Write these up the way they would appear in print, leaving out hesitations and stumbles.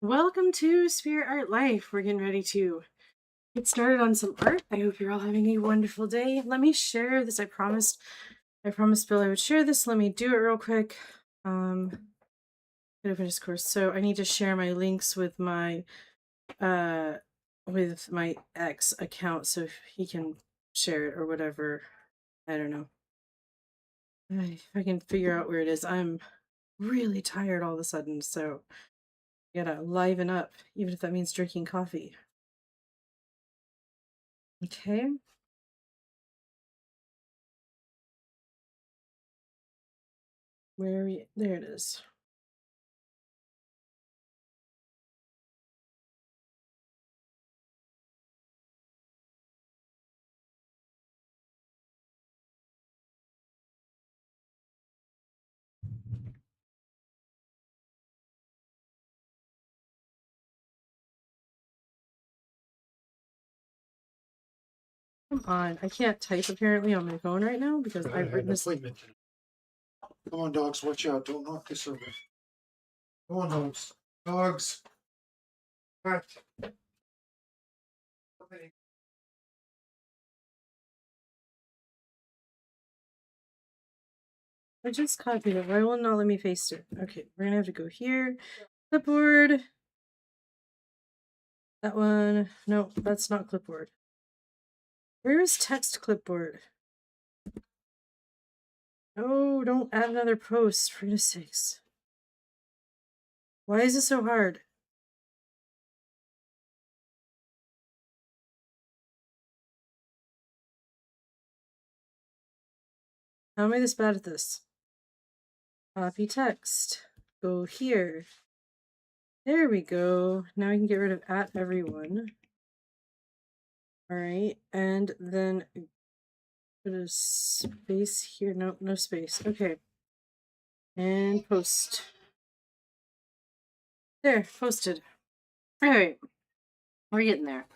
Welcome to Spirit Art Life. We're getting ready to get started on some art. I hope you're all having a wonderful day. Let me share this. I promised Bill I would share this. Let me do it real quick. Open Discourse. So I need to share my links with my ex account so he can share it or whatever. I don't know. If I can figure out where it is. I'm really tired all of a sudden, so I gotta liven up, even if that means drinking coffee. Okay. Where are we? There it is. Come on, I can't type apparently on my phone right now because I've written this. Come on, dogs, watch out. Don't knock this over. Come on, dogs. Dogs. Cat. I just copied it. Why will it not let me paste it? Okay, we're gonna have to go here. Clipboard. That one. No, that's not clipboard. Where is text clipboard? Oh, don't add another post, for goodness sakes. Why is it so hard? How am I this bad at this? Copy text. Go here. There we go. Now we can get rid of @everyone. Alright, and then put a space here. Nope, no space. Okay. And post. There, posted. Alright. We're getting there.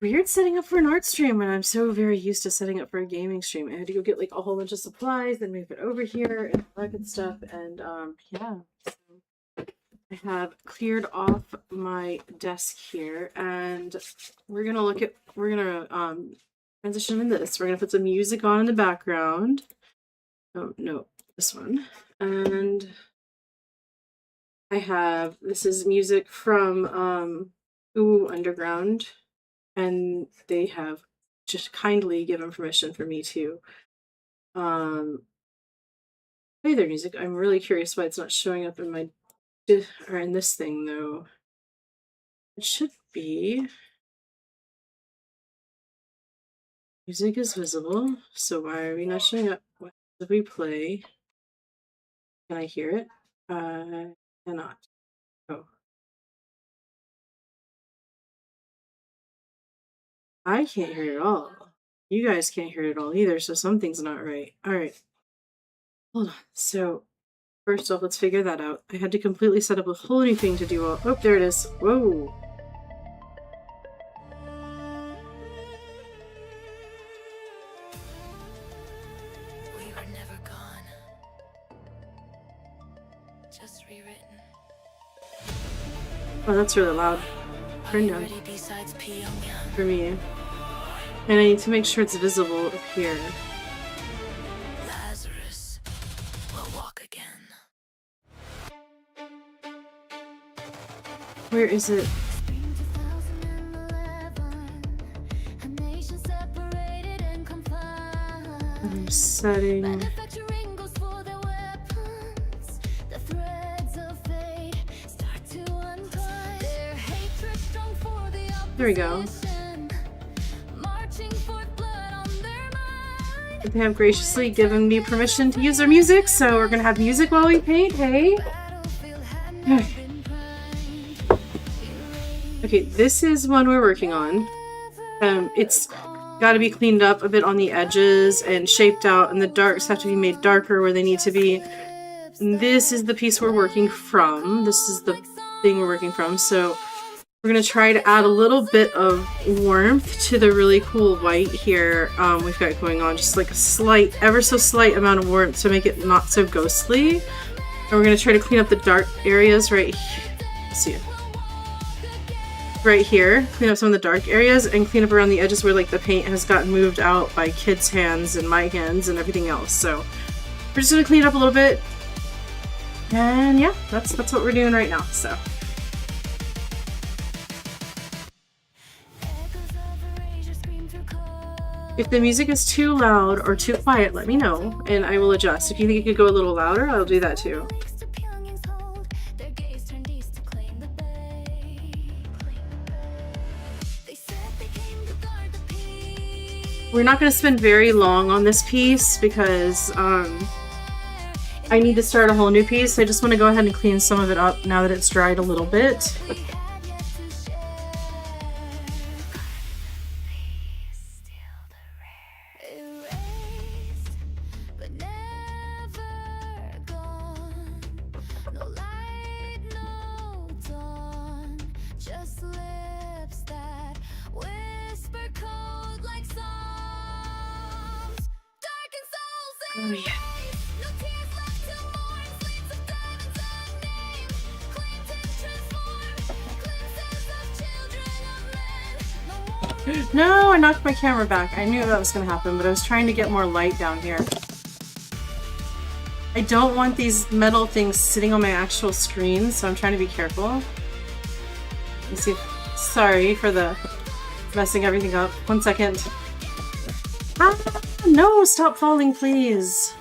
Weird setting up for an art stream when I'm so very used to setting up for a gaming stream. I had to go get like a whole bunch of supplies and move it over here and all that good stuff. And yeah. So I have cleared off my desk here and we're gonna transition into this. We're gonna put some music on in the background. Oh no, this one. And this is music from Ooh Underground, and they have just kindly given permission for me to play their music. I'm really curious why it's not showing up in my or in this thing though. It should be. Music is visible, so why are we not showing up? What if we play? Can I hear it? Cannot. Oh. I can't hear it at all. You guys can't hear it at all either, so something's not right. Alright. Hold on. So, first off, let's figure that out. I had to completely set up a whole new thing to do all. Oh, there it is. Whoa. We were never gone. Just rewritten. Oh, that's really loud. Turn down. For me. And I need to make sure it's visible up here. Lazarus will walk again. Where is it? Setting. There we go. They have graciously given me permission to use their music, so we're gonna have music while we paint. Hey. Okay, this is one we're working on. It's got to be cleaned up a bit on the edges and shaped out, and the darks have to be made darker where they need to be. And this is the piece we're working from. This is the thing we're working from. So we're going to try to add a little bit of warmth to the really cool white here we've got going on. Just like a slight, ever so slight amount of warmth to make it not so ghostly. And we're going to try to clean up the dark areas right Let's see. Right here, clean up some of the dark areas and clean up around the edges where like the paint has gotten moved out by kids' hands and my hands and everything else. So we're just gonna clean it up a little bit. And yeah, that's what we're doing right now. So if the music is too loud or too quiet, let me know and I will adjust. If you think it could go a little louder, I'll do that too. We're not going to spend very long on this piece because I need to start a whole new piece. I just want to go ahead and clean some of it up now that it's dried a little bit. Oh, yeah. No, I knocked my camera back. I knew that was going to happen, but I was trying to get more light down here. I don't want these metal things sitting on my actual screen, so I'm trying to be careful. Let's see. Sorry for the messing everything up. 1 second. Ah, no, stop falling, please.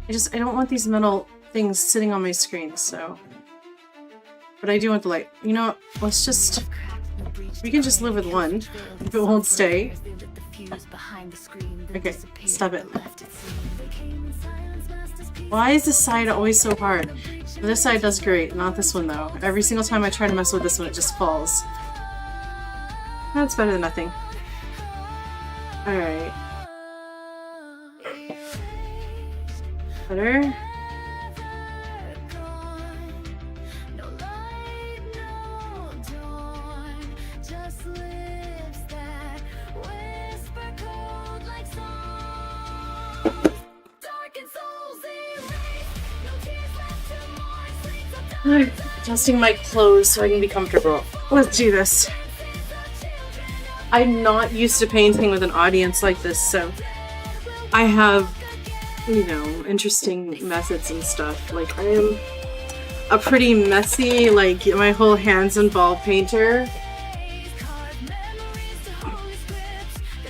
I don't want these metal things sitting on my screen, so. But I do want the light. You know what? Let's just. We can just live with one if it won't stay. Okay, stop it. Why is this side always so hard? This side does great, not this one though. Every single time I try to mess with this one, it just falls. That's better than nothing. Alright. Better. Adjusting my clothes so I can be comfortable. Let's do this. I'm not used to painting with an audience like this, so I have, you know, interesting methods and stuff. Like, I am a pretty messy, like, my whole hands involved painter.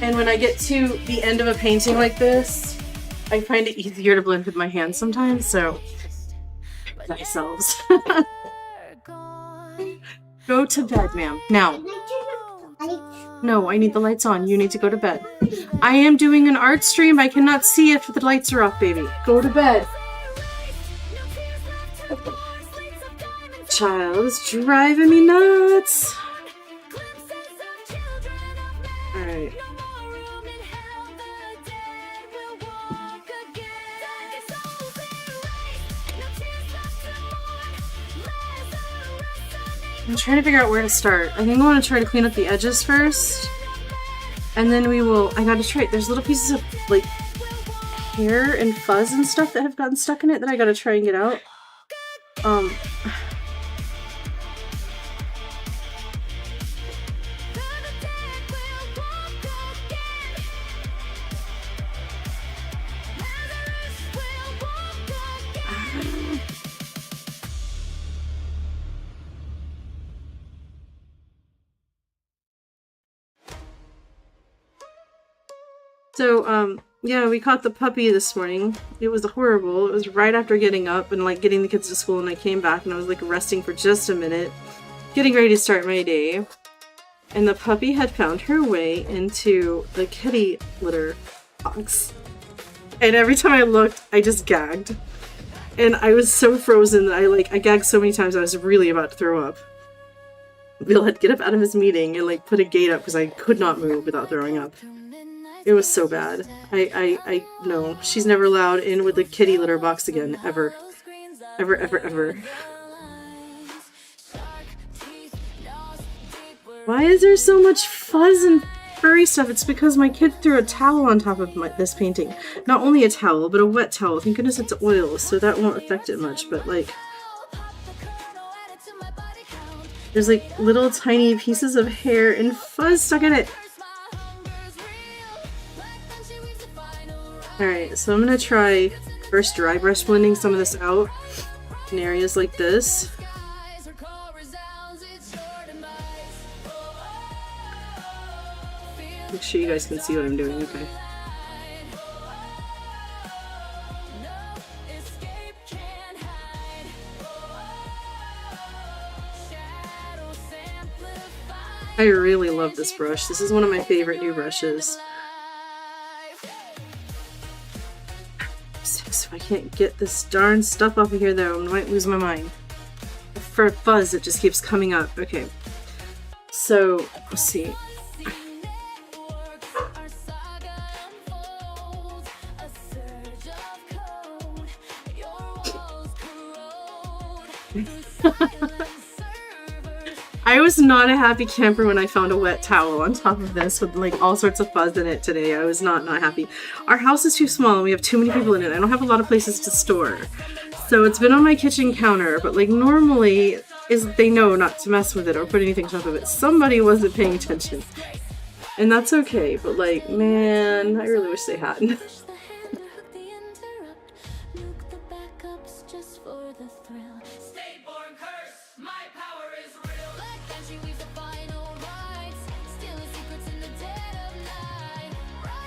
And when I get to the end of a painting like this, I find it easier to blend with my hands sometimes, so ourselves. Go to bed, ma'am. Now. No, I need the lights on. You need to go to bed. I am doing an art stream. I cannot see if the lights are off, baby. Go to bed. Child is driving me nuts. Alright. I'm trying to figure out where to start. I think I want to try to clean up the edges first. And then we will... I gotta try... There's little pieces of, like, hair and fuzz and stuff that have gotten stuck in it that I gotta try and get out. So, yeah, we caught the puppy this morning. It was horrible. It was right after getting up and, like, getting the kids to school, and I came back and I was, like, resting for just a minute, getting ready to start my day. And the puppy had found her way into the kitty litter box. And every time I looked, I just gagged. And I was so frozen that I gagged so many times I was really about to throw up. Bill had to get up out of his meeting and, like, put a gate up because I could not move without throwing up. It was so bad. No, she's never allowed in with the kitty litter box again, ever. Ever, ever, ever. Why is there so much fuzz and furry stuff? It's because my kid threw a towel on top of this painting. Not only a towel, but a wet towel. Thank goodness it's oil, so that won't affect it much, but like... There's like little tiny pieces of hair and fuzz stuck in it. Alright, so I'm gonna try first dry brush blending some of this out in areas like this. Make sure you guys can see what I'm doing, okay. I really love this brush. This is one of my favorite new brushes. So I can't get this darn stuff off of here though, I might lose my mind. For fuzz, it just keeps coming up. Okay. So, let's see. I was not a happy camper when I found a wet towel on top of this with like all sorts of fuzz in it today. I was not happy. Our house is too small and we have too many people in it. I don't have a lot of places to store. So it's been on my kitchen counter, but like normally they know not to mess with it or put anything on top of it. Somebody wasn't paying attention. And that's okay, but like, man, I really wish they hadn't.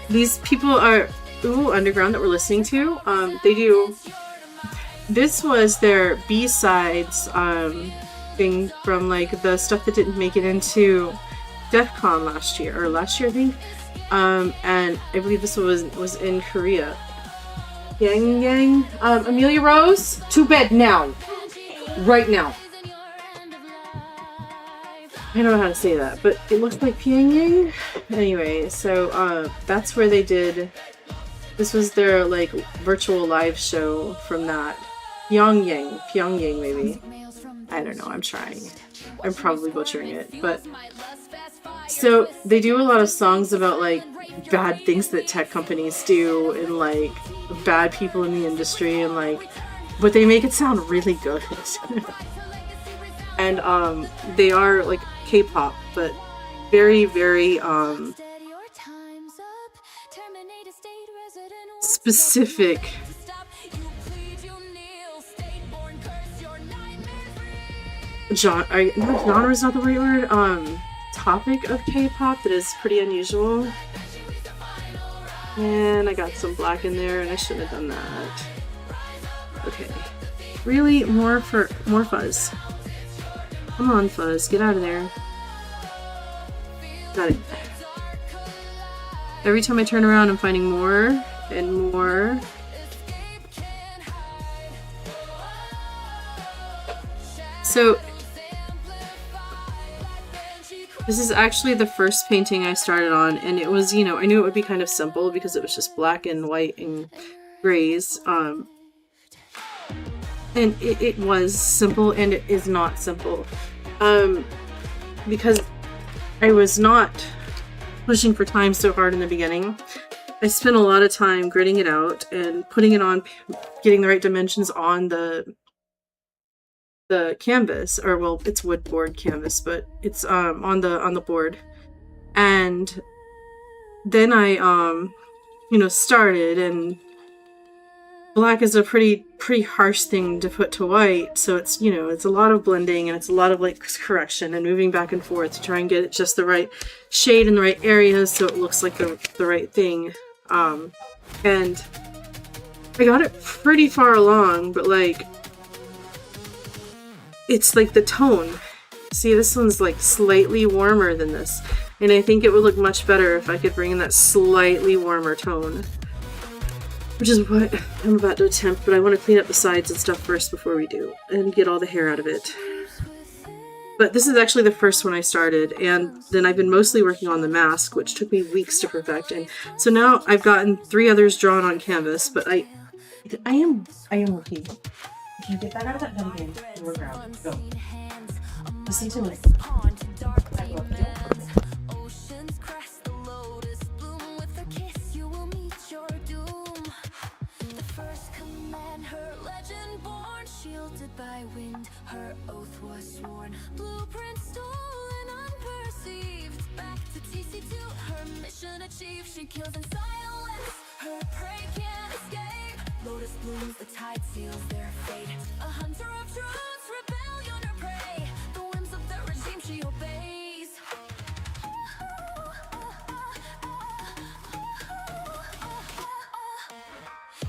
These people are underground that we're listening to. They do. This was their B-sides thing from like the stuff that didn't make it into DEF CON last year I think. And I believe this was in Korea. Yang. Amelia Rose, to bed now, right now. I don't know how to say that, but it looks like Pyongyang. Anyway, so that's where they did. This was their like virtual live show from that. Pyongyang maybe. I don't know. I'm trying. I'm probably butchering it, but so they do a lot of songs about like bad things that tech companies do and like bad people in the industry and like, but they make it sound really good. And they are like K-pop, but very, very specific. Genre is not the right word. Topic of K-pop that is pretty unusual. And I got some black in there, and I shouldn't have done that. Okay, really more fuzz. Come on, fuzz, get out of there. Got it. Every time I turn around, I'm finding more and more. So, this is actually the first painting I started on, and it was, you know, I knew it would be kind of simple because it was just black and white and grays. And it was simple, and it is not simple. Because I was not pushing for time so hard in the beginning. I spent a lot of time gritting it out and putting it on, getting the right dimensions on the canvas, or well, it's wood board canvas, but it's on the board. And then I started, and black is a pretty harsh thing to put to white, so it's, you know, it's a lot of blending and it's a lot of like correction and moving back and forth to try and get it just the right shade in the right areas so it looks like the right thing. And I got it pretty far along, but like it's like the tone. See, this one's like slightly warmer than this, and I think it would look much better if I could bring in that slightly warmer tone. Which is what I'm about to attempt, but I want to clean up the sides and stuff first before we do, and get all the hair out of it. But this is actually the first one I started, and then I've been mostly working on the mask, which took me weeks to perfect. And so now I've gotten 3 others drawn on canvas, but I am working. If you get that out of that dumb game, we're ground. Go. Listen to it. I love it. By wind, her oath was sworn. Blueprints kills in silence. Her prey can't escape. Lotus blooms, the tide seals their fate. A hunter of truths, rebellion or prey. The whims of the regime she obeys.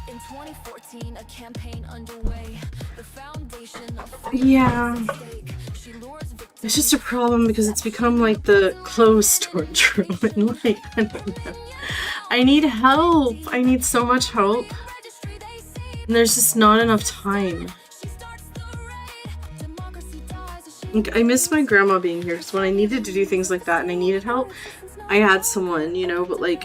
In 2014, a campaign underway. The foundation of Yeah. she lures victims. It's just a problem because it's become like the clothes storage room. And like, I don't know. I need help. I need so much help. And there's just not enough time. Like, I miss my grandma being here because when I needed to do things like that and I needed help, I had someone, you know, but like...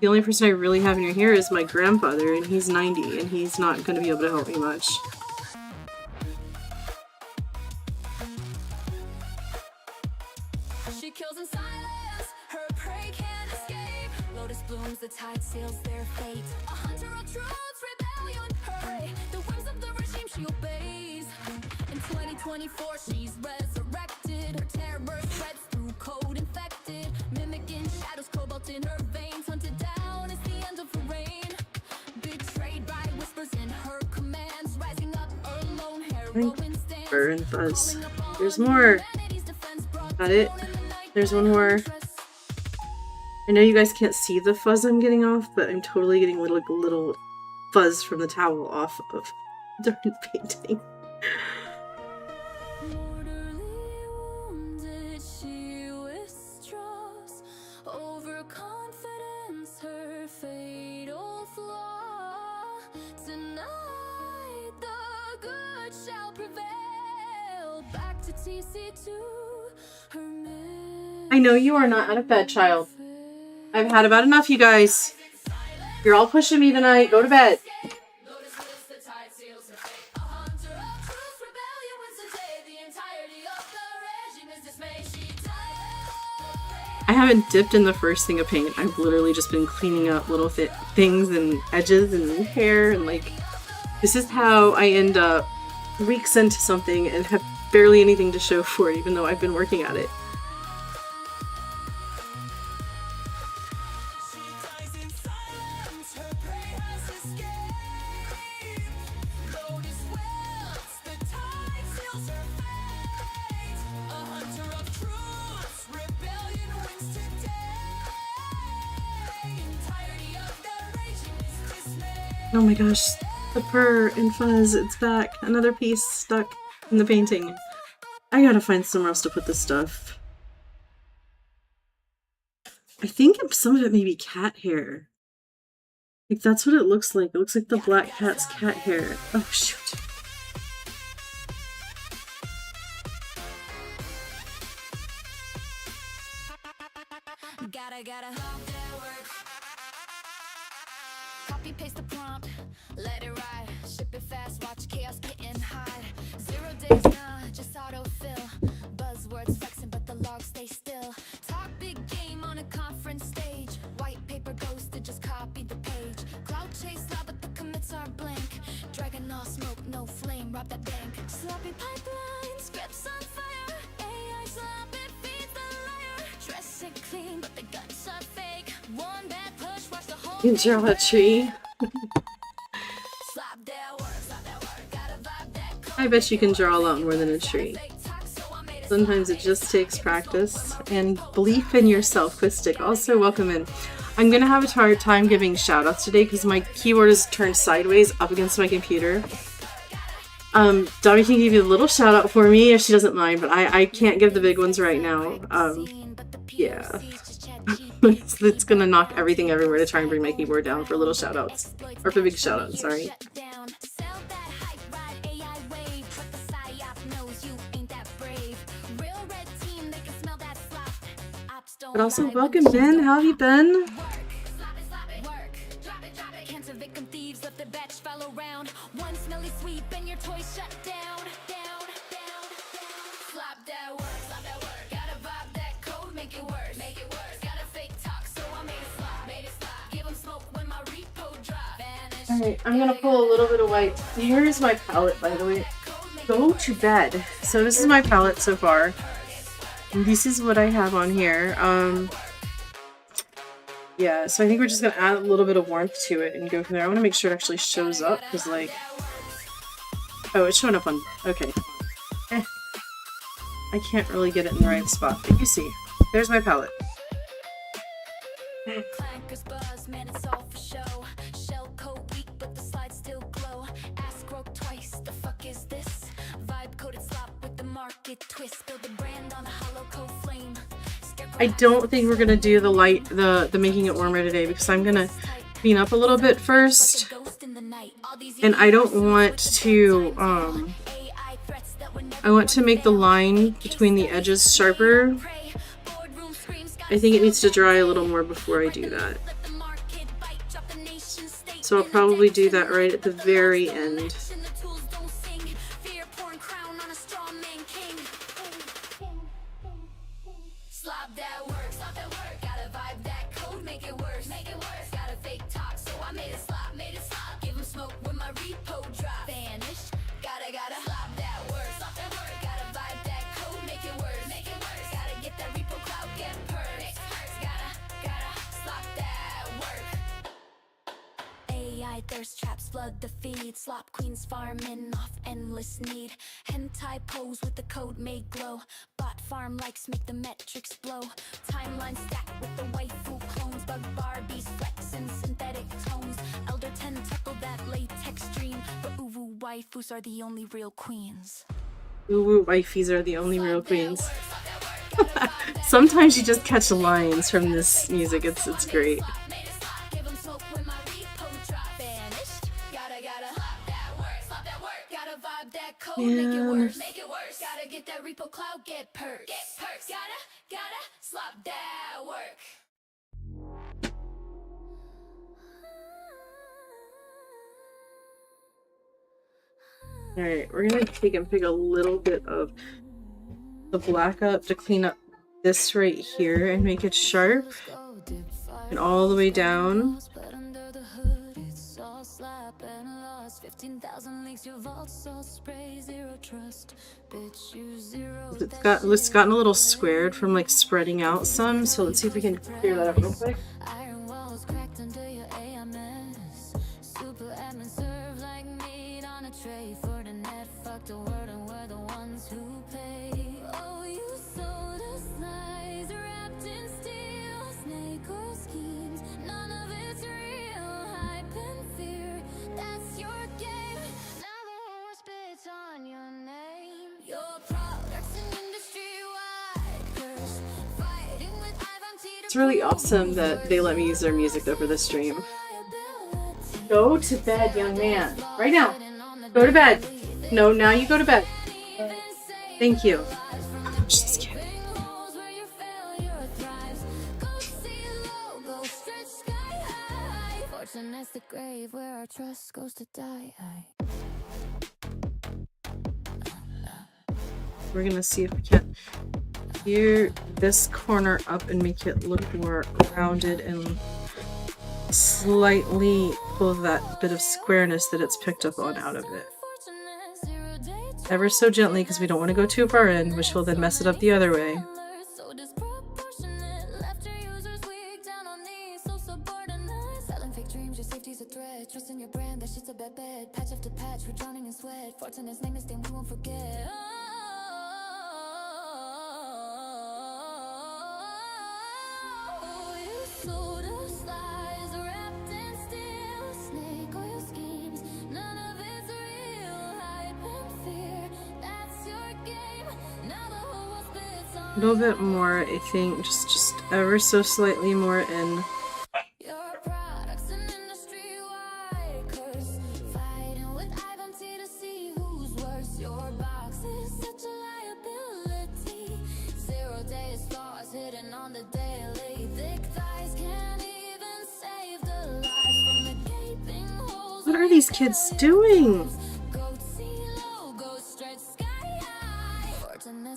The only person I really have in here is my grandfather, and he's 90, and he's not going to be able to help me much. She kills in silence, her prey can't escape. Lotus blooms, the tide seals their fate. A hunter of truths, rebellion, her the whims of the regime she obeys. In 2024, she's resurrected. Her terror spreads through code infected. Mimicking shadows, cobalt in her veins. Hunted down is the end of her reign. Betrayed by whispers in her commands. Rising up alone, heroine stands. Burn fuzz. There's more. Got it. There's one more. I know you guys can't see the fuzz I'm getting off, but I'm totally getting little fuzz from the towel off of the painting. Mortally wounded, she withdraws. Overconfidence, her fatal flaw. Tonight, the good shall prevail. Back to TC2. I know you are not out of bed, child. I've had about enough, you guys. You're all pushing me tonight. Go to bed. I haven't dipped in the first thing of paint. I've literally just been cleaning up little things and edges and hair and like... This is how I end up weeks into something and have barely anything to show for it, even though I've been working at it. Oh my gosh, the purr and fuzz, it's back. Another piece stuck in the painting. I gotta find somewhere else to put this stuff. I think some of it may be cat hair. Like, that's what it looks like. It looks like the black cat's cat hair. Oh, shoot. Gotta love their work. Copy paste the prompt, let it ride. Ship it fast, watch chaos getting high. 0 days, nah, just autofill. Buzzwords flexing, but the logs stay still. Talk big game on a conference stage. White paper ghosted, just copy the page. Cloud chase loud, but the commits are blank. Dragon all smoke, no flame, rob that bank. Sloppy pipeline, scripts on fire. AI sloppy feeds the liar. Dress it clean, but the guns are fake. One bad push, watch the whole You can draw a tree. I bet you can draw a lot more than a tree. Sometimes it just takes practice and belief in yourself. Quistic, also welcome in. I'm gonna have a hard time giving shoutouts today because my keyboard is turned sideways up against my computer. Dobby can give you a little shout out for me if she doesn't mind, but I can't give the big ones right now. Yeah. It's gonna knock everything everywhere to try and bring my keyboard down for little shout outs. Or for big shout outs, sorry. But also, welcome, Ben. How have you been? Alright, I'm gonna pull a little bit of white. Here's my palette, by the way. Go to bed. So this is my palette so far. this is what I have on here. Yeah, so I think we're just gonna add a little bit of warmth to it and go from there. I want to make sure it actually shows up because, like, oh, it's showing up on. Okay, I can't really get it in the right spot, but you see, there's my palette. Clankers buzz, man, it's all for show. Shell coat weak, but the slides still glow. Ask broke twice, the fuck is this? Vibe coated slop with the market twist. Build a brand on a hollow coat flame. I don't think we're gonna do the making it warmer today because I'm gonna clean up a little bit first, and I don't want to I want to make the line between the edges sharper. I think it needs to dry a little more before I do that. So I'll probably do that right at the very end. Thirst traps flood the feed. Slop queens farming off endless need. Hentai pose with the code made glow. Bot farm likes make the metrics blow. Timeline stacked with the waifu clones. Bug Barbies flexing synthetic tones. Elder tentacle that latex dream. But uwu waifus are the only real queens. Uwu waifus are the only real queens. Sometimes you just catch lines from this music. It's great. Make it worse, gotta get that repo cloud, get perks, gotta slop that work. Alright, we're gonna take and pick a little bit of the black up to clean up this right here and make it sharp and all the way down. 15,000 leaks, your vault so spray, zero trust. Bitch, you zero. It's gotten a little squared from like spreading out some, so let's see if we can clear that up real quick. Iron walls cracked under your AMS. Super admin serve like meat on a tray for the net. Fuck the word and we're the ones who pay. Oh, you sold us lies wrapped in steel, snake oil schemes. None of it's real, hype and fear. That's your game. Now the whole spits on your name. Your products and industry-wide curse. Fighting with Ivan T. It's really awesome that they let me use their music over the stream. Go to bed, young man. Right now. Go to bed. No, now you go to bed. Thank you. Just kidding. Fortune's the grave where our trust goes to die. We're gonna see if we can gear this corner up and make it look more rounded and slightly pull that bit of squareness that it's picked up on out of it. Ever so gently, because we don't want to go too far in, which will then mess it up the other way. Trust in your brand, that shit's a bad bed. Patch after patch, we're drowning in sweat. Fortune's name is we won't forget. Oh, you sold us lies wrapped in steel, snake oil schemes. None of it's real, hype and fear. That's your game. Now the whole world spits on. A little bit more, I think, just ever so slightly more in. What are these kids doing?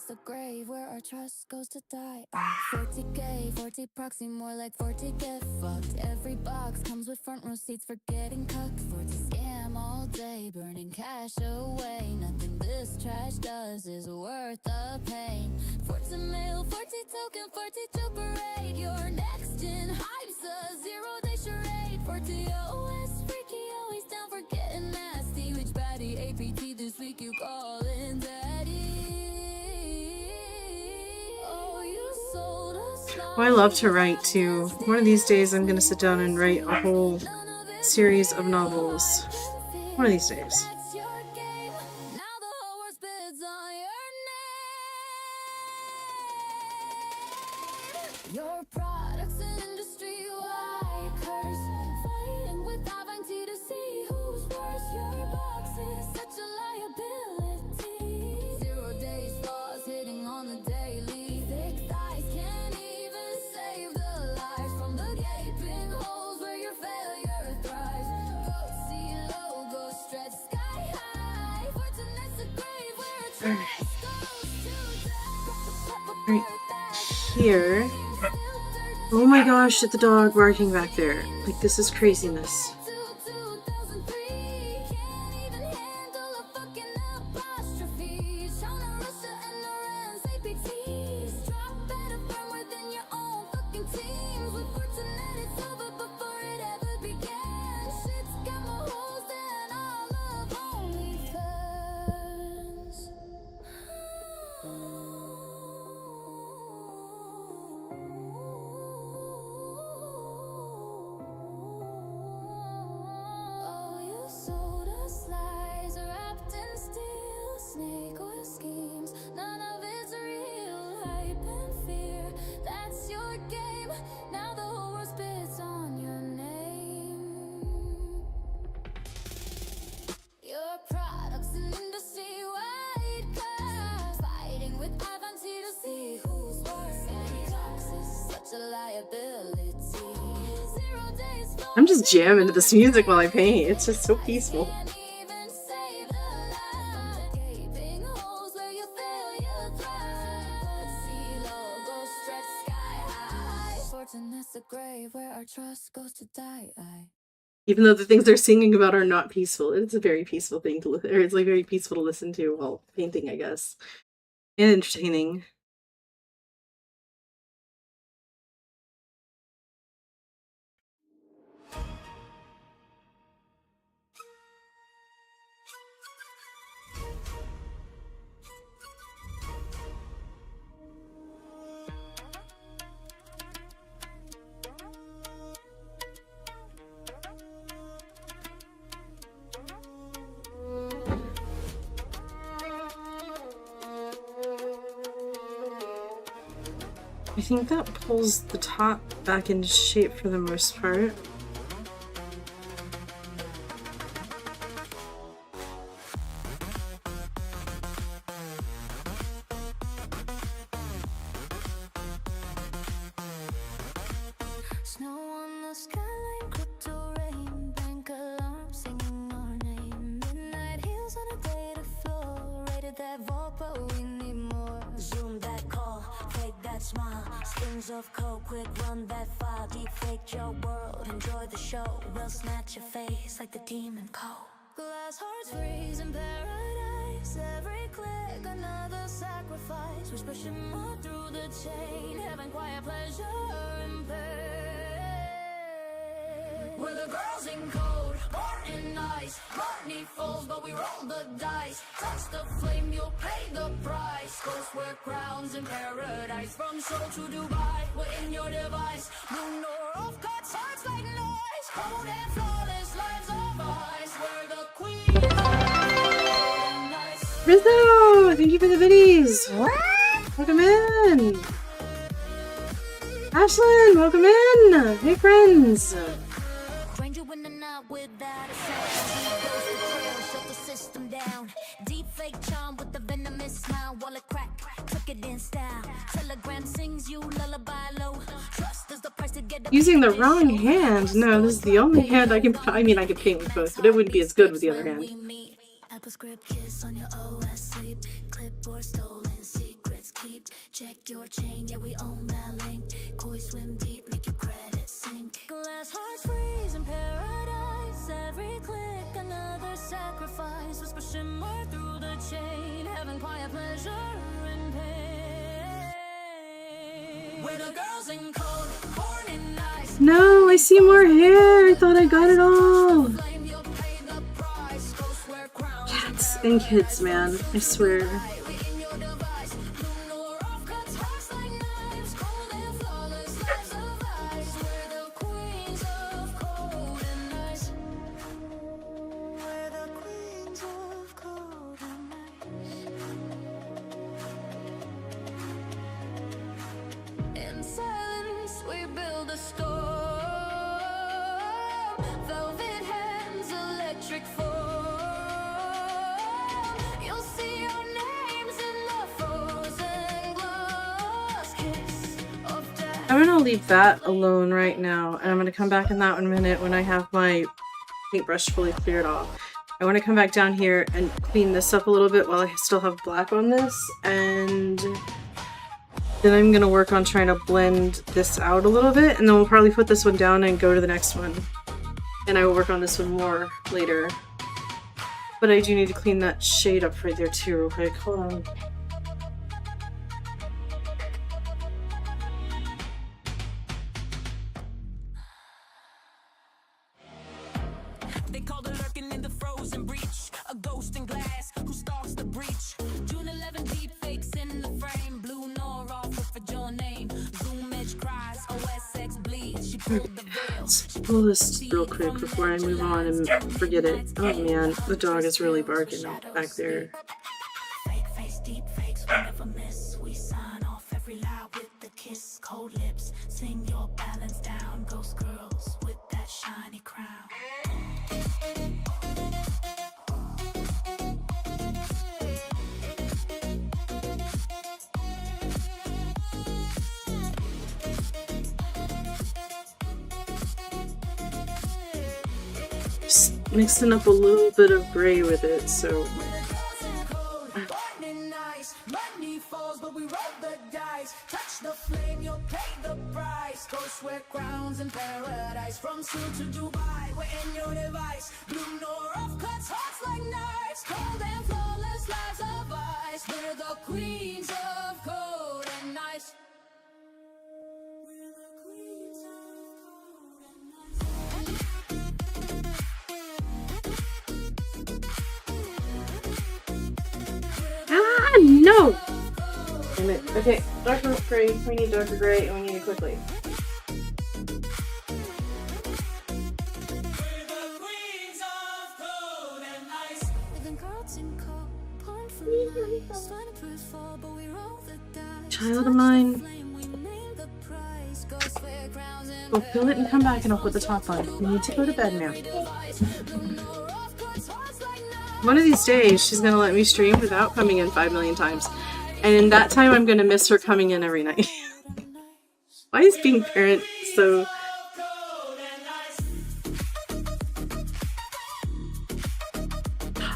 The grave where our trust goes to die. 40k, 40 proxy, more like 40 get fucked. Every box comes with front row seats for getting cucked. 40 scam all day, burning cash away. Nothing this this trash does is worth the pain. 40 mil, 40 token, 42 parade. Your next gen hype's a 0-day charade. 40 OS freaky, always down for getting nasty. Which baddie APT this week you callin' daddy? Oh, you sold us. Oh, I love to write too. One of these days I'm gonna sit down and write a whole series of novels. One of these days. That's your game. Now the whole world bids on your name. Your products and industry-wide curse. Fighting with Avanti to see who's worse. Your box is such a liability. 0 days flaws hitting on the daily. Thick thighs can't even save the lives from the gaping holes where your failure thrives. Go see logo stretch sky high. Fortunate's a grave where a trash goes to die. Right here. Oh my gosh, at the dog barking back there. Like, this is craziness. 2003 can't even handle a fucking apostrophe. Shauna, Russia, and Lorenz, APTs. Drop better firmer than your own fucking teams. With Fortunate, it's over before it ever began. Shit's got more holes than all of OnlyFans. Oh, you sold us lies wrapped in steel, snake oil schemes. None of it's real, hype and fear. That's your game. Now the whole world spits on your name. Your products and industry-wide curse. Fighting with Avanti to see who's worse. Toxic, such a liability. 0 days for I'm just jamming to this music while I paint. It's just so peaceful. can't even save the light. Gaping holes where you fail, you thrive. See logo stretch sky high. Fortunate's a grave where our trust goes to die. Even though the things they're singing about are not peaceful, it's a very peaceful thing to listen. Or it's like very peaceful to listen to while painting, I guess, and entertaining. I think that pulls the top back into shape for the most part. Snow on the skyline, crypto rain, bank alarm singing our name. Midnight heels on a data floor, rated that vault, but we need more. Zoom that call, fake that smile, skins of coke, quick run that file, deep fake your world, enjoy the show. We'll snatch your face like the demon code. Glass hearts freeze in paradise, every click another sacrifice. We're pushing more through the chain, having quiet pleasure and pain. We're the girls in code, born in ice. Money falls, but we roll the dice. Touch the flame, you'll pay the price. Ghosts wear crowns in paradise. From Seoul to Dubai, we're in your device. Moon or off cuts, hearts like noise. Cold and flawless lives of ice. We're the queen of nice. Rizzo, thank you for the biddies. Welcome in. Ashlyn, welcome in. Hey, friends. Ranger in and out without a sound. Goes the trail, shut the system down. Deep fake charm with the venomous smile. Wallet crack, took it in style. Telegram sings you lullaby low. Trust is the price to get. Using the wrong hand. No, this is the only hand I can. I mean, I could paint with both, but it wouldn't be as good with the other hand. Apple script kiss on your OS sleep. Clipboard stolen, secrets keep. Check your chain, yeah, we own that link. Koi swim deep, make your credit sink. Glass hearts freeze in paradise. Every click, another sacrifice. Was pushing more through the chain. having quiet pleasure and pain. We're the girls in cold, corn and ice. No, I see more hair. I thought I got it all. Cats and kids, man. I swear. In silence, we build a storm. Velvet hands, electric form. You'll see your names in the frozen glass kiss of death. I'm gonna leave that alone right now, and I'm gonna come back in that 1 minute when I have my paintbrush fully cleared off. I want to come back down here and clean this up a little bit while I still have black on this, and then I'm gonna work on trying to blend this out a little bit, and then we'll probably put this one down and go to the next one. And I will work on this one more later. But I do need to clean that shade up right there too real quick. Hold on. They call the lurking in the frozen breach, a ghost in glass who stalks the breach. June 11 deep fakes in the frame, blue nor off with your name. Zoom edge cries, OSX bleeds. She pulled the veil. Let's pull this real quick before I move on and forget it. Oh man, the dog is really barking back there. Fake face, deep fakes, we never miss. We sign off every lie with the kiss. Cold lips, sing your balance down. Ghost girls with that shiny crown. Just mixing up a little bit of gray with it, so Lightning nice, money falls, but we roll the dice. Touch the flame, you'll pay the price. Ghosts wear crowns in paradise. From Seoul to Dubai, we're in your device. Blue nor off cuts, hearts like knives. Cold and flawless lives of ice. We're the queens of cold and ice. We're the queens of cold and ice. ah no! Damn it. Okay, darker gray. We need darker gray, and we need it quickly. Child of mine. Go fill it and come back and I'll put the top on. You need to go to bed now. One of these days, she's gonna let me stream without coming in 5 million times. And in that time, I'm gonna miss her coming in every night. Why is being parent so...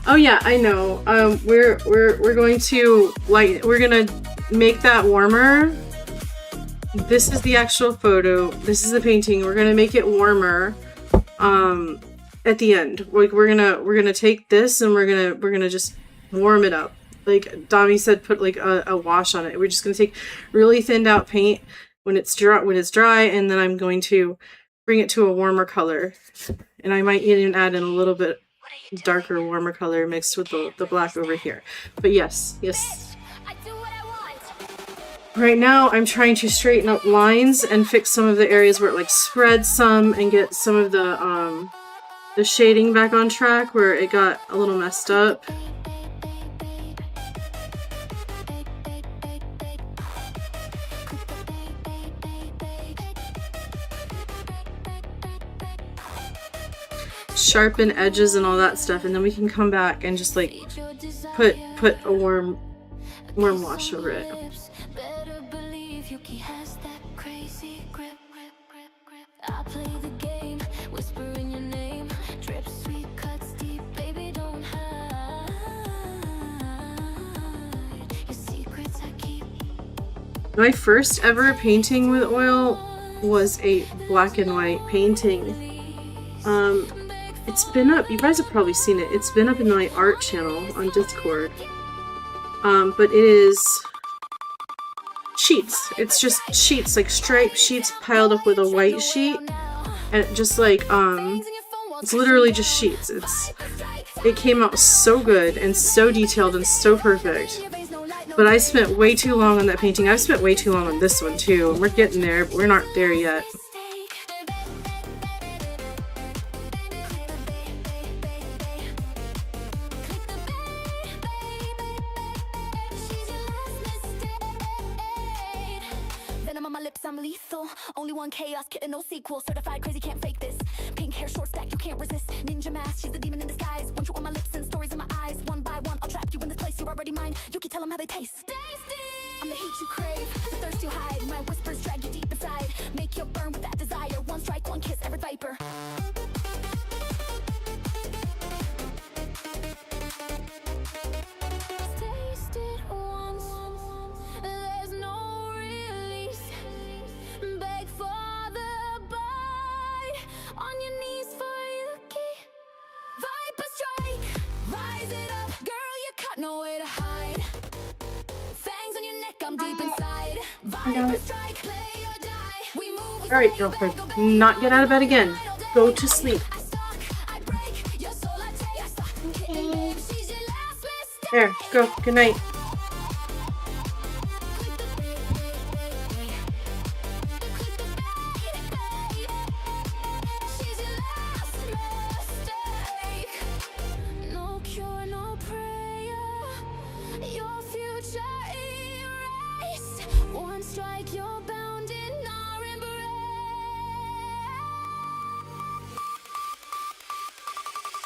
Oh yeah, I know. We're going to we're gonna make that warmer. This is the actual photo. This is the painting. We're gonna make it warmer. At the end, like we're gonna take this and we're gonna just warm it up. Like Dami said, put like a wash on it. We're just gonna take really thinned out paint when it's dry, and then I'm going to bring it to a warmer color, and I might even add in a little bit darker, warmer color mixed with the black over here. But yes. Right now, I'm trying to straighten up lines and fix some of the areas where it like spread some, and get some of the shading back on track where it got a little messed up. Sharpen edges and all that stuff, and then we can come back and just like put a warm wash over it. My first ever painting with oil was a black and white painting. It's been up, you guys have probably seen it. It's been up in my art channel on Discord. but it is sheets. It's just sheets, like striped sheets piled up with a white sheet, and just like it's literally just sheets. It came out so good and so detailed and so perfect. But I spent way too long on that painting. I've spent way too long on this one too. We're getting there, but we're not there yet. I'm lethal, only one chaos, kitten, no sequel. Certified crazy, can't fake this. Pink hair, short stack, you can't resist. Ninja mask, she's the demon in disguise. Want you on my lips and stories in my eyes. One by one, I'll trap you in this place, you're already mine. You can tell them how they taste. I'm the heat you crave, the thirst you hide. My whispers drag you deep inside. Make you burn with that desire. One strike, one kiss, every viper. Tasted once, there's no release. Beg for the bite, on your knees for Yuki. Viper strike, rise it up, girl, you got nowhere to hide. Fangs on your neck, I'm deep inside. Viper strike, play or die. We move. Alright, girlfriend, not get out of bed again. Go to sleep. There, go. Good night. No cure, no prayer. Your future erased. One strike, you're bound in our embrace.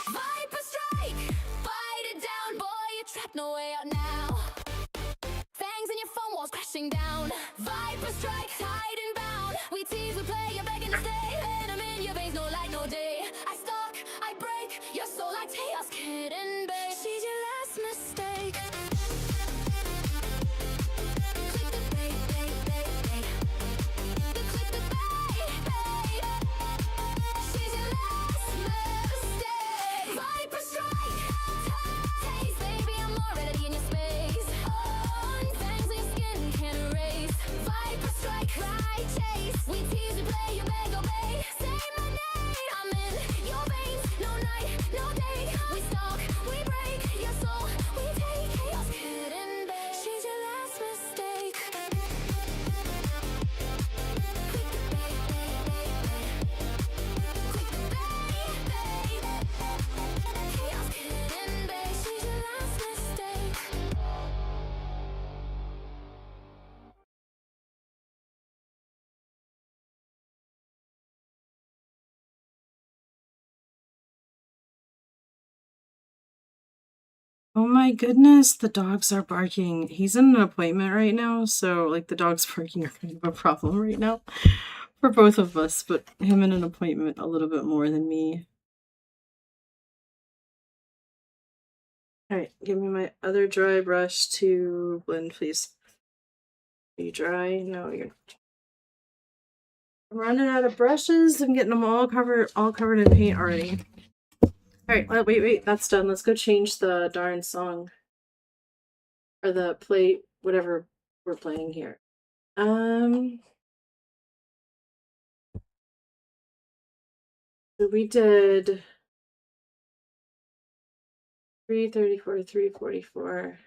Viper strike, fight it down, boy. You're trapped, no way out now. Fangs in your phone walls crashing down. Viper strike, tied and bound. We tease, we play, you're begging to stay. Venom in your veins, no light, no day. I stalk, I break, your soul like chaos, kid and babe. She's your last mistake. Click the bait, bait, bait, bait. Click the bait, bait. She's your last mistake. Viper strike, taste, baby, I'm already in your space. On fangs in your skin, can't erase. Viper strike, right chase. We tease, we play, you beg, obey. Say my name, I'm in your veins. No night, no day. We stalk, we break your soul. We take chaos, kid and babe. She's your last mistake. Click the bait, bait, bait, bait. Click the bait, bait. Chaos, kid and babe. She's your last mistake. Oh my goodness, the dogs are barking. He's in an appointment right now, so like the dogs barking are kind of a problem right now for both of us, but him in an appointment a little bit more than me. Alright, give me my other dry brush to blend, please. Are you dry? No, you're not. I'm running out of brushes. I'm getting them all covered in paint already. Alright, well, wait, that's done. Let's go change the darn song. Or the play, whatever we're playing here. So we did 334, 344.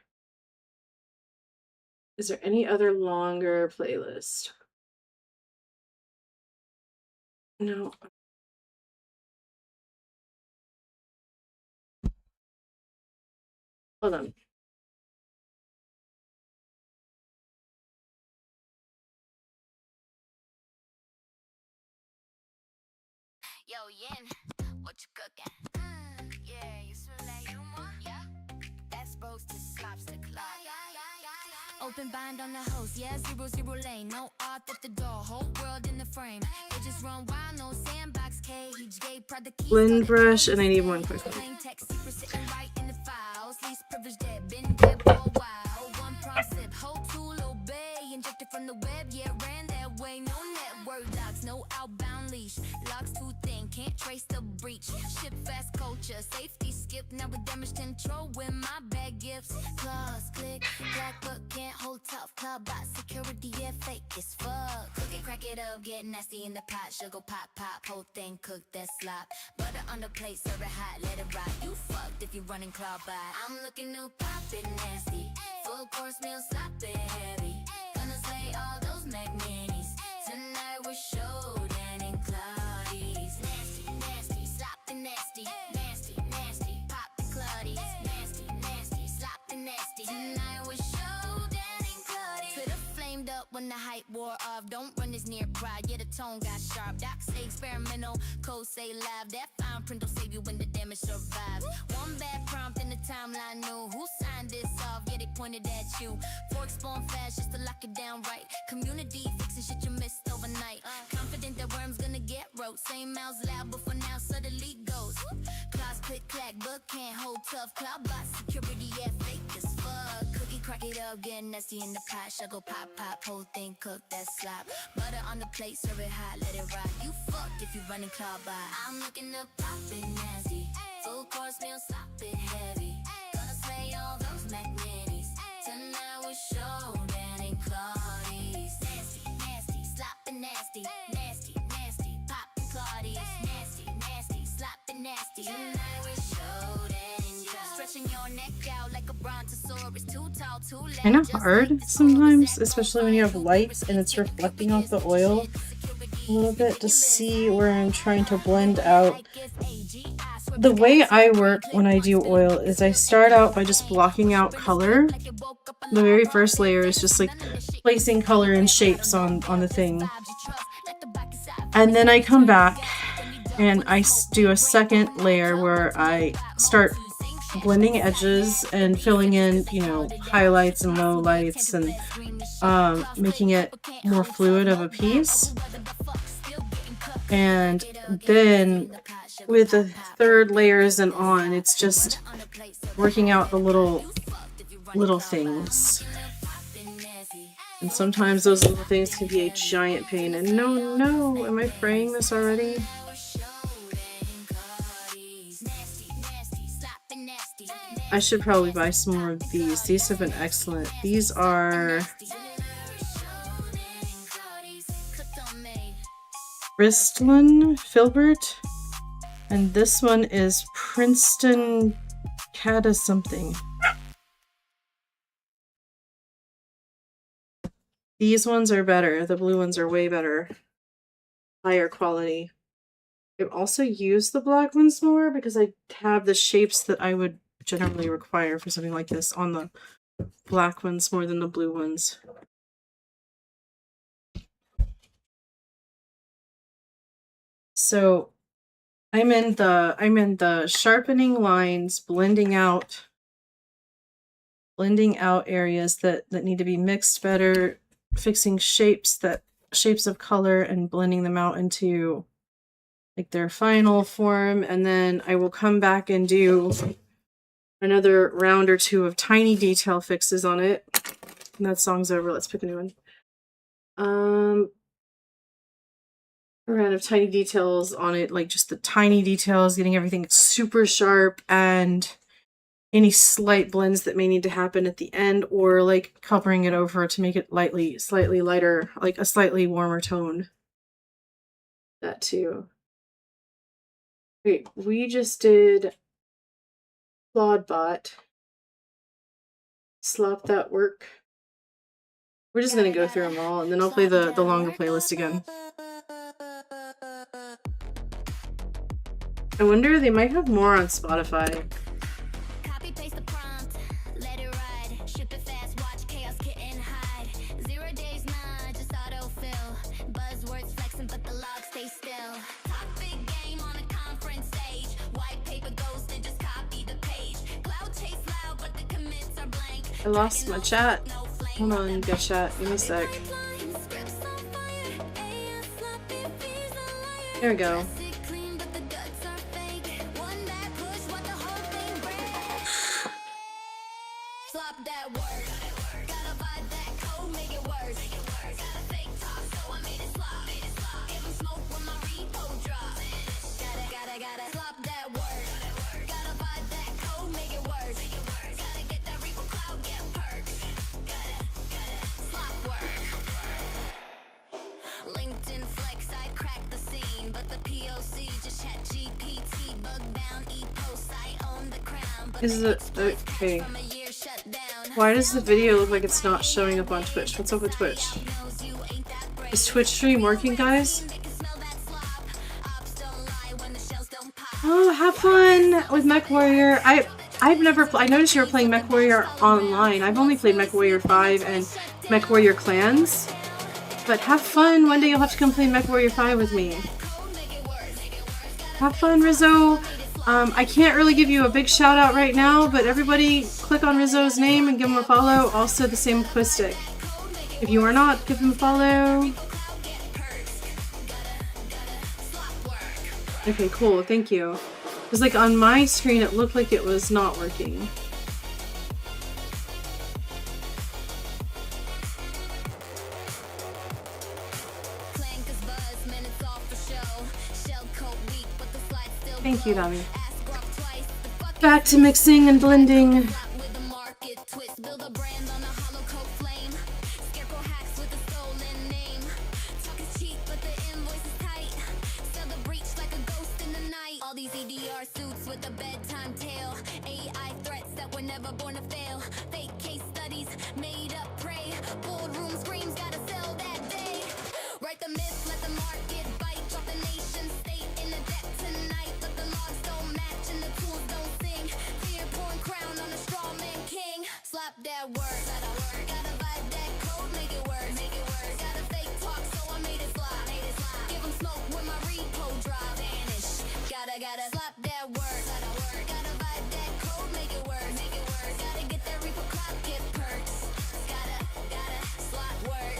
Is there any other longer playlist? No. Hold on. Yo, Yin, what you cooking? Yeah, you smell like you more? Yeah, that's supposed to slop the clock. Open bind on the host, yeah, 0 lane. No art at the door, whole world in the frame. They just run wild, no sandbox cage. Gay product keys. Blend brush, and I need one quick one. Plain text, secret sitting right in the files. Least privilege dead, been dead for a while. One prompt sip, whole tool obey. Injected from the web, yeah, ran that way. No network locks, no outbound leash. Locks too thin, can't trace the breach. Ship fast culture, safety skip. Now with damage control with my bad gifts. Claws click, black but can't hold tough. Club by security, yeah, fake as fuck. Cook it, crack it up, get nasty in the pot. Sugar pop, pop, whole thing cooked, that slop. Butter on the plate, serve it hot, let it rock. You fucked if you running club by. I'm looking to pop it nasty. Full course meal, slap it heavy. Gonna slay all those McMinis. Tonight we're showdown in Claudi's. Nasty, nasty, slop the nasty. Nasty, nasty, pop the Claudi's. Nasty, nasty, slop the nasty. Tonight we're showdown in Claudi's. Twitter flamed up when the hype wore off. Don't run this near pride, yeah, the tone got sharp. Doc say experimental, code say live. That fine print will save you when the damage survives. One bad prompt in the timeline knew who signed this off, yeah, they pointed at you. Fork spawn fast just to lock it down right. Community fixing shit you missed overnight. Confident that worm's gonna get wrote. Same mouths loud, but for now suddenly goes. Claws click clack, but can't hold tough. Cloud by security, yeah, fake as fuck. Cookie crack it up, get nasty in the pot. Sugar pop, pop, whole thing cooked, that slop. Butter on the plate, serve it hot, let it rock. You fucked if you running cloud by. I'm looking to pop it nasty. Full course meal, slop it heavy. Gonna slay all those McMinis. Tonight we're showdown in Claudi's. Nasty, nasty, slop the nasty. Nasty, nasty, pop the Claudi's. Nasty, nasty, slop the nasty. Tonight we're showdown in Claudi's. Stretching your neck out like a brontosaurus. Too tall, too loud. Kind of hard sometimes, especially when you have lights and it's reflecting off the oil a little bit, to see where I'm trying to blend out. The way I work when I do oil is I start out by just blocking out color. The very first layer is just like placing color and shapes on the thing. And then I come back and I do a second layer where I start blending edges and filling in, you know, highlights and lowlights and making it more fluid of a piece. And then with the third layers and on, it's just working out the little things. And sometimes those little things can be a giant pain. And no, am I fraying this already? I should probably buy some more of these. These have been excellent. These are Bristolin Filbert, and this one is Princeton Cata something. These ones are better. The blue ones are way better. Higher quality. I've also used the black ones more because I have the shapes that I would generally require for something like this on the black ones more than the blue ones. So I'm in the sharpening lines, blending out areas that need to be mixed better, fixing shapes of color and blending them out into like their final form, and then I will come back and do another round or two of tiny detail fixes on it. And that song's over. Let's pick a new one. A round of tiny details on it, like just the tiny details, getting everything super sharp, and any slight blends that may need to happen at the end, or like covering it over to make it slightly lighter, like a slightly warmer tone. That too. Wait, we just did Claudbot. Slop that work. We're just gonna go through them all, and then I'll play the longer playlist again. I wonder, they might have more on Spotify. Copy paste the prompt, let it ride. Ship it fast, watch chaos get and hide. 0 days, nah, just autofill. Buzzwords flexing, but the logs stay still. Talk big game on a conference stage. White paper ghost and just copy the page. Cloud chase loud, but the commits are blank. I lost my chat. Hold on, get chat. Give me a sec. There we go. Is it okay? Why does the video look like it's not showing up on Twitch? What's up with Twitch? Is Twitch stream working, guys? Oh, have fun with Mech Warrior. I've never. I noticed you were playing Mech Warrior online. I've only played Mech Warrior 5 and Mech Warrior Clans. But have fun. One day you'll have to come play Mech Warrior 5 with me. Have fun, Rizzo. I can't really give you a big shout out right now, but everybody click on Rizzo's name and give him a follow. Also the same with Quistic. If you are not, give him a follow. Okay, cool. Thank you. Because like on my screen, it looked like it was not working. Thank you, Dami. Back to mixing and blending. All these EDR suits with a bedtime tale. AI threats that were never born to fail. Fake case studies, made up prey. Boardroom screams, gotta sell that day. Write the myth, let the market bite. Drop the nation state in the debt tonight. But the logs don't match and the tools don't sing. Fear pouring crown on a straw man king. Slap that word, gotta vibe that code, make it work, make it work. Got a fake talk, so I made it slide, Give them smoke when my repo drop, vanish. Gotta slap that word, gotta vibe that code, make it work, gotta get that repo clock, get perks. Gotta slap word.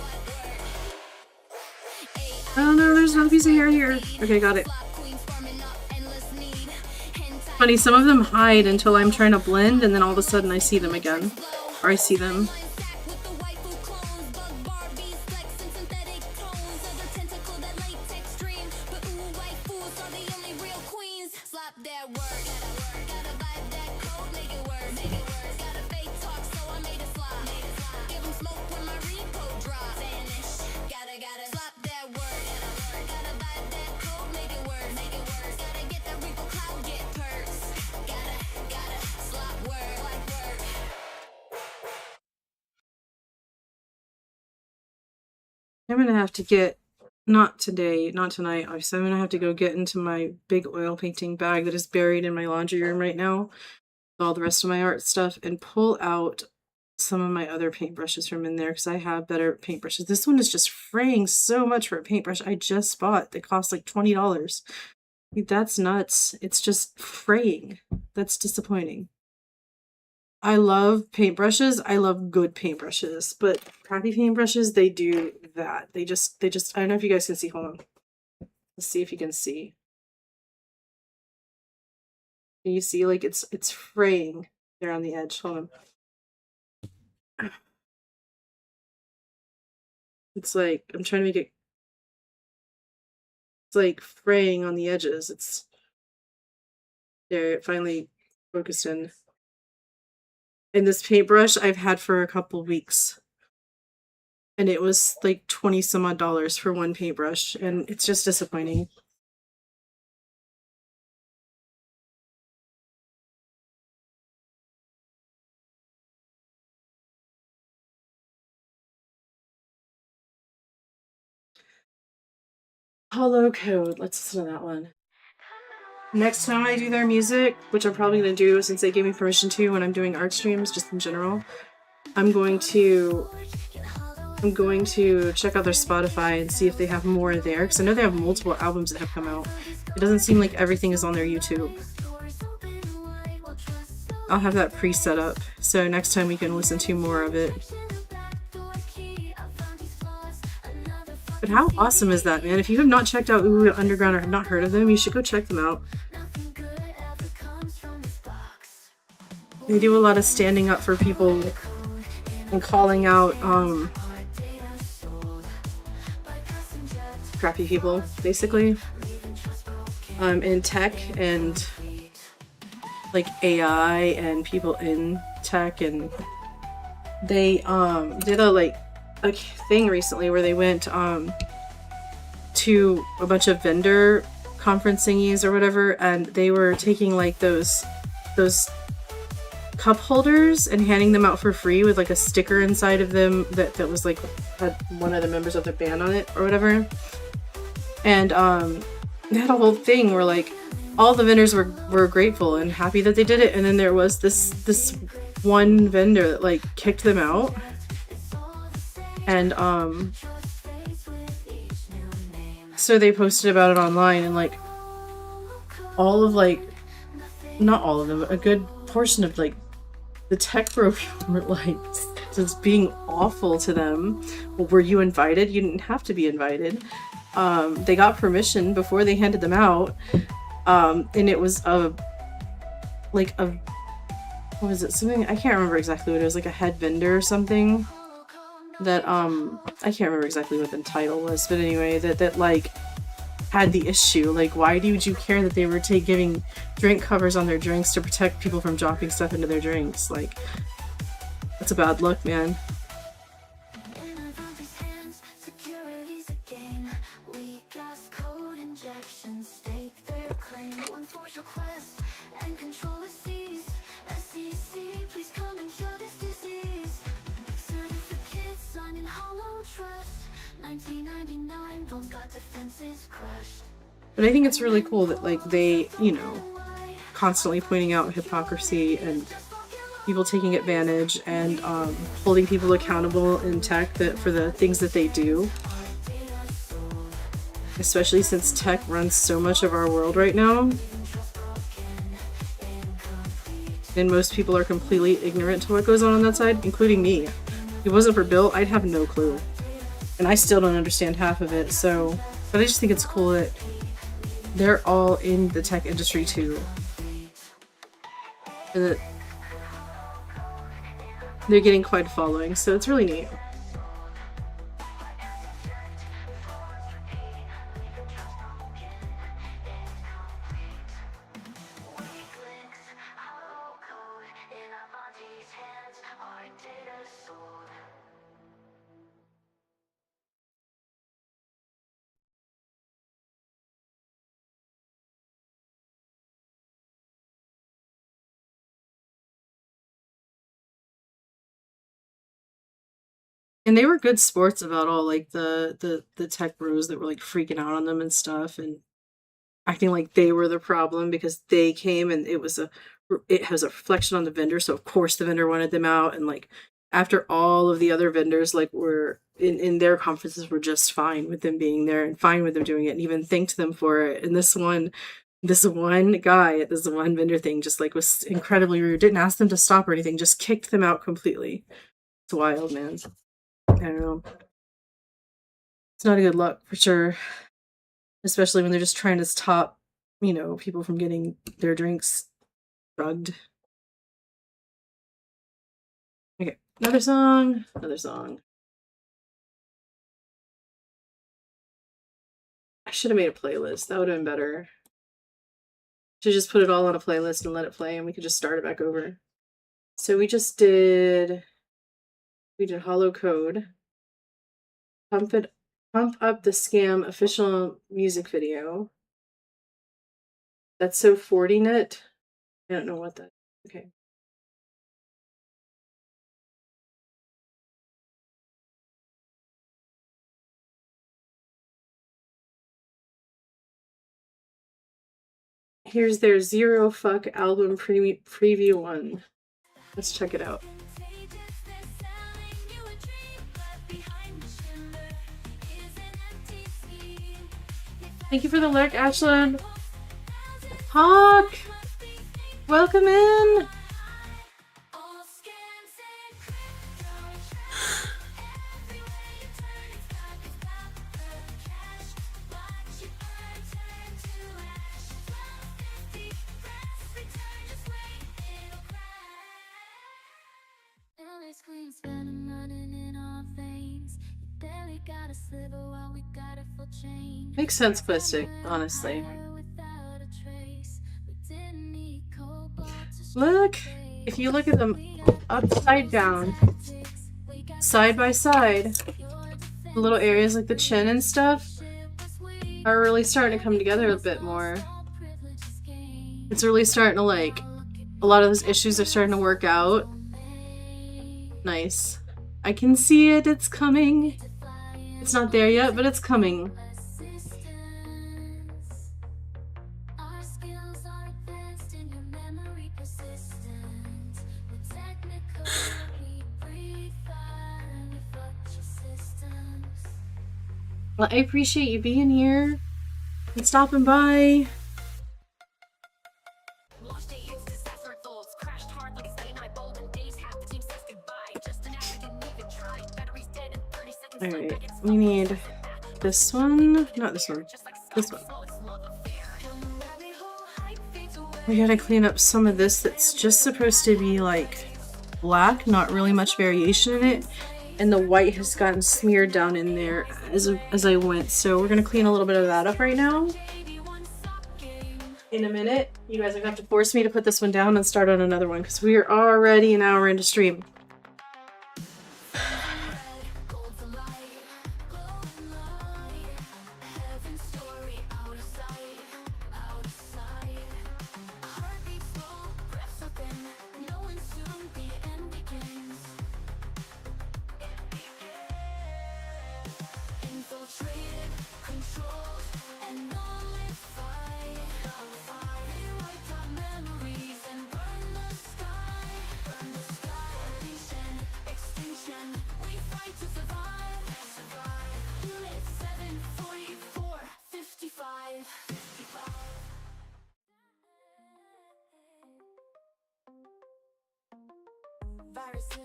Oh no, there's another piece of hair here. Okay, got it. Funny, some of them hide until I'm trying to blend, and then all of a sudden I see them again. Or I see them. I'm gonna have to get, not today, not tonight, obviously, I'm gonna have to go get into my big oil painting bag that is buried in my laundry room right now, with all the rest of my art stuff, and pull out some of my other paintbrushes from in there, because I have better paintbrushes. This one is just fraying so much for a paintbrush I just bought that cost like $20. That's nuts. It's just fraying. That's disappointing. I love paintbrushes. I love good paintbrushes, but crappy paintbrushes, they do that. They just, I don't know if you guys can see. Hold on. Let's see if you can see. Can you see, like, it's fraying there on the edge? Hold on. It's like, I'm trying to make it, it's like fraying on the edges. It's, there, it finally focused in. And this paintbrush I've had for a couple weeks. And it was like 20 some odd dollars for one paintbrush. And it's just disappointing. Hollow Code. Let's listen to that one. Next time I do their music, which I'm probably going to do since they gave me permission to when I'm doing art streams, just in general, I'm going to check out their Spotify and see if they have more there, because I know they have multiple albums that have come out. It doesn't seem like everything is on their YouTube. I'll have that pre-set up, so next time we can listen to more of it. But how awesome is that, man? If you have not checked out Ooh Underground or have not heard of them, you should go check them out. They do a lot of standing up for people and calling out crappy people, basically, in tech and like AI and people in tech. And they did a thing recently where they went to a bunch of vendor conference thingies or whatever, and they were taking like those cup holders and handing them out for free with like a sticker inside of them that was like had one of the members of the band on it or whatever. And they had a whole thing where like all the vendors were grateful and happy that they did it, and then there was this one vendor that like kicked them out. And so they posted about it online, and like all of like, not all of them, but a good portion of like the tech bro people were like just being awful to them. Well, were you invited? You didn't have to be invited. They got permission before they handed them out. And it was what was it? Something, I can't remember exactly what it was, like a head vendor or something that, I can't remember exactly what the title was, but anyway, that like had the issue. Like, why would you care that they were giving drink covers on their drinks to protect people from dropping stuff into their drinks? Like, that's a bad look, man. But I think it's really cool that like they, you know, constantly pointing out hypocrisy and people taking advantage and holding people accountable in tech for the things that they do. Especially since tech runs so much of our world right now. And most people are completely ignorant to what goes on that side, including me. If it wasn't for Bill, I'd have no clue. And I still don't understand half of it, so... But I just think it's cool that they're all in the tech industry too. And that they're getting quite a following, so it's really neat. And they were good sports about all like the tech bros that were like freaking out on them and stuff and acting like they were the problem because they came and it has a reflection on the vendor, so of course the vendor wanted them out. And like after all of the other vendors like were in their conferences were just fine with them being there and fine with them doing it and even thanked them for it. And this one guy at this one vendor thing just like was incredibly rude, didn't ask them to stop or anything, just kicked them out completely. It's wild, man. I don't know. It's not a good look for sure. Especially when they're just trying to stop, you know, people from getting their drinks drugged. Okay, another song. I should have made a playlist. That would have been better. Should just put it all on a playlist and let it play and we could just start it back over. So we did Hollow Code. Pump Up the Scam official music video. That's so 40-nit. I don't know what that is. Okay. Here's their Zero Fuck album preview one. Let's check it out. Thank you for the lurk, Ashland. Hawk! Welcome in! Makes sense, Plastic, honestly. Look! If you look at them upside down, side by side, the little areas like the chin and stuff are really starting to come together a bit more. It's really starting to like a lot of those issues are starting to work out. Nice. I can see it. It's coming. It's not there yet, but it's coming. Well, I appreciate you being here and stopping by. Alright, we need this one. Not this one. This one. We gotta clean up some of this that's just supposed to be like black, not really much variation in it. And the white has gotten smeared down in there as I went. So we're gonna clean a little bit of that up right now. In a minute, you guys are gonna have to force me to put this one down and start on another one because we are already an hour into stream.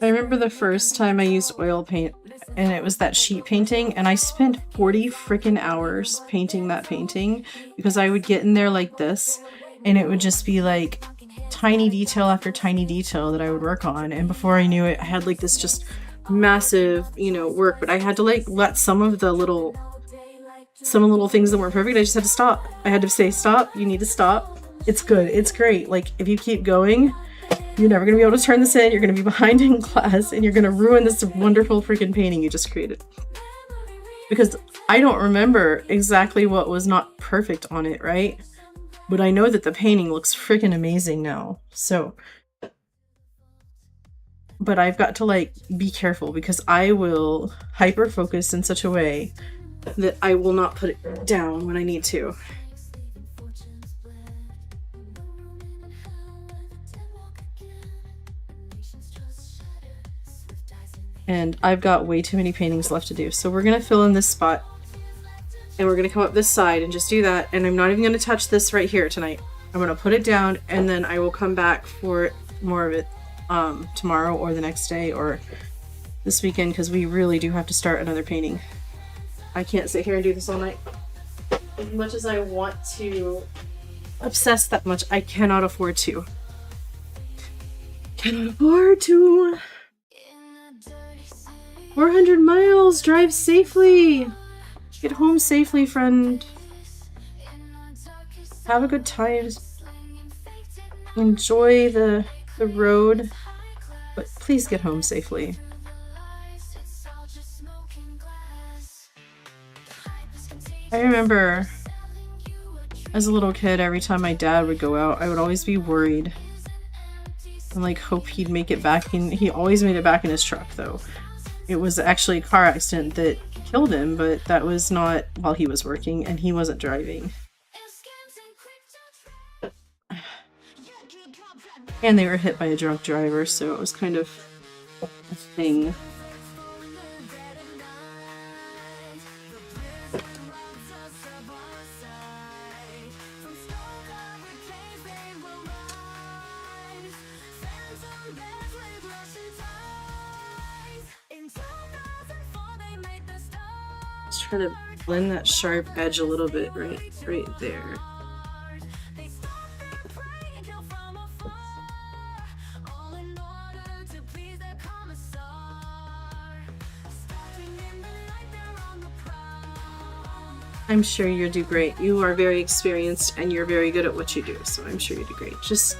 I remember the first time I used oil paint, and it was that sheet painting, and I spent 40 freaking hours painting that painting because I would get in there like this, and it would just be like tiny detail after tiny detail that I would work on, and before I knew it, I had like this just massive, you know, work, but I had to like let some of the little things that weren't perfect, I just had to stop. I had to say, stop, you need to stop. It's good, it's great. Like, if you keep going, you're never going to be able to turn this in, you're going to be behind in class, and you're going to ruin this wonderful freaking painting you just created. Because I don't remember exactly what was not perfect on it, right? But I know that the painting looks freaking amazing now. So, but I've got to like be careful because I will hyper focus in such a way that I will not put it down when I need to. And I've got way too many paintings left to do. So we're going to fill in this spot. And we're going to come up this side and just do that. And I'm not even going to touch this right here tonight. I'm going to put it down and then I will come back for more of it tomorrow or the next day or this weekend because we really do have to start another painting. I can't sit here and do this all night. As much as I want to obsess that much, I cannot afford to. Cannot afford to. 400 miles! Drive safely! Get home safely, friend. Have a good time. Enjoy the road. But please get home safely. I remember as a little kid, every time my dad would go out, I would always be worried. And like hope he'd make it back, and he always made it back in his truck though. It was actually a car accident that killed him, but that was not while he was working and he wasn't driving. And they were hit by a drunk driver, so it was kind of a thing. Try to blend that sharp edge a little bit right there. I'm sure you'll do great. You are very experienced and you're very good at what you do, so I'm sure you do great. Just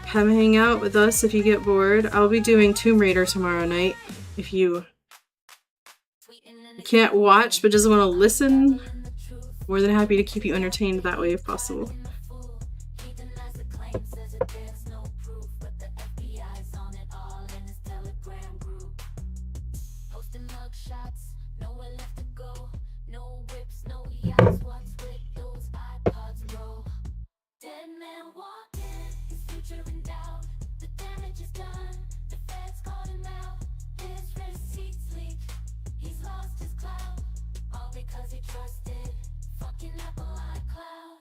come hang out with us if you get bored. I'll be doing Tomb Raider tomorrow night. If you can't watch but just want to listen, more than happy to keep you entertained that way if possible. eyes, what's with those iPods, bro? Dead man walking, his future in doubt. The damage is done, the feds called him out. His receipts leaked, he's lost his clout. All because he trusted fucking Apple iCloud.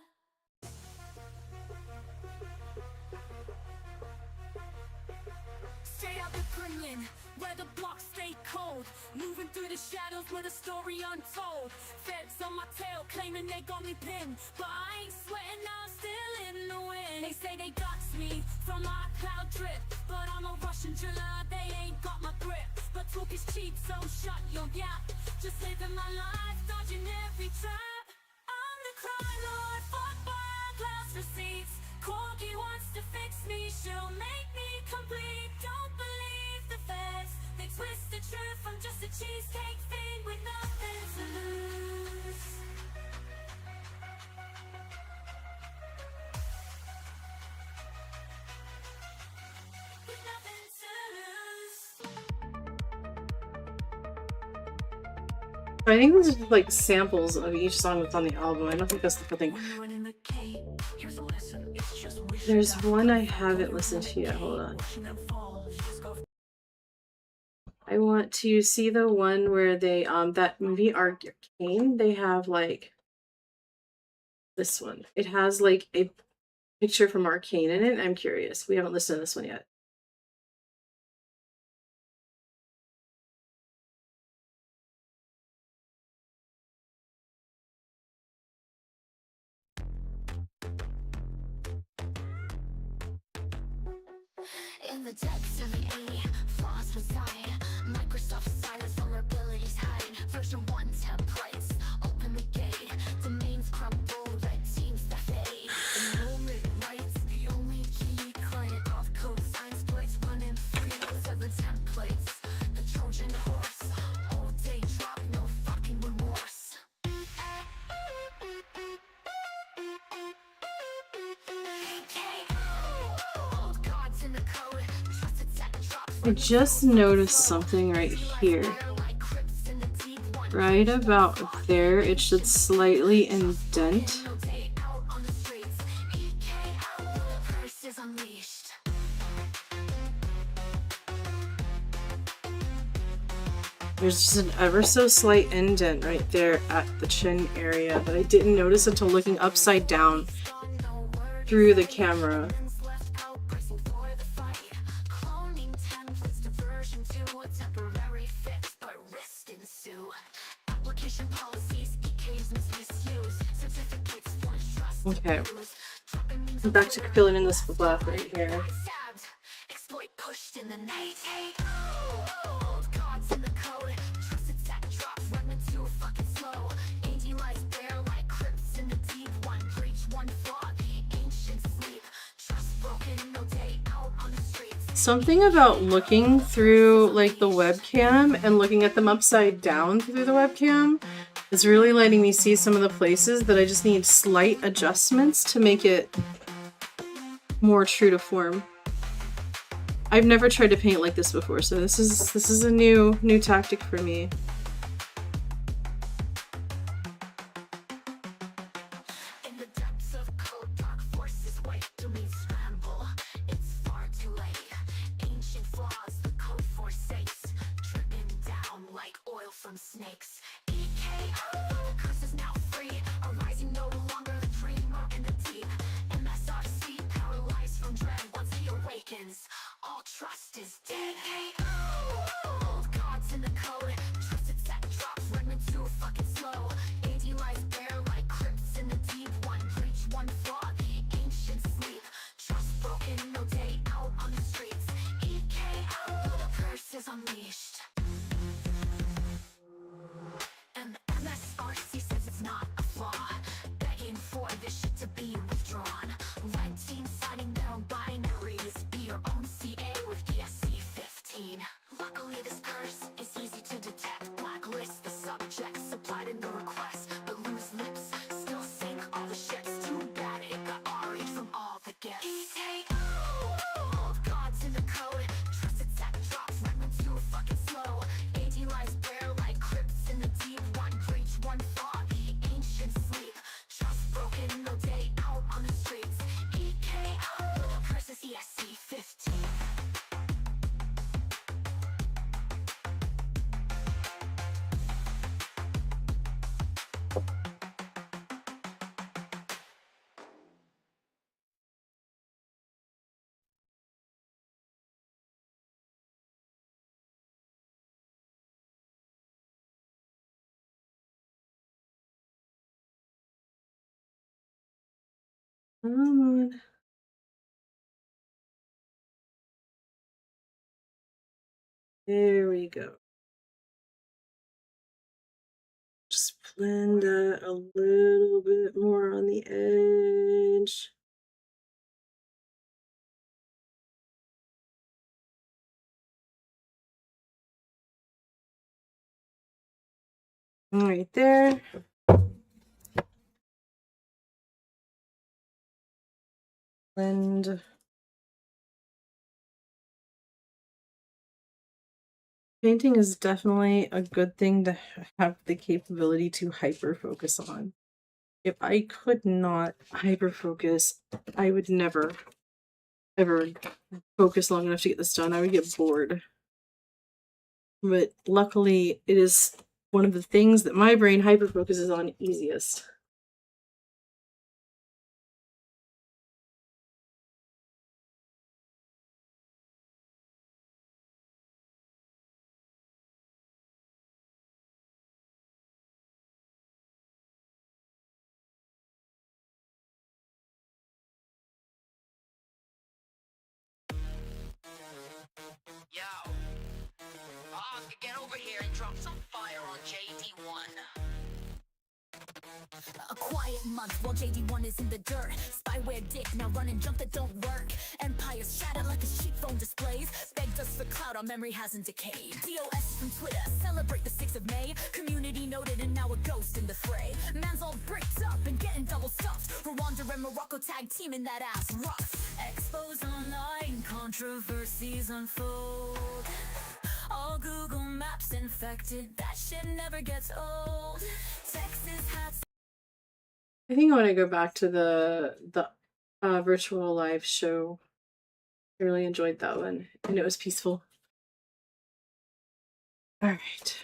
Stay out the Kremlin, where the blocks stay cold. Moving through the shadows with a story untold. Feds on my tail, claiming they got me pinned. But I ain't sweating, I'm still in the wind. They say they got me from my cloud drip. But I'm a Russian driller, they ain't got my grip. But talk is cheap, so shut your gap. Just living my life, dodging every trap. I'm the crime lord, fuck by glass receipts. Corky wants to fix me, she'll make me complete. Don't believe the feds, they twist the truth. I'm just a cheesecake thing with nothing to lose. With nothing to lose. I think this is just like samples of each song that's on the album. I don't think that's the whole thing. There's one I haven't listened to yet. Hold on. I want to see the one where they that movie Arcane. They have like this one. It has like a picture from Arcane in it. I'm curious. We haven't listened to this one yet. In the depths of the A, flaws reside. Microsoft silence, vulnerabilities hide. Version 1 templates, open the gate. Domains crumble, red teams that fade. Enrollment rights, the only key. Client off code, sign splits, running free. 7 templates, the Trojan horse. All day drop, no fucking remorse. Old gods in the code, trusted tech drops. I just noticed something right here. Right about there, it should slightly indent. There's just an ever so slight indent right there at the chin area that I didn't notice until looking upside down through the camera. Okay, back to filling in this flap right here. Exploit pushed in the night. Old gods in the code. Trusted tech drops, running too fucking slow. AD lies bare like crypts in the deep. One breach, one flaw. Ancient sleep. Trust broken, no day out on the streets. Something about looking through like the webcam and looking at them upside down through the webcam is really letting me see some of the places that I just need slight adjustments to make it more true to form. I've never tried to paint like this before, so this is a new tactic for me. In the depths of code, dark forces wait to me scramble. It's far too late. Ancient flaws, the code forsakes. Dripping down like oil from snakes. EKO, curses now free. Arising no longer the dreamer in the deep. MSRC, paralyzed from dread. Once he awakens, all trust is dead. Old gods in the code. Trusted tech drops, running too fucking slow. AD lies bare like crypts in the deep. One breach, one flaw. Ancient sleep. Trust broken, no day out on the streets. EKO, the curse is unleashed. And MSRC says it's not a flaw. Begging for this shit to be withdrawn. Red team signing their own binaries. Be your own CA with ESC 15. Come on. There we go. Just blend that a little bit more on the edge. Right there. Blend. Painting is definitely a good thing to have the capability to hyper focus on. If I could not hyper focus, I would never ever focus long enough to get this done. I would get bored. But luckily, it is one of the things that my brain hyper focuses on easiest. Yo, get over here and drop some fire on JD1. A quiet month while JD1 is in the dirt. Spyware dick, now run and jump that don't work. Empires shatter like the cheap phone displays. Begged us for clout, our memory hasn't decayed. DOS from Twitter, celebrate the 6th of May. Community noted and now a ghost in the fray. Man's all bricked up and getting double stuffed. Rwanda and Morocco tag teaming that ass rough. Expos online, controversies unfold. All Google Maps infected, that shit never gets old. Texas hats. I think I want to go back to the virtual live show. I really enjoyed that one, and it was peaceful. All right.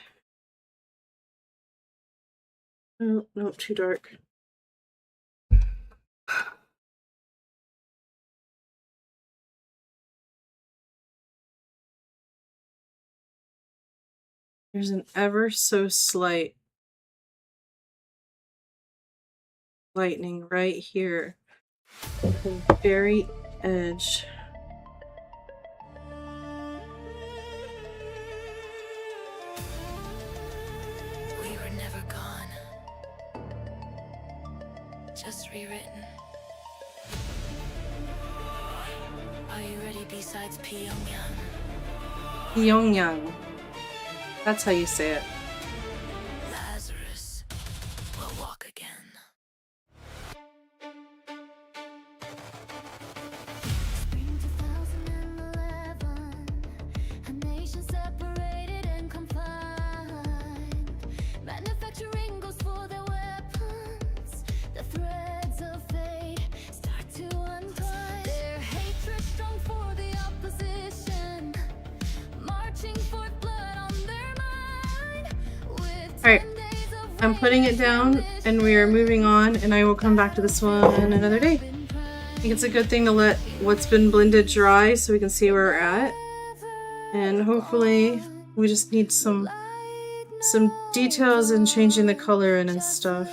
Oh, no, too dark. There's an ever so slight lightning right here at the very edge. We were never gone, just rewritten. Are you ready besides Pyongyang? Pyongyang. That's how you say it. Lazarus will walk again. Spring 2011, a nation separated and confined. Manufacturing goes for their weapons. The threads of fate start to untwine. Their hatred strong for the opposition, marching forth blood on their mind. With Alright, I'm putting it down and we are moving on, and I will come back to this one another day. I think it's a good thing to let what's been blended dry so we can see where we're at. And hopefully we just need some details and changing the color in and stuff.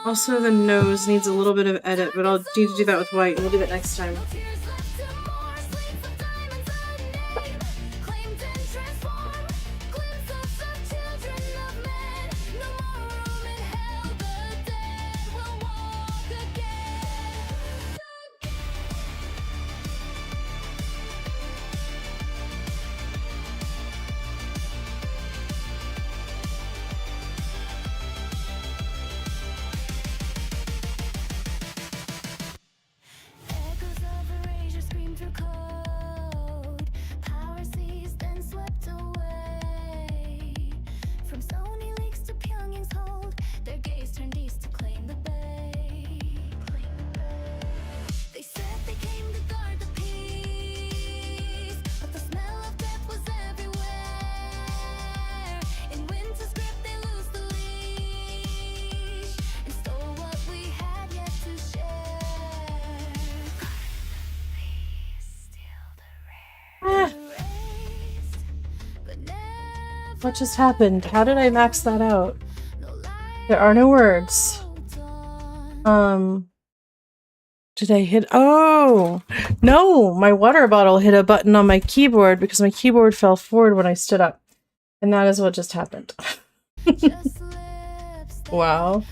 Also, the nose needs a little bit of edit, but I'll need to do that with white, and we'll do that next time. Echoes of erasure scream through code. Power seized and swept away. From Sony leaks to Pyongyang's hold, their gaze turned east to claim the bay. They said they came to guard the peace, but the smell of death was everywhere. In winter's grip they lose the leash and stole what we had yet to share. Ah, what just happened? How did I max that out? There are no words. Did I hit? Oh, no, my water bottle hit a button on my keyboard because my keyboard fell forward when I stood up. And that is what just happened. Wow.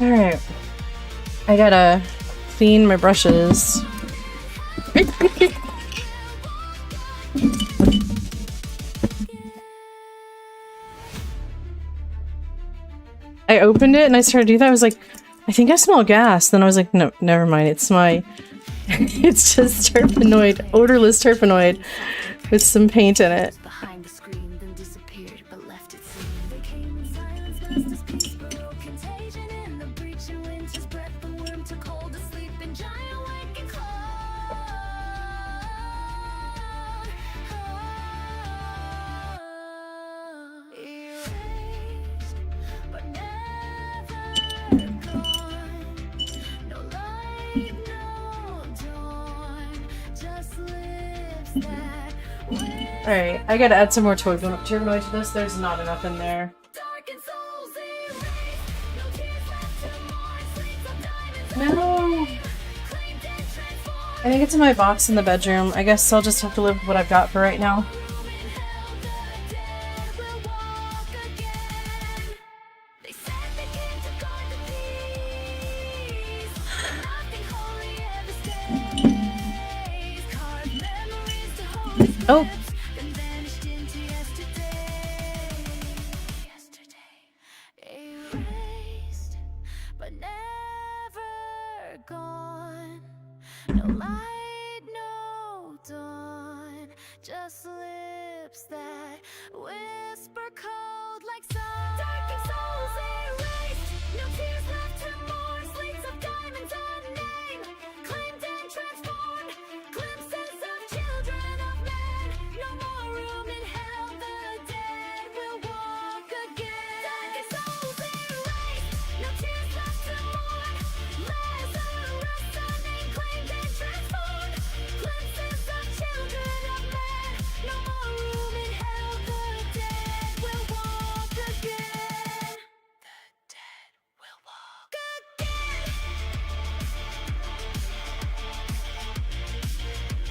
Alright. I gotta clean my brushes. I opened it and I started to do that. I was like, I think I smell gas. Then I was like, no, never mind. It's my... it's just terpenoid, odorless terpenoid with some paint in it. Behind the screen, then disappeared, but left it seen. They came in silence, missed us peaceful contagion in the breach and winter's breath. The worm took hold of sleep and giant wake and erased, but never gone. No light, no dawn, just lips that Alright, I gotta add some more terpenoid to this. There's not enough in there. No! I think it's in my box in the bedroom. I guess I'll just have to live with what I've got for right now. Oh! Erased, but never gone. No light, no dawn, just lips that whisper cold like sun. Darkened souls erased, no tears left to mourn. Sleeps of diamonds unnamed, claimed and transformed. Glimpses of children of men. No more room in hell, the dead will walk again. Darkened souls erased, no tears left to mourn. Lazarus, unnamed, claimed and transformed. Glimpses of children of men. No more room in hell, the dead will walk again. The dead will walk again.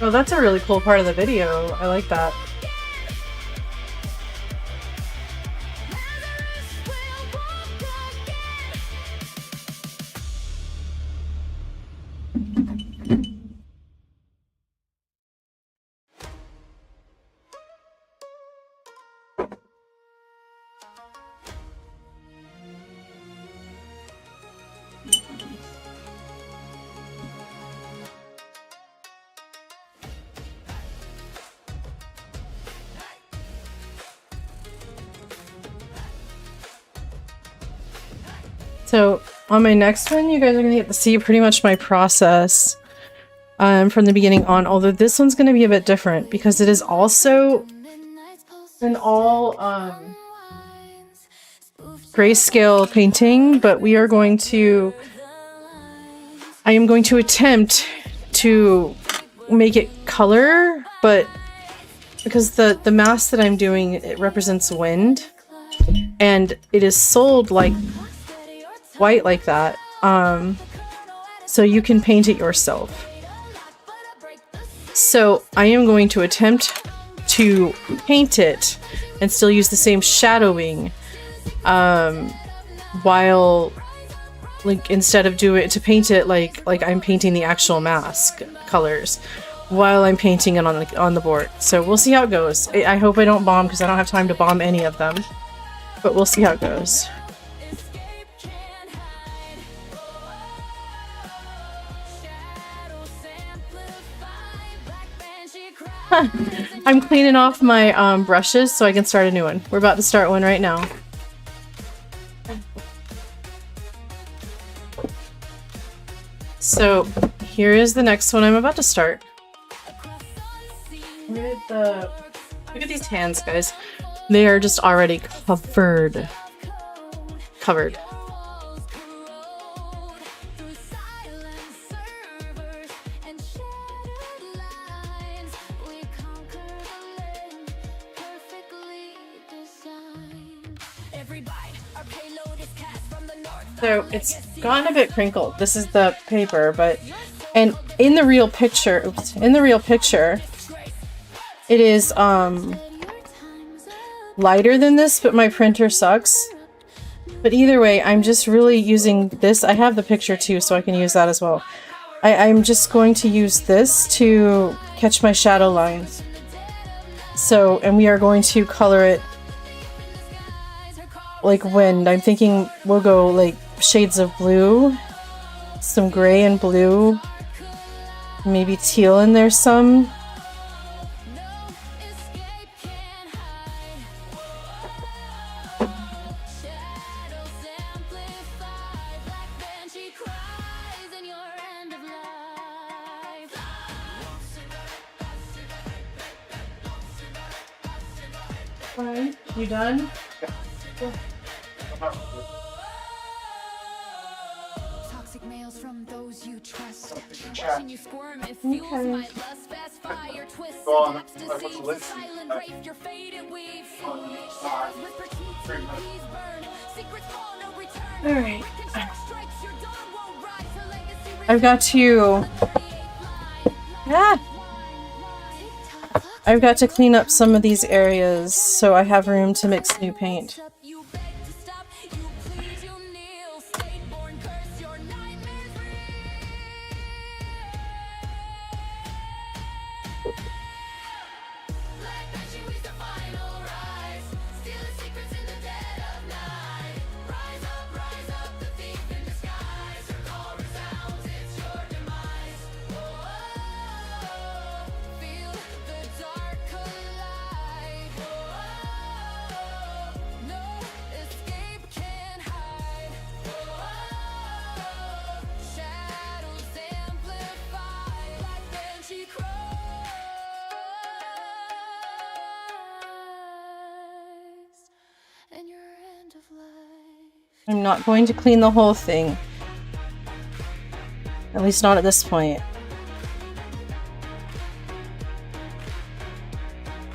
Oh, that's a really cool part of the video. I like that. Lazarus will walk again. So on my next one, you guys are gonna get to see pretty much my process from the beginning on, although this one's gonna be a bit different because it is also an all grayscale painting, but we are going to, I am going to attempt to make it color, but because the mask that I'm doing, it represents wind, and it is sold like white like that, so you can paint it yourself. So I am going to attempt to paint it and still use the same shadowing, while like instead of do it to paint it like I'm painting the actual mask colors while I'm painting it on the board. So we'll see how it goes. I hope I don't bomb because I don't have time to bomb any of them, but we'll see how it goes. I'm cleaning off my brushes so I can start a new one. We're about to start one right now. So here is the next one I'm about to start. Look at these hands, guys. They are just already covered. Covered. So it's gotten a bit crinkled. This is the paper, but and in the real picture, it is lighter than this, but my printer sucks. But either way, I'm just really using this. I have the picture too, so I can use that as well. I'm just going to use this to catch my shadow lines. So, and we are going to color it like when I'm thinking we'll go like shades of blue, some gray and blue, maybe teal in there some. Fine. You done? Toxic mails from those you trust. Watching you squirm, it fuels my lust. Fast fire twists, ecstasy, silent rape, your faded weave. Shadows whisper keep burn. Secrets fall, no return. All right. I've got to. Yeah. I've got to clean up some of these areas so I have room to mix new paint. I'm not going to clean the whole thing. At least not at this point.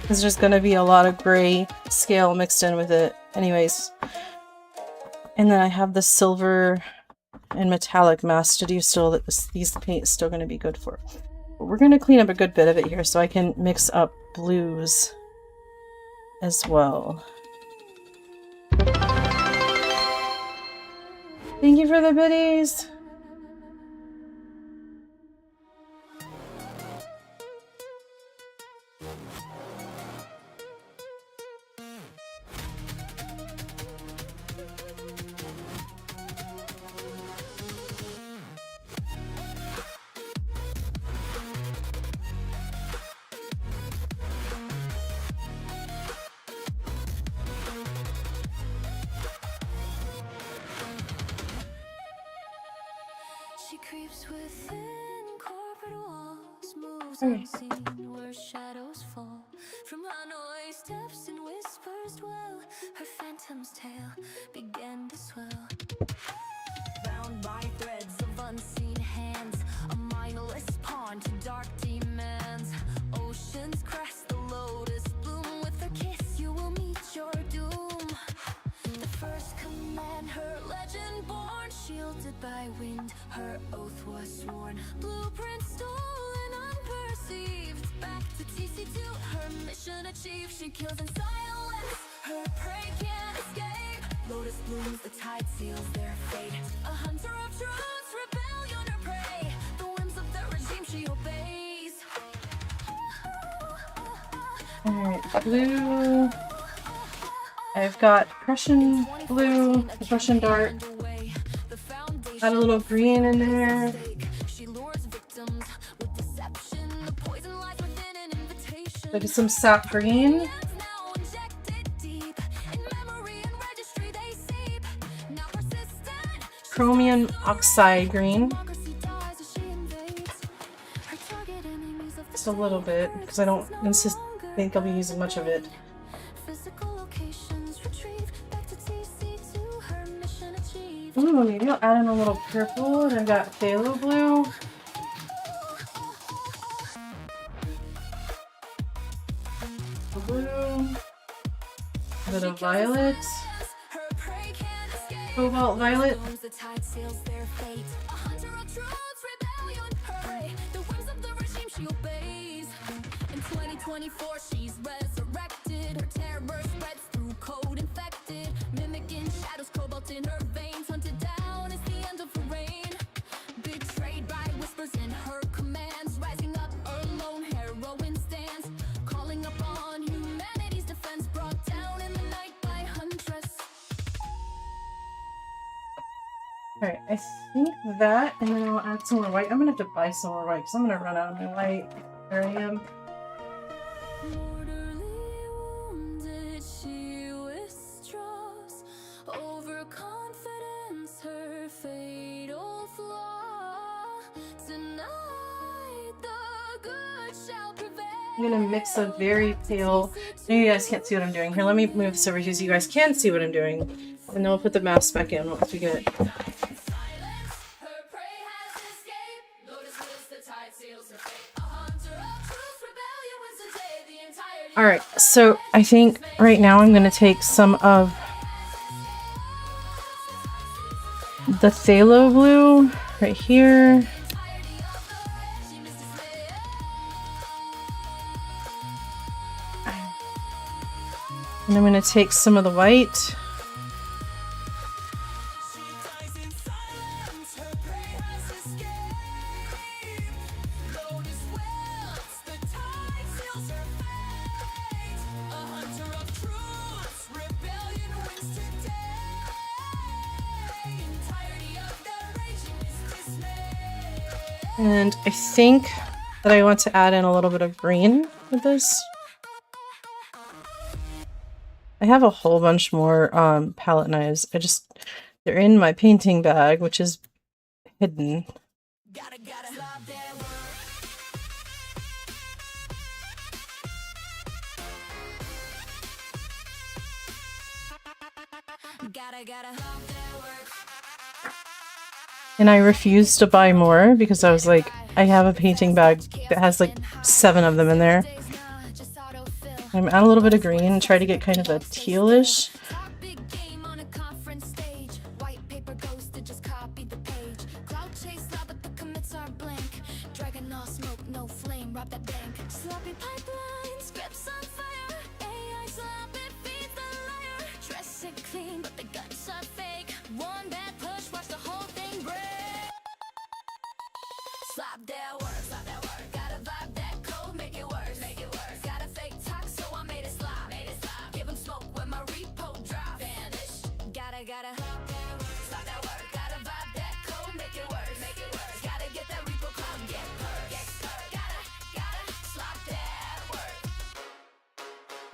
There's just going to be a lot of gray scale mixed in with it. Anyways. And then I have the silver and metallic mask to do still that these paint is still going to be good for. But we're going to clean up a good bit of it here so I can mix up blues as well. Thank you for the biddies. She creeps within corporate walls, moves unseen where shadows fall. From Hanoi steps and whispers dwell. Her phantom's tale began to swell. Bound by threads of unseen hands, a mindless pawn to dark demands. Oceans crest the lotus bloom. With her kiss you will meet your doom. The first command, her legend born, shielded by wind, her oath was sworn. Blueprint stolen unperceived, back to TC2, her mission achieved. She kills in silence, her prey can't escape. Lotus blooms, the tide seals their fate. A hunter of truths, rebellion her prey. The whims of the regime she obeys. Alright, blue. I've got Prussian blue, Prussian dark. Add a little green in there. Maybe some sap green. Chromium oxide green. Just a little bit, because I don't think I'll be using much of it. Ooh, maybe I'll add in a little purple, and I've got phthalo blue. Blue. A bit of violet. Cobalt violet. In 2024, she's resurrected. Her terror spreads through code infected. Mimicking shadows, cobalt in her veins. Hunted down is the end of her reign. Betrayed by whispers in her commands. Rising up alone, heroine stands. Calling upon humanity's defense. Brought down in the night by huntress. Alright, I think that, and then I'll add some more white. I'm gonna have to buy some more white because I'm gonna run out of my white. There I am. Mortally wounded, she withdraws. Overconfidence, her fatal flaw. Tonight, the good shall prevail. I'm gonna mix a very pale. No, you guys can't see what I'm doing. Here, let me move this over here so you guys can see what I'm doing. And then we'll put the mask back in once we get it. Alright, so I think right now I'm gonna take some of the phthalo blue right here. And I'm gonna take some of the white. And I think that I want to add in a little bit of green with this. I have a whole bunch more palette knives. They're in my painting bag, which is hidden. And I refused to buy more because I was like, I have a painting bag that has like 7 of them in there. I'm add a little bit of green and try to get kind of a tealish.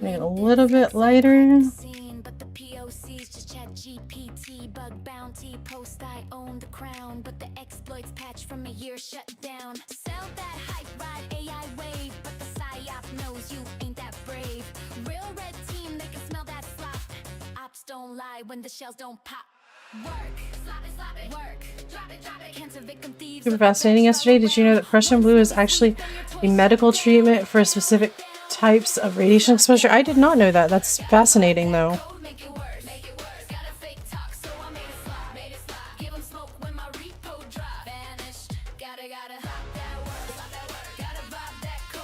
Make it a little bit lighter. But the POC's just chat GPT, bug bounty, post I own the crown, but the exploits patch from a year shut down. Sell that hype ride AI wave, but the psyop knows you ain't that brave. Real red team, they can smell that slop. Ops don't lie when the shells don't pop. Work, slap it, work, drop it, cancer victim thieves. Super fascinating yesterday. Did you know that Prussian blue is actually a medical treatment for specific types of radiation exposure? I did not know that. That's fascinating though.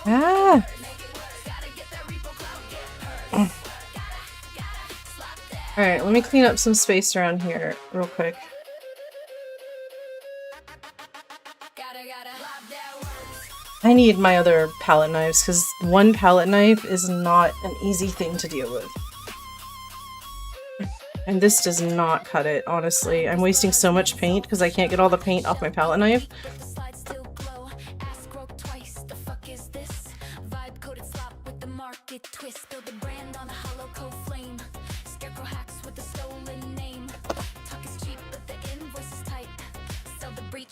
Ah. Alright, let me clean up some space around here real quick. I need my other palette knives because one palette knife is not an easy thing to deal with. And this does not cut it, honestly. I'm wasting so much paint because I can't get all the paint off my palette knife.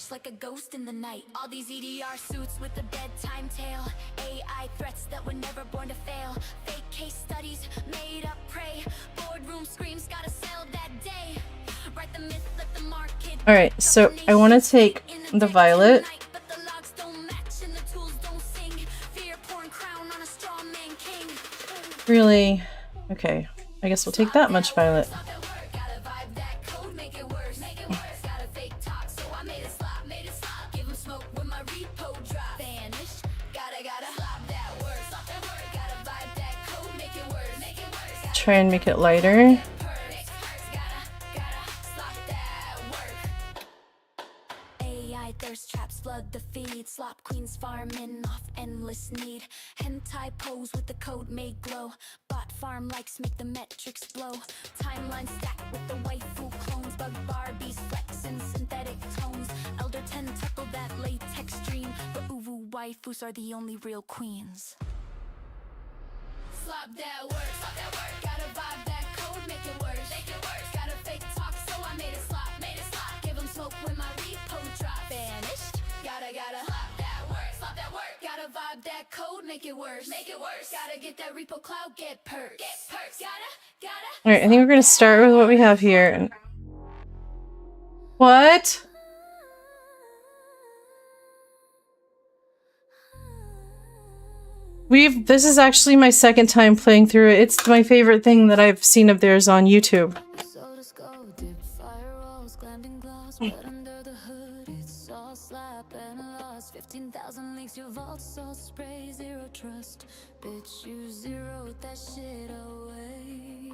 vanish like a ghost in the night. All these EDR suits with a bedtime tale, AI threats that were never born to fail, fake case studies, made up prey, boardroom screams, gotta sell that day. Write the myth, let the market. All right, so I want to take the violet. But the logs don't match and the tools don't sing. Fear porn crown on a straw man king. Really? Okay, I guess we'll take that much violet. Try and make it lighter. AI thirst traps flood the feed. Slop queens farming off endless need. Hentai pose with the code made glow. Bot farm likes make the metrics blow. Timeline stacked with the waifu clones. Bug Barbies flex in synthetic tones. Elder tentacle that latex dream. But uwu waifus are the only real queens. Slop that work, gotta vibe that code, make it worse, gotta fake talk, so I made it slop, give them smoke when my repo drop, vanished, gotta slop that work, gotta vibe that code, make it worse, gotta get that repo cloud, get perks, gotta. Alright, I think we're gonna start with what we have here. What? This is actually my second time playing through it. It's my favorite thing that I've seen of theirs on YouTube. So to go, dip firewalls, glammed in gloss, but under the hood it's all slap and loss. 15,000 leaks, your vault so spray, zero trust. Bitch, you zeroed that shit away.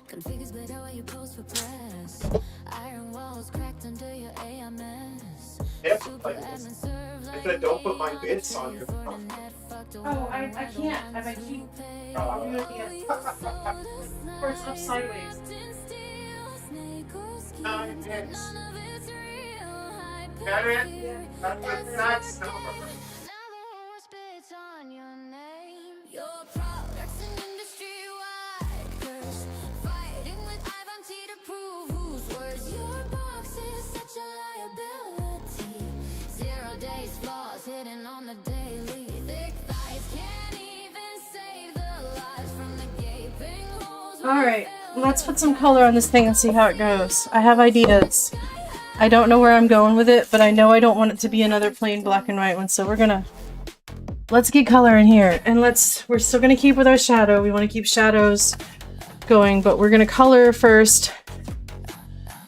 Configures blade how you pose for press. Iron walls cracked under your AMS. Super admin serve like don't put my bits on your Oh, I can't. I keep Or it's up sideways. Your products and industry-wide curse. Fighting with Ivanti to prove whose words. Your box is such a liability. 0 days flaws hidden on the daily. Thick thighs can't even save the lives from the gaping holes. Alright, let's put some color on this thing and see how it goes. I have ideas. I don't know where I'm going with it, but I know I don't want it to be another plain black and white one, so let's get color in here. And we're still gonna keep with our shadow. We want to keep shadows going, but we're gonna color first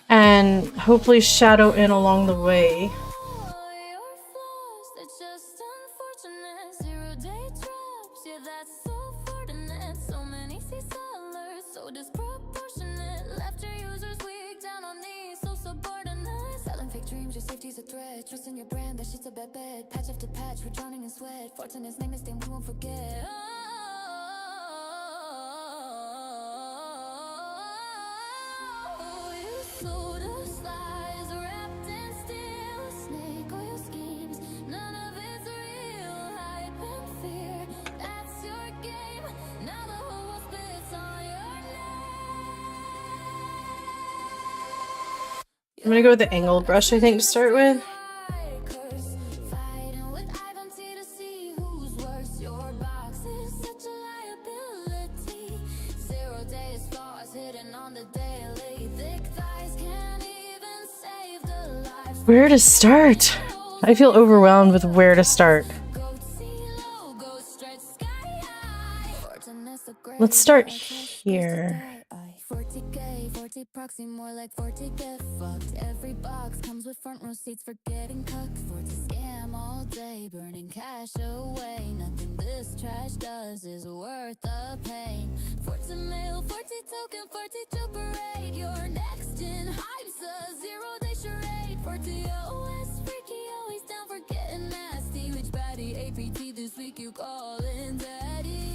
and hopefully shadow in along the way. Trust in your brand, that shit's a bad bed. Patch after patch, we're drowning in sweat. Fortunate's name is thing we won't forget. Oh, you sold us lies wrapped in steel. Snake oil schemes, none of it's real. Hype and fear, that's your game. Now the whole world spits on your name. I'm gonna go with the angled brush, I think, to start with. Where to start? I feel overwhelmed with where to start. Let's start here. 40K, 40 proxy, more like 40 get fucked. Every box comes with front row seats for getting cucked. 40 scam all day, burning cash away. Nothing this trash does is worth the pain. 40 mail, 40 token, 40 to parade. You're next in hype's a 0-day charade. 40 OS freaky, always down for getting nasty. Which baddie APT this week you callin' daddy?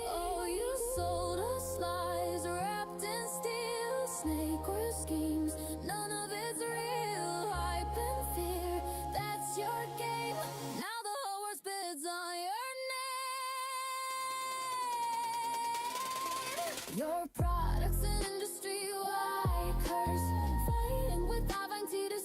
Oh, you sold us lies wrapped in steel. Snake oil schemes, none of it's real. Hype and fear, that's your game. Now the whole world spits on your name. Your products and industry-wide curse. Fighting with Avanti to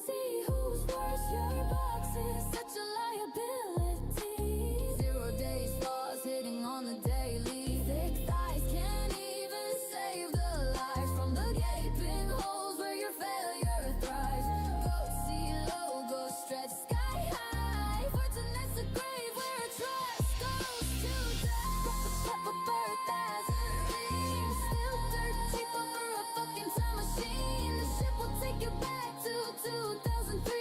on the daily. Thick thighs can't even save the lies from the gaping holes where your failure thrives. Go see low, go stretch sky high. Fortunate's a grave where trust goes to die. Birth as a thing, still dirt cheap over a fucking time machine. The ship will take you back to 2003.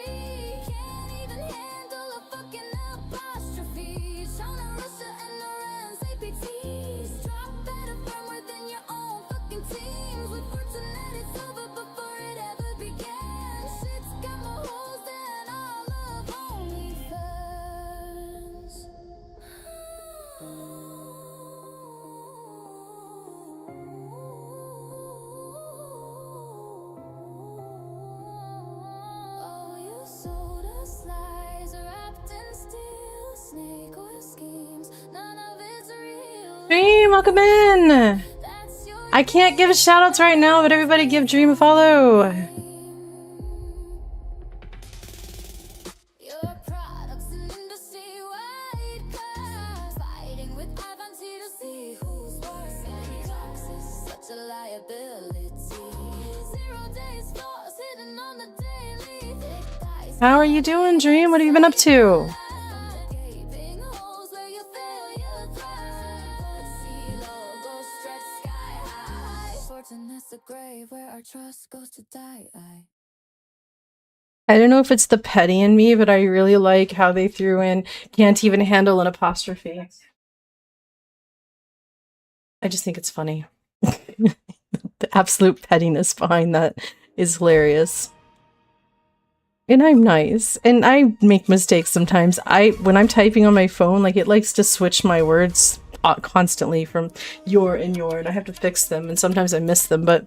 Can't even handle a fucking apostrophe. Shauna Russia and Lorenz APTs. Drop better firmer than your own fucking teams. With Fortunate it's over before it ever began. Shit's got more holes than all of OnlyFans. Oh, you sold us lies wrapped in steel, snake oil schemes. None of it's real. Dream, welcome in. That's your I can't give shout outs right now, but everybody give Dream a follow. Your products and industry-wide cars, fighting with Avanti to see who's worse. Toxic, such a liability. 0 days lost, hidden on the daily. Thick thighs, How are you doing, Dream? What have you been up to? gaping holes where your failure thrives. See logo stretch sky high. Fortunate's a grave where our trust goes to die. I don't know if it's the petty in me, but I really like how they threw in can't even handle an apostrophe. I just think it's funny. The absolute pettiness behind that is hilarious. And I'm nice. And I make mistakes sometimes. When I'm typing on my phone, like it likes to switch my words constantly from your and your, and I have to fix them, and sometimes I miss them, but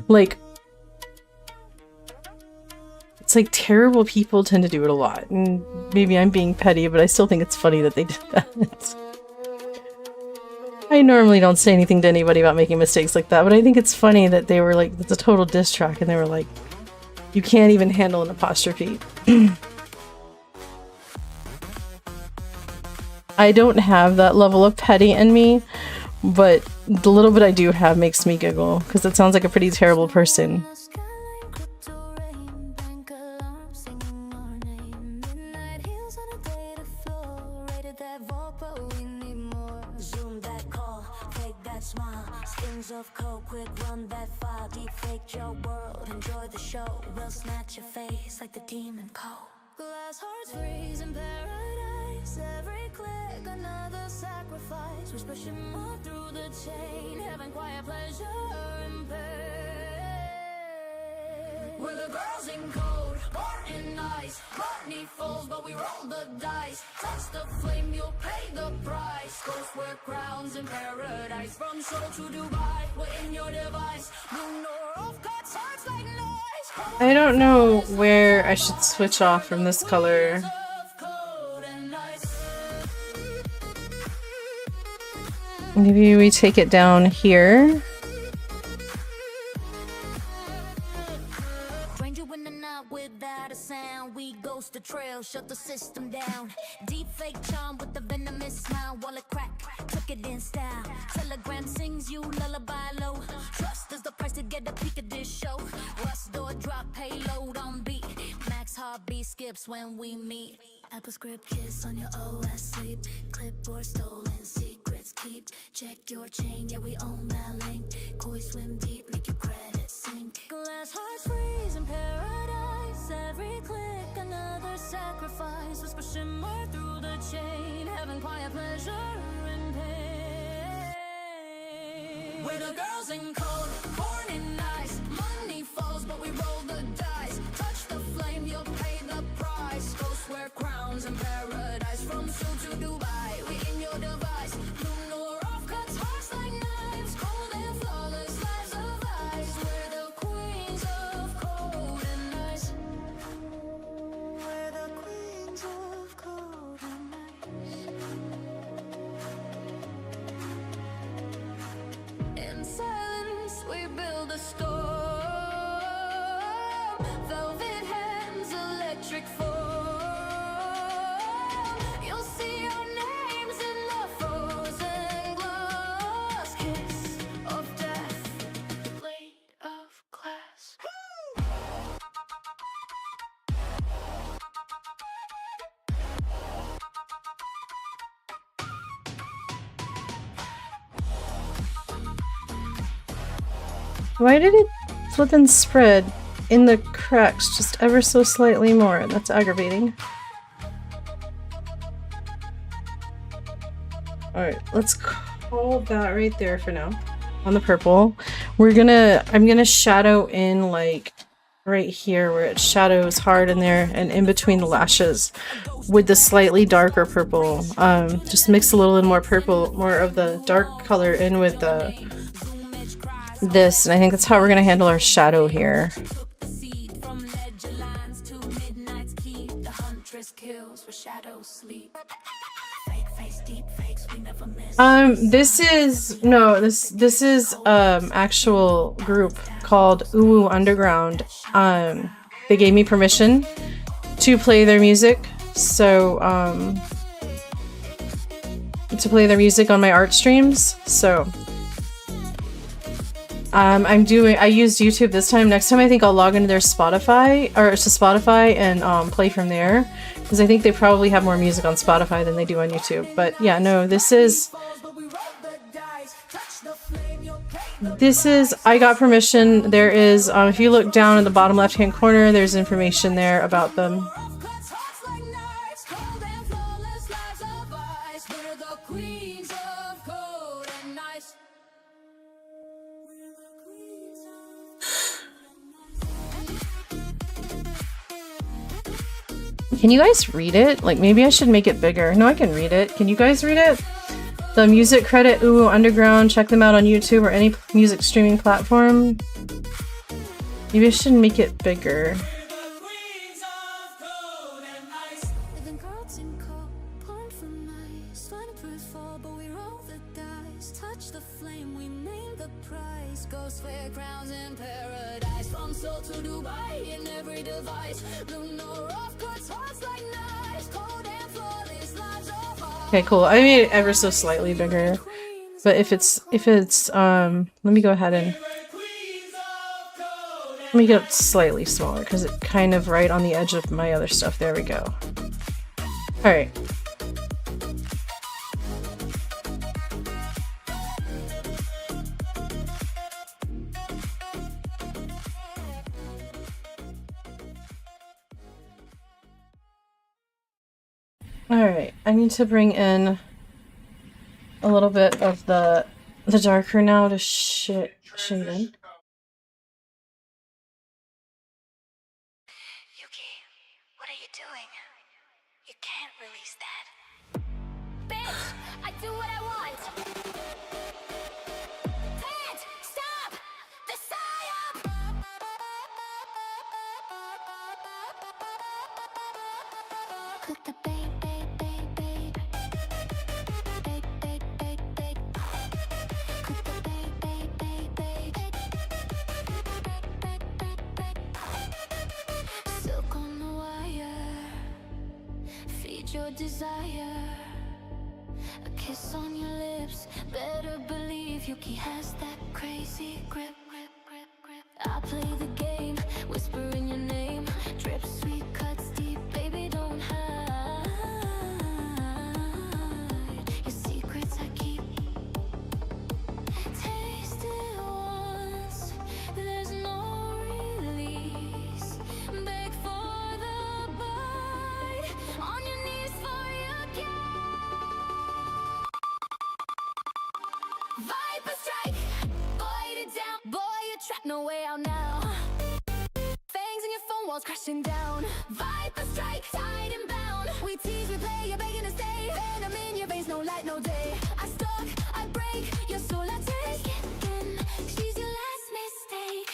like it's like terrible people tend to do it a lot. And maybe I'm being petty, but I still think it's funny that they did that. I normally don't say anything to anybody about making mistakes like that, but I think it's funny that they were like, it's a total diss track, and they were like, you can't even handle an apostrophe. I don't have that level of petty in me, but the little bit I do have makes me giggle, because it sounds like a pretty terrible person. Of coke, quick run that file, deep fake your world, enjoy the show, we'll snatch your face like the demon cold. Glass hearts freeze in paradise, every click another sacrifice, we're pushing more through the chain, having quiet pleasure in pain. We're the girls in code, born in ice, money falls but we roll the dice, touch the flame you'll pay the price, ghosts wear crowns in paradise, from Seoul to Dubai, we're in your device, moon or off cuts hearts like nice. I don't know where I should switch off from this color. Maybe we take it down here. Without a sound, we ghost the trail, shut the system down. Deep fake charm with the venomous smile, wallet crack, took it in style. Telegram sings you lullaby low. Trust is the price to get a peek at this show. Rust door drop, payload on beat. Max heartbeat skips when we meet. Apple script kiss on your OS sleep. Clipboard stolen, secrets keep. Check your chain, yeah we own that link. Koi swim deep, make your credit sink. Glass hearts freeze in paradise. Every click another sacrifice. Was pushing more through the chain, having quiet pleasure in pain. We're the girls in code, born in ice. Money falls but we roll the dice. Touch the flame, you'll pay the price. Ghosts wear crowns in paradise. From Seoul to Dubai, we in your device. Lunar off cuts hearts like knives. Cold and flawless lives of ice. We're the queens of cold and ice. We're the queens of cold and ice. In silence, we Why did it flip and spread in the cracks just ever so slightly more? That's aggravating. Alright, let's call that right there for now. On the purple. I'm gonna shadow in like right here where it shadows hard in there and in between the lashes with the slightly darker purple. Just mix a little more purple, more of the dark color in with this, and I think that's how we're gonna handle our shadow here. This is actual group called Uwu Underground. They gave me permission to play their music, so to play their music on my art streams. So I used YouTube this time. Next time I think I'll log into their Spotify and play from there, because I think they probably have more music on Spotify than they do on YouTube. But yeah, no, this is I got permission. There is if you look down in the bottom left hand corner, there's information there about them. Can you guys read it? Like, maybe I should make it bigger. No, I can read it. Can you guys read it? The music credit Uwu Underground. Check them out on YouTube or any music streaming platform. Maybe I should make it bigger. Okay, cool. I made it ever so slightly bigger. But if it's let me go ahead and make it slightly smaller because it's kind of right on the edge of my other stuff. There we go. Alright. Alright, I need to bring in a little bit of the darker now to shade in. Yuki, what are you doing? You can't release that. Bitch, I do what I want. Can't stop the psyop. Cook the babe. Your desire, a kiss on your lips. Better believe Yuki has that crazy grip. I play the game, whisper in your name, drip sweet cuts deep. Baby, don't hide your secrets. I keep. Taste it once, there's no release. Beg for the bite on your knees for your cat. Viper strike, bite it down. Boy, you're trapped, no way out now. Fangs in your phone walls crashing down. Viper strike, tied and bound. We tease, we play, you're begging to stay. Venom in your veins, no light, no day. I stalk, I break, your soul I take. She's your last mistake.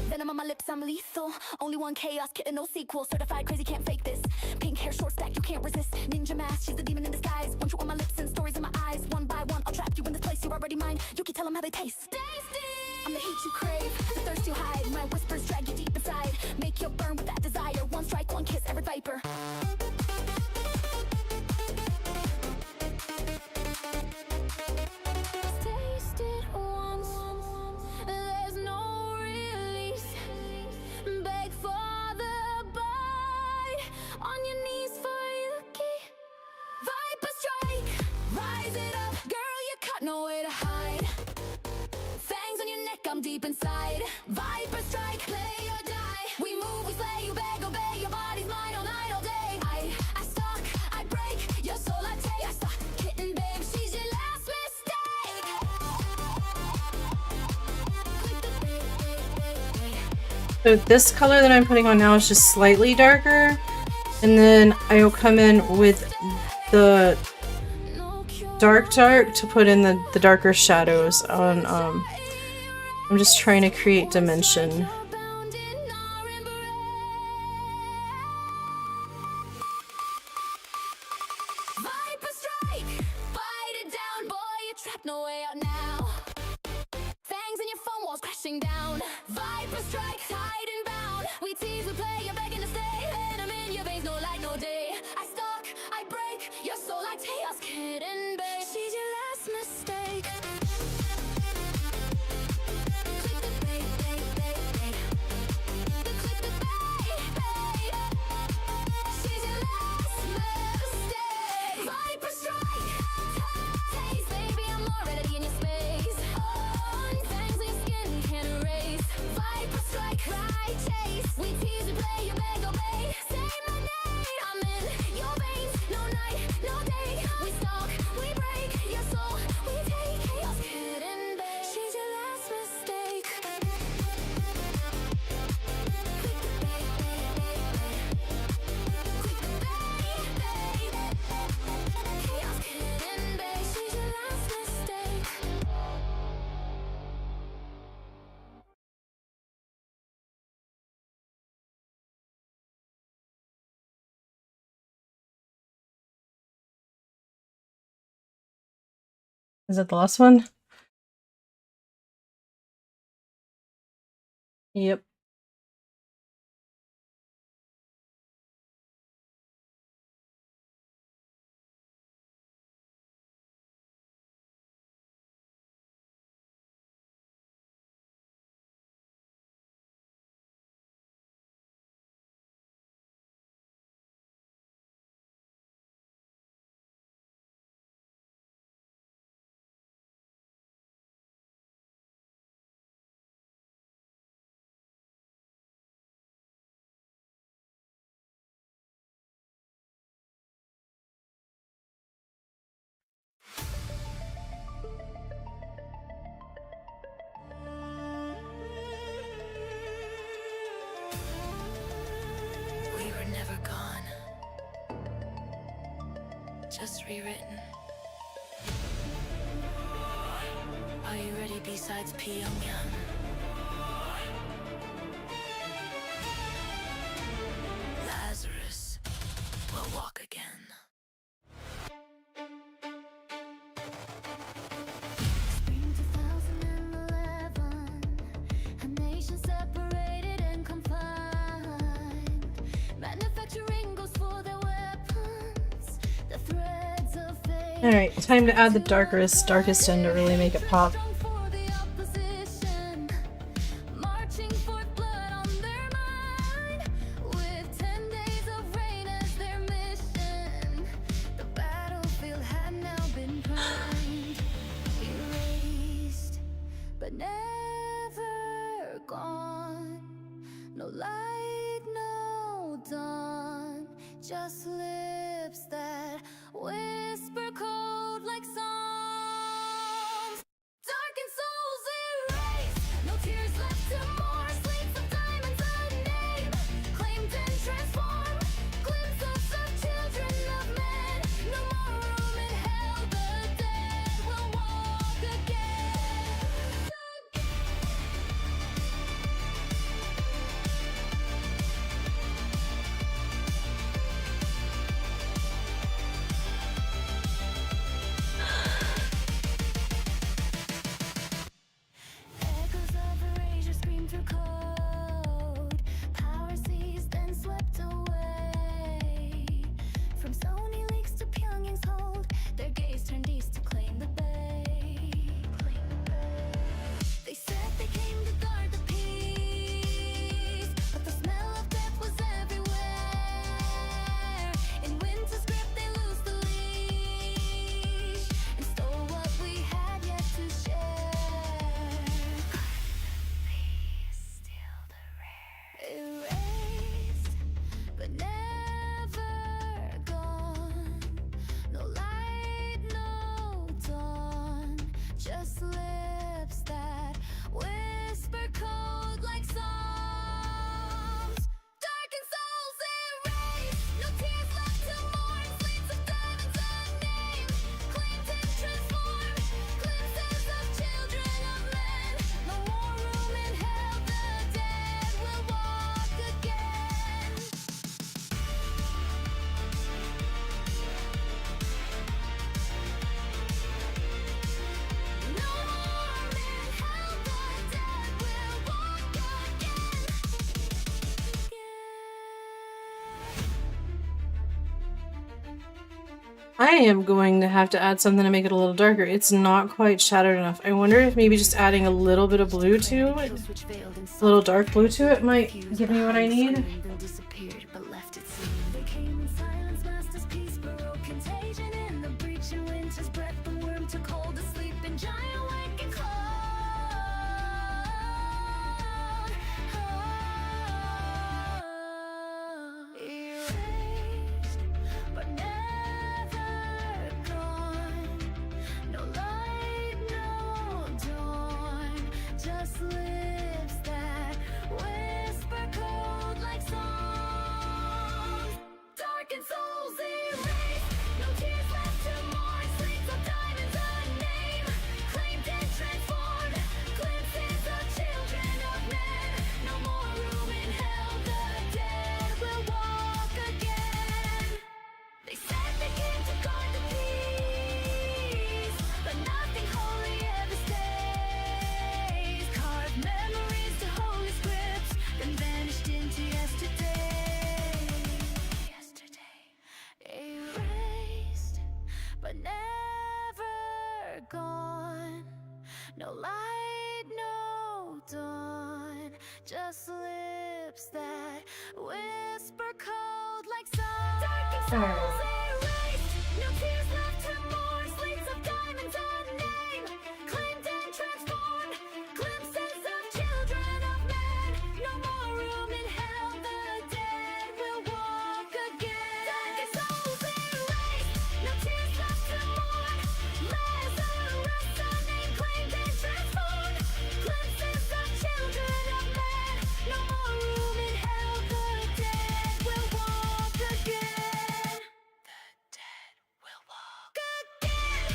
Venom on my lips, I'm lethal. Only one chaos, kitten, no sequel. Certified crazy, can't fake this. Pink hair, short stack, you can't resist. Ninja mask, she's the demon in disguise. Want you on my lips and stories in my eyes. One by one, I'll trap you in this place, you're already mine. You can tell them how they taste. Tasty! I'm the heat you crave, the thirst you hide. My whispers drag you deep inside. Make you burn with that desire. One strike, one kiss, every viper. Taste it once, there's no release. Beg for the So this color that I'm putting on now is just slightly darker, and then I will come in with the dark to put in the darker shadows on. I'm just trying to create dimension. No way out now. Fangs in your phone walls crashing down. Viper strike, tied and bound. We tease, we play, you're begging to stay. Venom in your veins, no light, no day. I stalk, I break, your soul like chaos, kid and bait. She's your last mistake. Click the bait, bait, bait, bait. Click the bait, bait. She's your last mistake. Viper strike. Taste, baby, I'm already in your space. On fangs in your skin, can't erase. Viper strike, cry, chase. We tease, we play, you beg, obey. Say my name, I'm in your veins. No night, no day. We stalk, we break your soul. We take chaos, kid and bait. She's your last mistake. Quick to bait, bait, bait, bait. Quick to bait, bait. Chaos, kid and bait. She's your last mistake. Is that the last one? Yep. We were never gone, just rewritten. Are you ready besides Pyongyang? Lazarus will walk again. Spring 2011, a nation separated and confined. Manufacturing goes for their weapons. The threads of fate. Alright, time to add the darkest in to really make it pop. For the opposition, marching forth blood on their mind, with 10 days of rain as their mission. The battlefield had now been primed, erased, but never gone. No light, no dawn, just lips that whisper cold like songs. Darkened souls erased, no tears left to mourn. Sleep of diamonds unnamed, claimed and transformed. Glimpses of children of men, no more room in hell. The dead will walk again. I am going to have to add something to make it a little darker. It's not quite shadowed enough. I wonder if maybe just adding a little bit of blue to it, a little dark blue to it, might give me what I need. Just lips that whisper cold like songs. Darkened souls erased, no tears left to mourn. Streets of diamonds unnamed, claimed and transformed. Glimpses of children of men, no more room in hell. The dead will walk again. They said they came to guard the peace, but nothing holy ever stays. Carved memories to holy scripts, then vanished into yesterday. Erased, but never gone. No light, no dawn, just lips that whisper cold like songs. Darkened souls erased, no tears left to mourn. Sleeps of diamonds unnamed, claimed and transformed. Glimpses of children of men, no more room in hell. The dead will walk again. Darkened souls erased, no tears left to mourn. Lazarus unnamed, claimed and transformed. Glimpses of children of men, no more room in hell. The dead will walk again. The dead will walk again.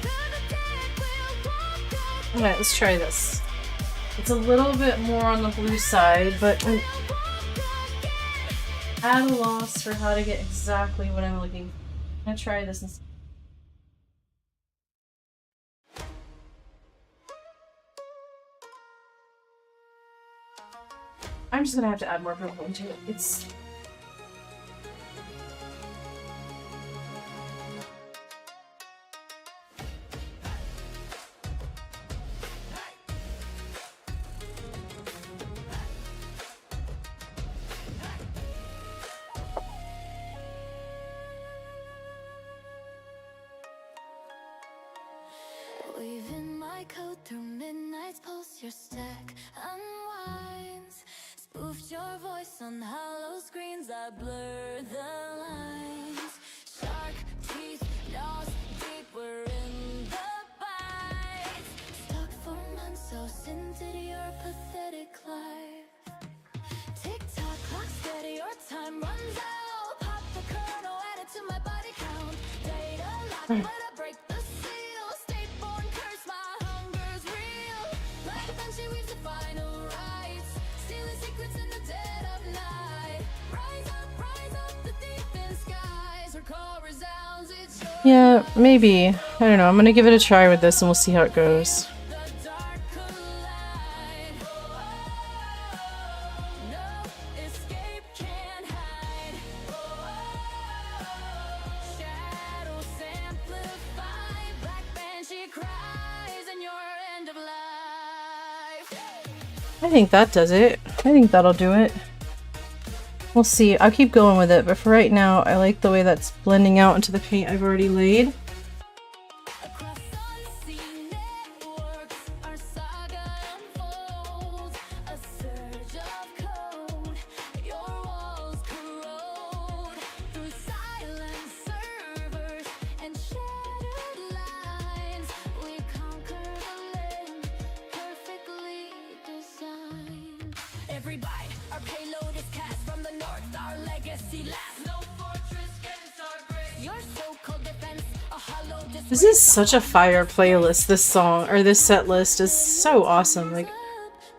The dead will walk again. Alright, let's try this. It's a little bit more on the blue side, but I'm at a loss for how to get exactly what I'm looking for. I'm gonna try this instead. I'm just gonna have to add more purple into it. It's Weaving my coat through midnight's pulse, your stack unwinds. Spoofed your voice on hollow screens, I blur the lines. Shark teeth, jaws deep, we're in the bites. Stuck for months, so scented your pathetic life. Tick-tock, clock steady, your time runs out. Pop the kernel, add it to my body count. Data lock, let her break the seal. State-born curse, my hunger's real. Like when she weaves the final rites, stealing secrets in the dead of night. Rise up, the deep in skies. Her call resounds, it's your yeah, maybe. I don't know. I'm gonna give it a try with this and we'll see how it goes. the dark collide. No escape can hide. Shadows amplify. Black banshee cries in your end of life. I think that does it. I think that'll do it. We'll see. I'll keep going with it, but for right now, I like the way that's blending out into the paint I've already laid. Across unseen networks, our saga unfolds. A surge of code, your walls corrode. Through silent servers and shattered lines, we conquer the land, perfectly designed. Every bite, our payload is cast from the north, our legacy lasts. No fortress can start grace. Your so-called defense, a hollow This is such a fire playlist, this song, or this set list is so awesome. Like,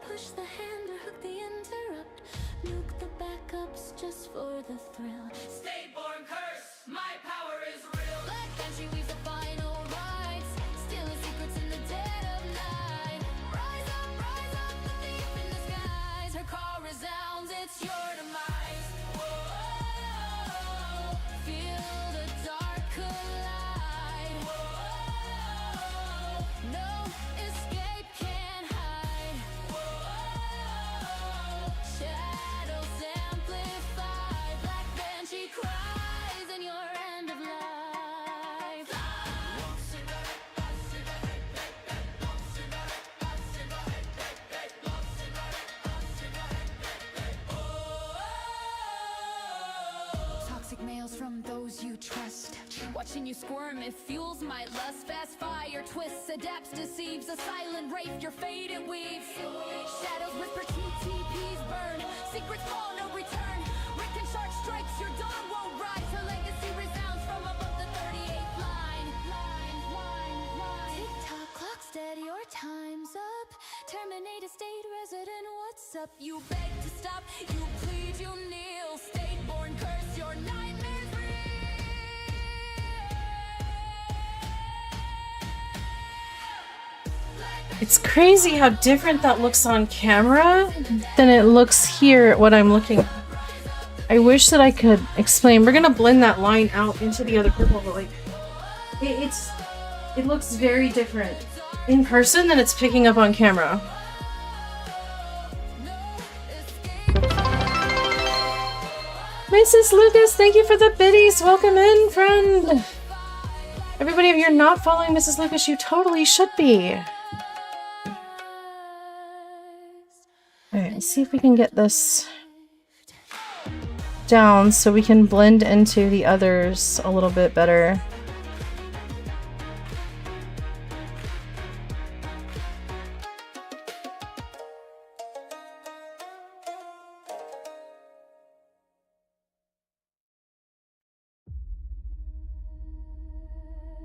push the hand or hook the interrupt. Nuke the backups just for the thrill. State-born curse, my power is real. Black banshee weaves the final rites, stealing secrets in the dead of night. Rise up, the thief in the skies. Her call resounds, it's your demise. Whoa. watching you squirm, it fuels my lust. Fast fire, twists, adapts, deceives. A silent wraith, your fate it weaves. Shadows whisper, TTPs burn. Secrets fall, no return. Rick and Shark strikes, your dawn won't rise. Her legacy resounds from above the 38th line. Tick-tock, clock steady, your time's up. Terminate a state resident, what's up? You beg to stop, you plead, you kneel. State-born curse, your nightmares real. It's crazy how different that looks on camera than it looks here at what I'm looking at. I wish that I could explain. We're gonna blend that line out into the other purple, but like, it looks very different in person than it's picking up on camera. Mrs. Lucas, thank you for the biddies. Welcome in, friend. Everybody, if you're not following Mrs. Lucas, you totally should be. Alright, let's see if we can get this down so we can blend into the others a little bit better.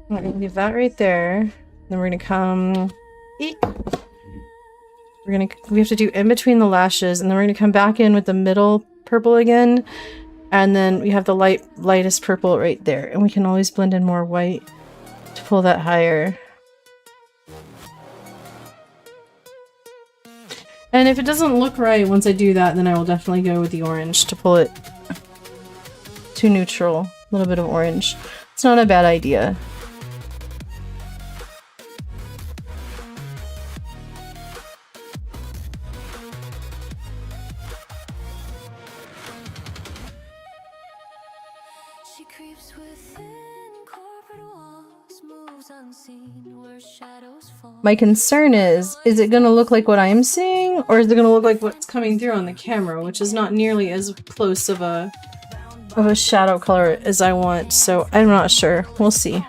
I'm gonna leave that right there. Then we're gonna come. Eek. We have to do in between the lashes, and then we're gonna come back in with the middle purple again, and then we have the lightest purple right there, and we can always blend in more white to pull that higher. And if it doesn't look right once I do that, then I will definitely go with the orange to pull it to neutral. A little bit of orange. It's not a bad idea. My concern is it going to look like what I'm seeing, or is it going to look like what's coming through on the camera, which is not nearly as close of a shadow color as I want, so I'm not sure. We'll see.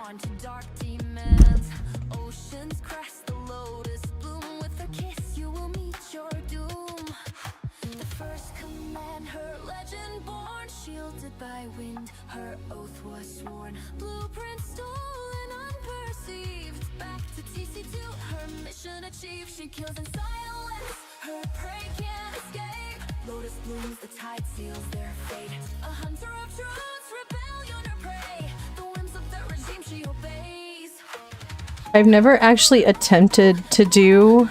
She kills in silence, her prey can't escape. Lotus blooms, the tide seals their fate. A hunter of truths, rebellion or prey. The whims of the regime she obeys. I've never actually attempted to do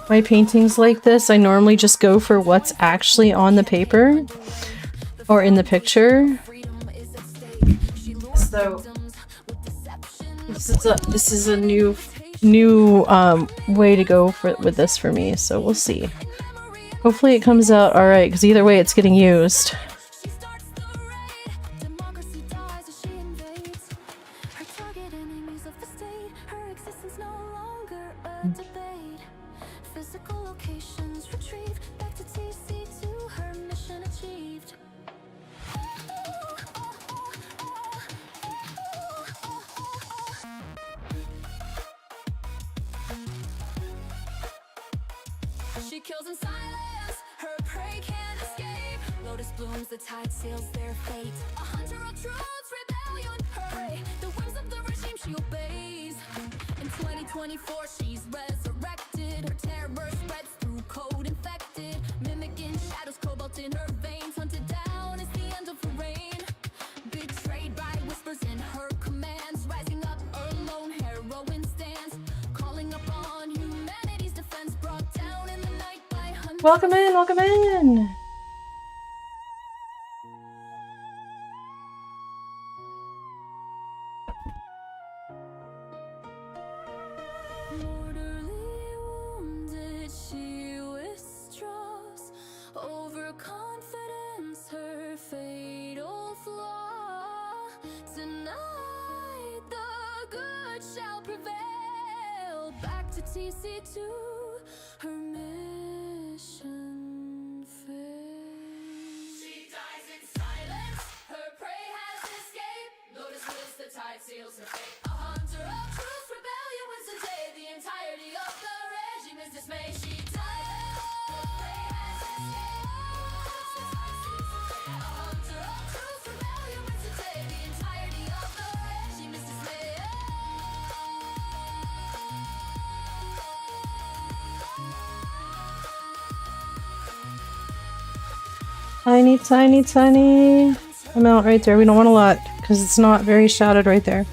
my paintings like this. I normally just go for what's actually on the paper or in the picture. So this is a new way to go with this for me, so we'll see. Hopefully it comes out alright, because either way it's getting used. She kills in silence, her prey can't escape. Lotus blooms, the tide seals their fate. A hunter of truths, rebellion, her prey. The whims of the regime she obeys. In 2024 she's resurrected. Her terror spreads through code infected. Mimicking shadows, cobalt in her veins. Hunted down is the end of her reign. Betrayed by whispers in her commands. Rising up alone, heroine stands. Calling upon humanity's defense. Brought down in the night by hunters. Welcome in, welcome in! Mortally wounded, she withdraws. Overconfidence, her fatal flaw. Tonight, the good shall prevail. Back to TC2, her mission fails. She dies in silence, her prey has escaped. Lotus lives, the tide Tiny, tiny, tiny amount right there. We don't want a lot because it's not very shadowed right there.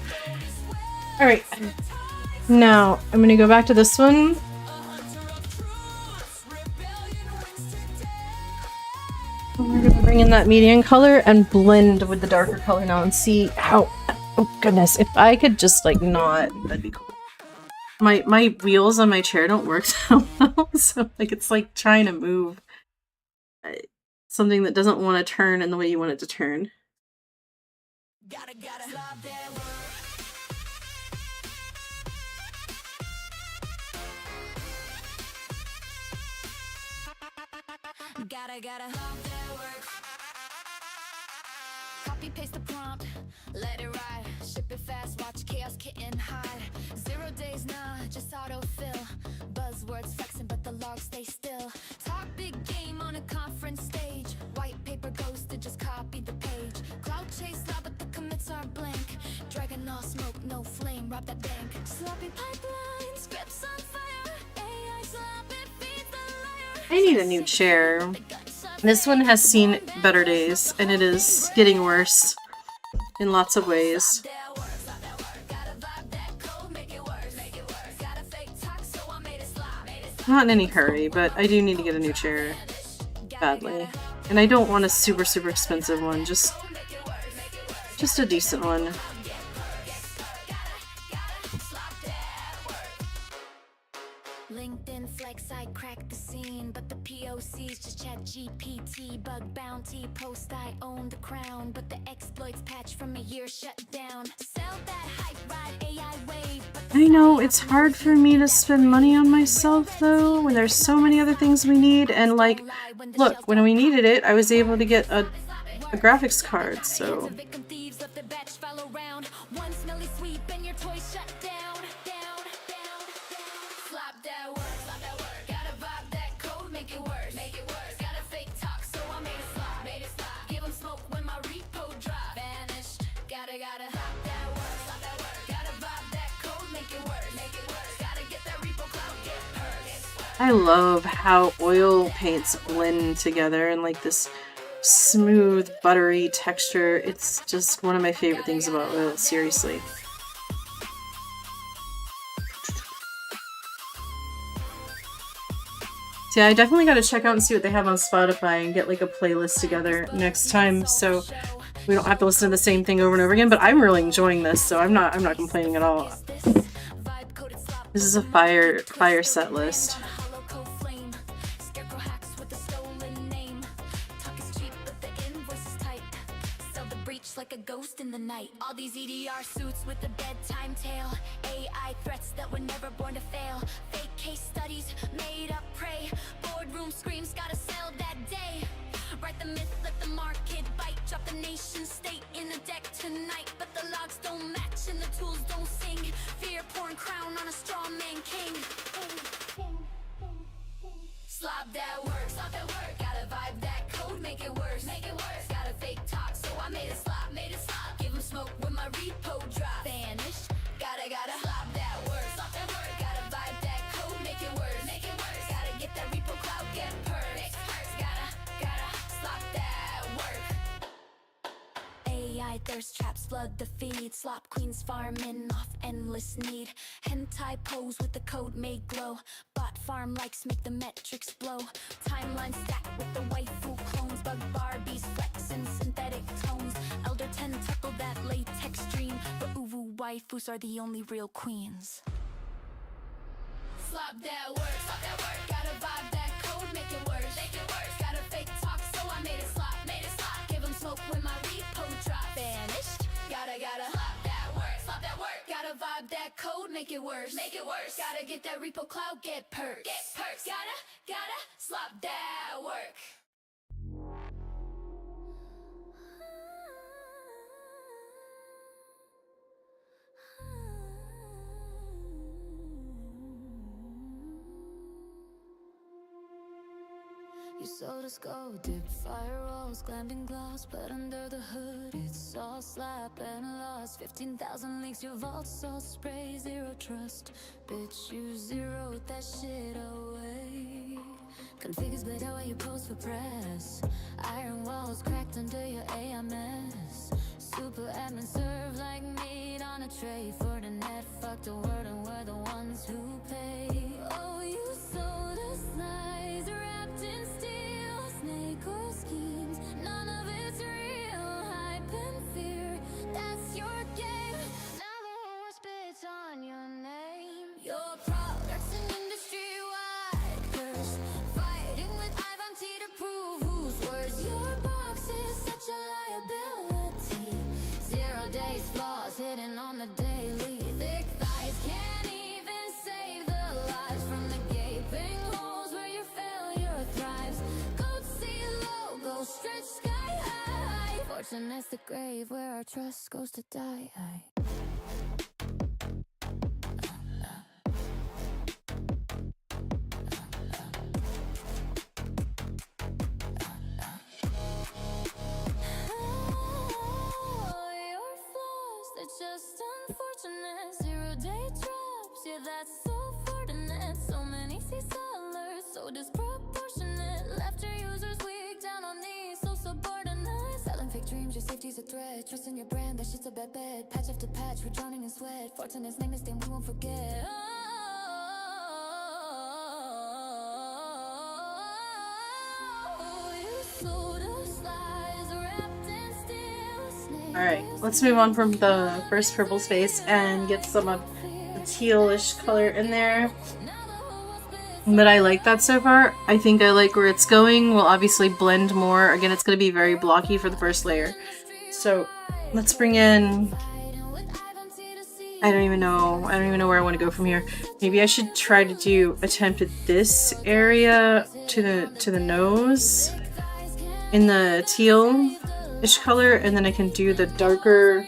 All right. Now I'm going to go back to this one. We're going to bring in that medium color and blend with the darker color now and see how, oh goodness, if I could just like not, that'd be cool. My wheels on my chair don't work that well, so like it's like trying to move something that doesn't want to turn in the way you want it to turn. Gotta love that work. Copy paste the prompt, let it ride. Ship it fast, watch chaos kitten hide. 0 days, nah, just autofill. Buzzwords flexing, but the logs stay still. Talk big game on a conference stage. White paper ghosted, just copy the page. Cloud chase loud, but the commits are blank. Dragon all smoke, no flame, rob that bank. Sloppy pipeline, scripts on fire. AI sloppy feeds the liar. I need a new chair. This one has seen better days, and it is getting worse in lots of ways. Not in any hurry, but I do need to get a new chair badly. And I don't want a super, super expensive one, just a decent one. LinkedIn flex, I crack the scene, but the POCs just chat GPT, bug bounty, post I own the crown, but the exploits patch from a year shut down. Sell that hype ride AI wave. I know, it's hard for me to spend money on myself though, when there's so many other things we need, and like, look, when we needed it, I was able to get a graphics card, so. I love how oil paints blend together and like this smooth, buttery texture. It's just one of my favorite things about oil, seriously. So yeah, I definitely got to check out and see what they have on Spotify and get like a playlist together next time, so we don't have to listen to the same thing over and over again. But I'm really enjoying this, so I'm not complaining at all. This is a fire set list. Like a ghost in the night. All these EDR suits with the bedtime tale. AI threats that were never born to fail. Fake case studies, made up prey. Boardroom screams, gotta sell that day. Write the myth, let the market bite. Drop the nation state in the deck tonight. But the logs don't match and the tools don't sing. Fear porn crown on a straw man king. Slop that work, gotta vibe that code, make it worse, gotta fake talk, so I made it slop, give 'em smoke when my repo drop, vanished, gotta slop that work, gotta vibe that code, make it worse, gotta get that repo cloud, get perks, gotta slop that work. AI thirst traps flood the feed, slop queens farming off endless need, hentai pose with the code made glow, bot farm likes make the metrics blow, timeline stack with the waifu clones, bug Barbies flexing synthetic tones, elder tentacle that latex dream, but uwu waifus are the only real queens. Slop that work, gotta vibe that code, make it worse, gotta fake talk, so I made it slop, give 'em smoke when my repo drop, vanished, gotta slop that work, gotta vibe that code, make it worse, gotta get that repo cloud, get perks, gotta slop that work. You sold us gold, dip firewalls, glamping gloss, but under the hood it's all slap and loss. 15,000 leaks, your vault's all spray, zero trust. Bitch, you zeroed that shit away. Configures better when you post for press. Iron walls cracked under your AMS. Super admin serve like meat on a tray. For the net, fuck the world and we're the ones who pay. Oh, you sold us lies wrapped in steel. Snake oil schemes, none of it's real. Hype and fear, that's your game. Now the whole world spits on your name. Your products and industry-wide curse. Fighting with Ivan T to prove whose words. Your box is such a liability. 0 days flaws hidden on the daily. Thick thighs can't even save the lives from the gaping holes where your failure thrives. Goat sea logo stretch sky high. Fortune is the grave where our trust goes to die. Your flaws, they're just unfortunate. 0-day traps, yeah, that's so fortunate. So many sellers, so disproportionate. Left your users weak, down on knees, so subordinate. Selling fake dreams, your safety's a threat. Trust in your brand, that shit's a bad bet. Patch after patch, we're drowning in sweat. Fortunate's name is damn, we won't forget. Oh, you sold us lies wrapped in steel. Snake Alright, let's move on from the first purple space and get some of the tealish color in there. But I like that so far. I think I like where it's going. We'll obviously blend more. Again, it's going to be very blocky for the first layer. So let's bring in... I don't even know where I want to go from here. Maybe I should try to attempt at this area to the nose in the teal-ish color, and then I can do the darker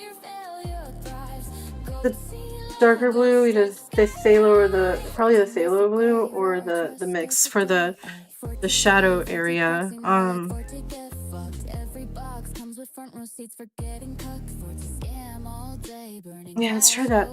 blue, either the phthalo or probably the phthalo blue or the mix for the shadow area. Yeah, let's try that.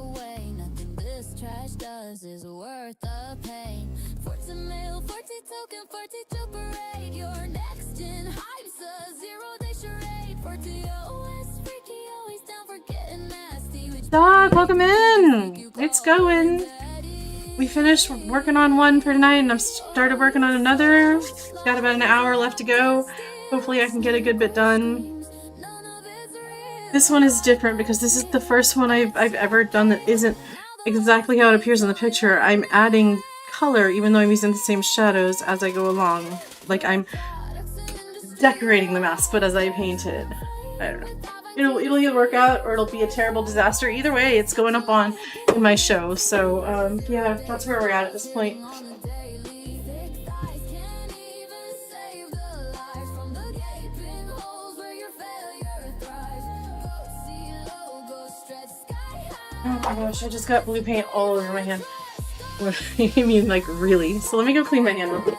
Dog, welcome in! It's going! We finished working on one for tonight and I've started working on another. Got about an hour left to go. Hopefully I can get a good bit done. This one is different because this is the first one I've ever done that isn't exactly how it appears in the picture. I'm adding color even though I'm using the same shadows as I go along. Like I'm decorating the mask, but as I painted. I don't know. It'll either work out or it'll be a terrible disaster. Either way, it's going up on in my show. So yeah, that's where we're at this point. Oh my gosh, I just got blue paint all over my hand. What do you mean, like, really? So let me go clean my hand real quick.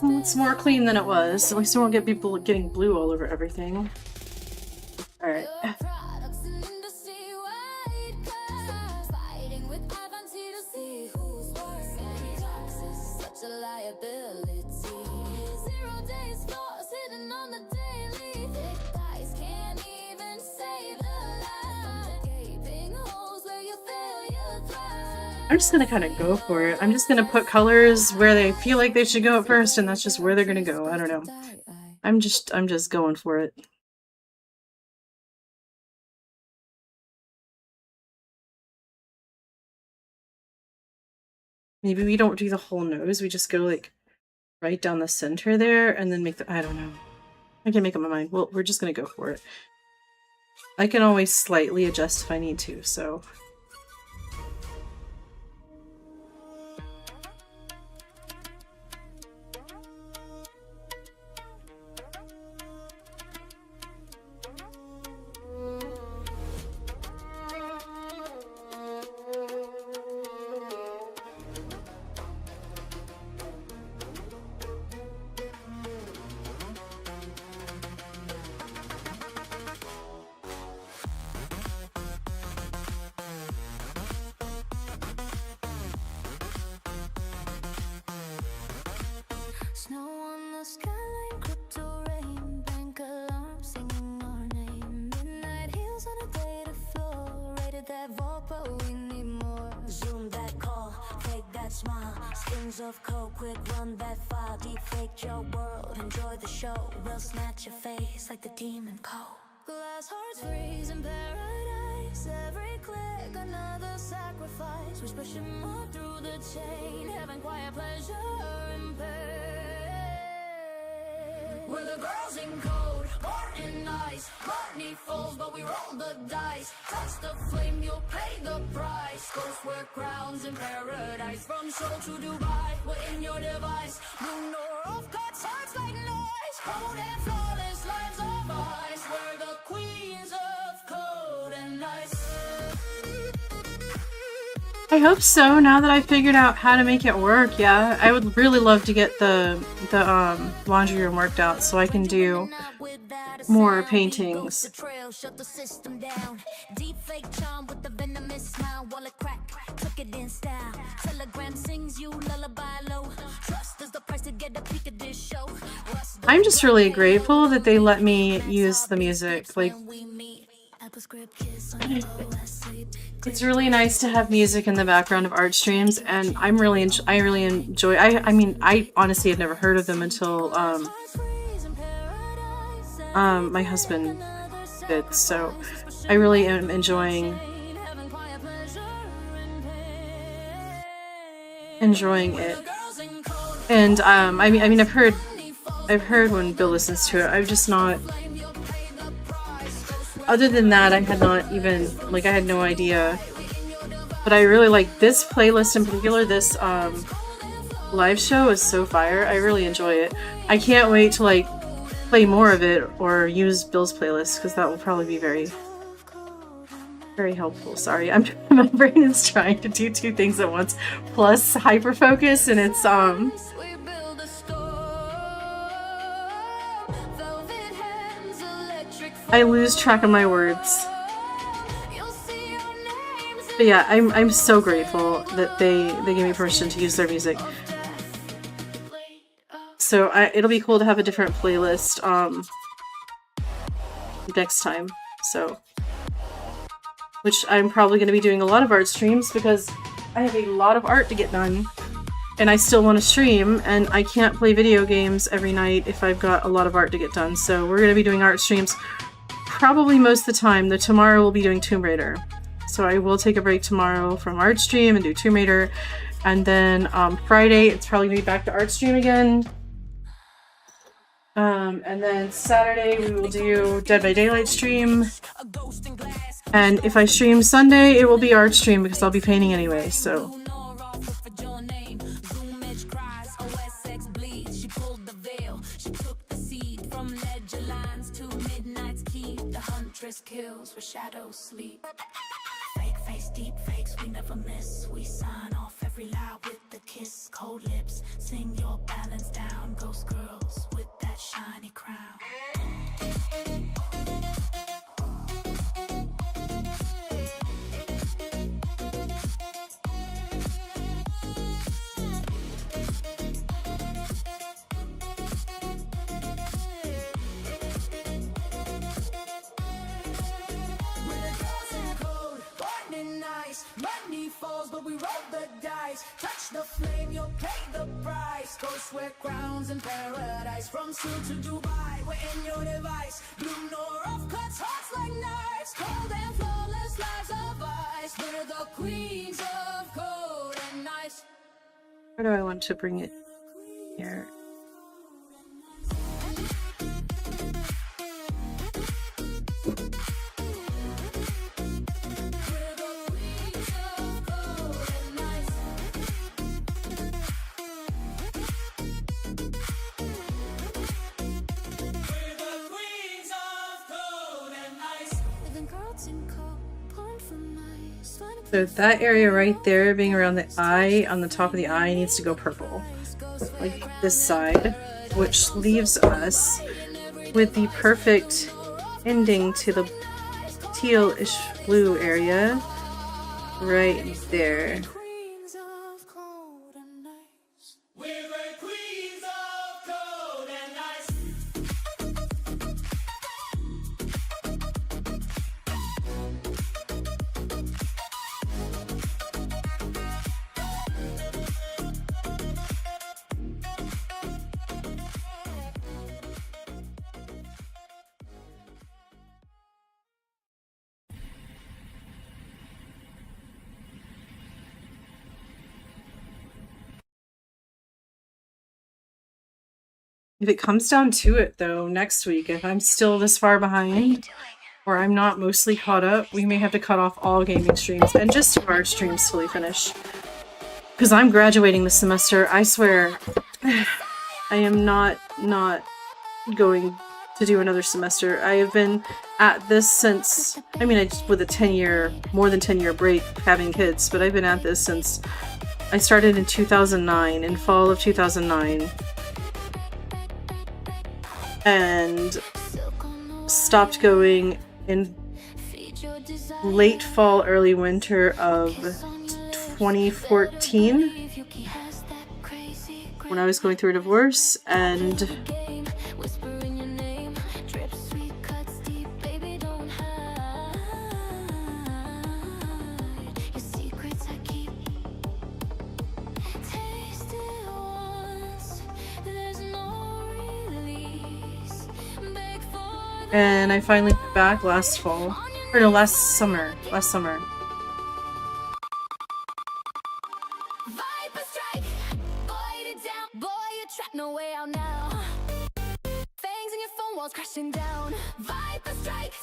Well, it's more clean than it was. At least I won't get people getting blue all over everything. Alright. I'm just gonna kind of go for it. I'm just gonna put colors where they feel like they should go at first, and that's just where they're gonna go. I don't know. I'm just going for it. Maybe we don't do the whole nose. We just go like right down the center there and then make the, I don't know. I can make up my mind. Well, we're just gonna go for it. I can always slightly adjust if I need to, so. Snow on the skyline, crypto rain, bank alarm singing our name. Midnight heels on a dated floor, rated that vault, but we need more. Zoom that call, fake that smile, skins of coke, quick run that file, deep fake your world, enjoy the show. We'll snatch your face like the demon code. Glass hearts freeze in paradise, every click another sacrifice. We're pushing more through the chain, having quiet pleasure in pain. We're the girls in code, born in ice. Money falls, but we roll the dice. Touch the flame, you'll pay the price. Ghosts wear crowns in paradise. From Seoul to Dubai, we're in your device. Moon or off cuts, hearts like nice. Cold and flawless lives of ice. We're the queens of cold and ice. I hope so, now that I figured out how to make it work, yeah. I would really love to get the laundry room worked out so I can do more paintings. I'm just really grateful that they let me use the music. Like, it's really nice to have music in the background of art streams, and I really enjoy. I mean, I honestly had never heard of them until my husband did. So I really am enjoying it. And I mean, I've heard when Bill listens to it. I've just not. Other than that, I had not even, like, I had no idea. But I really like this playlist in particular. This live show is so fire. I really enjoy it. I can't wait to, like, play more of it or use Bill's playlist, because that will probably be very, very helpful. Sorry, my brain is trying to do two things at once, plus hyper focus, and it's I lose track of my words. But yeah, I'm so grateful that they gave me permission to use their music. So it'll be cool to have a different playlist next time. So, which I'm probably going to be doing a lot of art streams because I have a lot of art to get done. And I still want to stream, and I can't play video games every night if I've got a lot of art to get done. So we're going to be doing art streams probably most of the time, though tomorrow we'll be doing Tomb Raider. So I will take a break tomorrow from art stream and do Tomb Raider. And then Friday, it's probably going to be back to art stream again. And then Saturday, we will do Dead by Daylight stream. And if I stream Sunday, it will be art stream because I'll be painting anyway, so. Kills where shadows sleep. Fake face, deep fakes, we never miss. We sign off every lie with the kiss. Cold lips, sing your balance down. Ghost girls with that shiny crown. Money falls, but we roll the dice. Touch the flame, you'll pay the price. Ghosts wear crowns in paradise. From Seoul to Dubai, we're in your device. Blue nor off cuts, hearts like knives. Cold and flawless lives of ice. We're the queens of cold and ice. Where do I want to bring it? Here. So that area right there, being around the eye, on the top of the eye, needs to go purple. Like this side, which leaves us with the perfect ending to the tealish blue area right there. If it comes down to it, though, next week, if I'm still this far behind, or I'm not mostly caught up, we may have to cut off all gaming streams and just do our streams till we finish. Because I'm graduating this semester, I swear. I am not going to do another semester. I have been at this since, I mean, with a more than 10 year break having kids, but I've been at this since I started in 2009, in fall of 2009. And stopped going in late fall, early winter of 2014 when I was going through a divorce, and I finally went back last fall, or no, last summer.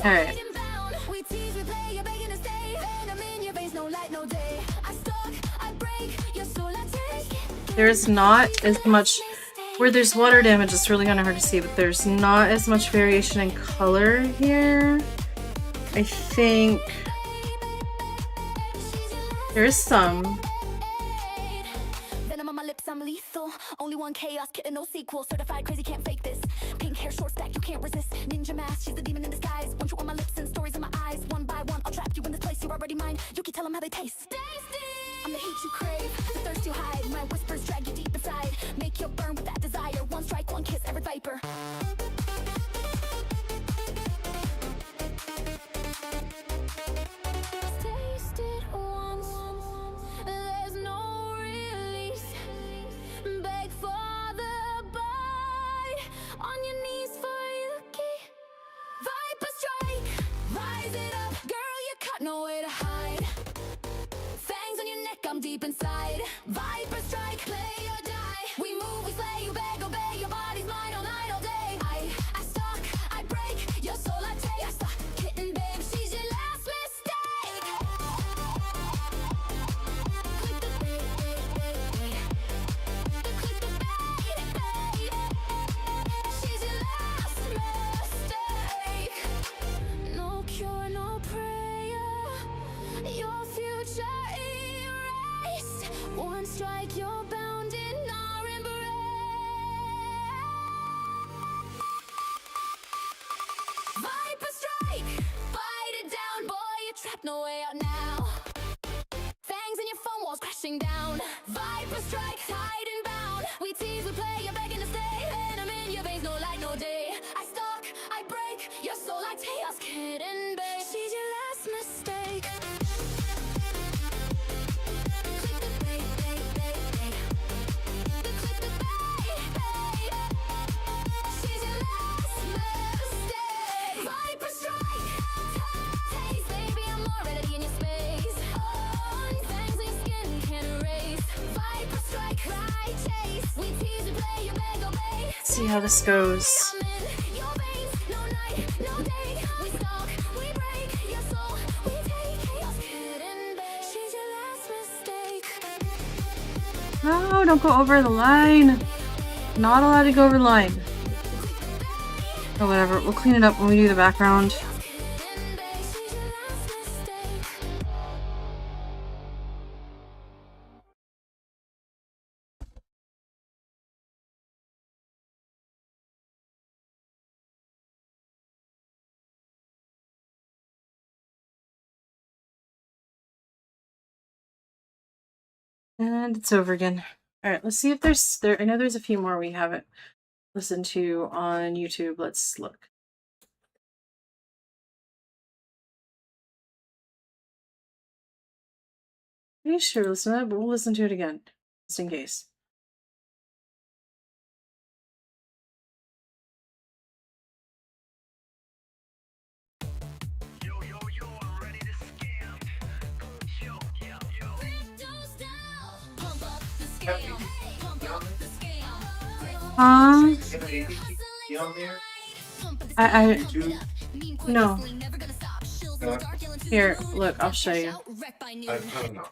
Alright. There's not as much, where there's water damage, it's really kind of hard to see, but there's not as much variation in color here. I think there is some. I'm lethal, only one chaos, kitten, no sequel, certified crazy, can't fake this. Pink hair, short stack, you can't resist. Ninja mask, she's a demon in disguise. Want you on my lips and stories in my eyes. One by one, I'll trap you in this place, you're already mine. You can tell them how they taste. I'm the heat you crave, the thirst you hide. My whispers drag you deep inside, make you burn with that desire. One strike, one kiss, every viper. Taste it once, there's no release. Beg for the bite, on your knees for Yuki. Viper strike, rise it up, girl, you got nowhere to hide. Fangs on your neck, I'm deep inside. Viper strike, play or die. We move, we slay, you beg, obey. Your body's mine all night, all day. I stalk, I break, your soul I take. I stalk, kitten, babe, she's your last mistake. Click the bait, click the bait. She's your last mistake. No cure, no prayer. Your future erased. One strike, you're bound in our embrace. Viper strike, fight it down, boy, you're trapped, no way out now. Fangs in your phone walls crashing down. Viper strike, tied and bound. We tease, we play, you're begging to stay. Venom in your veins, no light, no day. I stalk, I break, your soul like chaos, kitten, babe. She's your last mistake. Click the bait, bait, bait, bait. Click the bait, bait. She's your last mistake. Viper strike, taste, baby, I'm already in your space. Oh, fangs in your skin, can't erase. Viper strike, see how this goes. No, don't go over the line. Not allowed to go over the line. Or whatever, we'll clean it up when we do the background. And it's over again. Alright, let's see if I know there's a few more we haven't listened to on YouTube. Let's look. Pretty sure listen to that, but we'll listen to it again, just in case. No. Here, look, I'll show you. I don't know.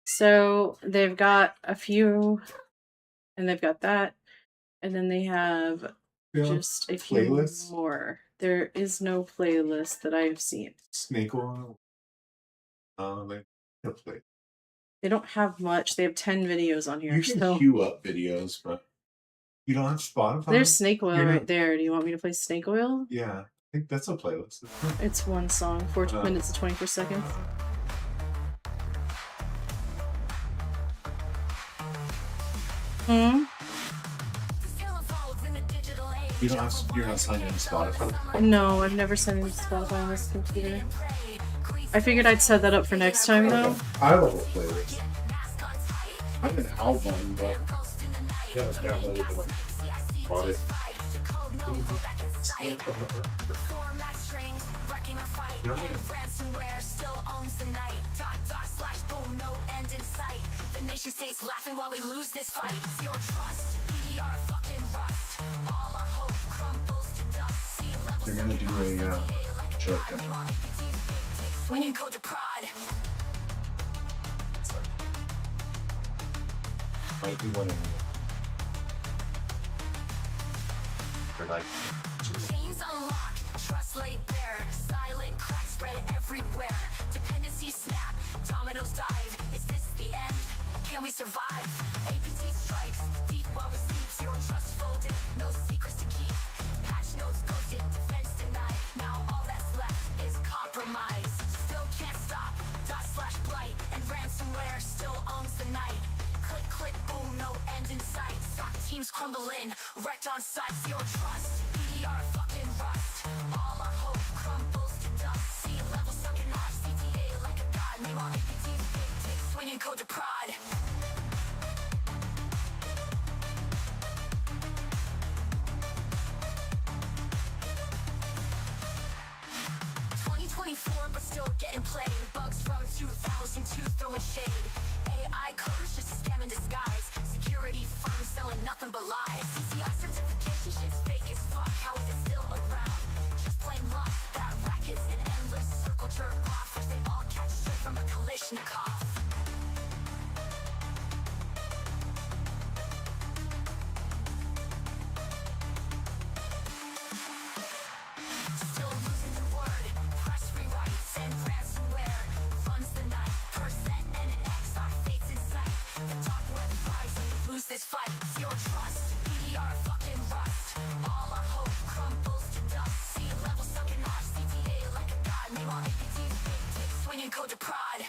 So they've got a few, and they've got that, and then they have just a few Playlists? more. There is no playlist that I have seen. Snake oil. Like the play. They don't have much. They have 10 videos on here. You can So queue up videos, but you don't have Spotify. there's Snake Oil You're right not- there. Do you want me to play Snake Oil? Yeah, I think that's a playlist. Isn't it? It's one song, 14 minutes and 24 seconds. Hmm? You don't have. You're not signed into Spotify. No, I've never sent it to Spotify on this computer. I figured I'd set that up for next time though. I have a whole playlist. I have an album, but yeah, it's downloaded it. Bought it. States laughing while we lose this fight. Zero trust, we are fucking rust. All our hope crumbles to dust. Sea levels. They're gonna do a shortcut. When you go to prod. Might be one of them. They're like. Chains unlocked, trust laid bare. Silent cracks spread everywhere. Dependency snap, dominoes dive. Is this the end? Can we survive? APT strikes, deep while we sleep. Zero trust folded, no secrets to keep. Patch notes ghosted, defense denied. Now all that's left is compromise. Still can't stop, /blight. And ransomware still owns the night. Click, click, boom, no end in sight. Stock teams crumbling, wrecked on site. Zero trust, we are fucking rust. All our hope crumbles to dust. Sea level sunk in our CTA like a god. Name on APT's big dick, swinging code to prod. 2024, but still getting played. Bugs from 2002 throwing shade. AI coders just a scam in disguise. Security firms selling nothing but lies. CCI certification shit's fake as fuck. How is it still around? Just plain luck. That racket's an endless circle jerk off, which they all catch straight from a Kalashnikov. Still losing the word. Press rewrites and ransomware runs the night. Percent and an X, our fate's in sight. The dark web rise, lose this fight. Zero trust, we are fucking rust. All our hope crumbles to dust. Sea level sunk in our CTA like a god. Name on APT's big dick, swinging code to prod.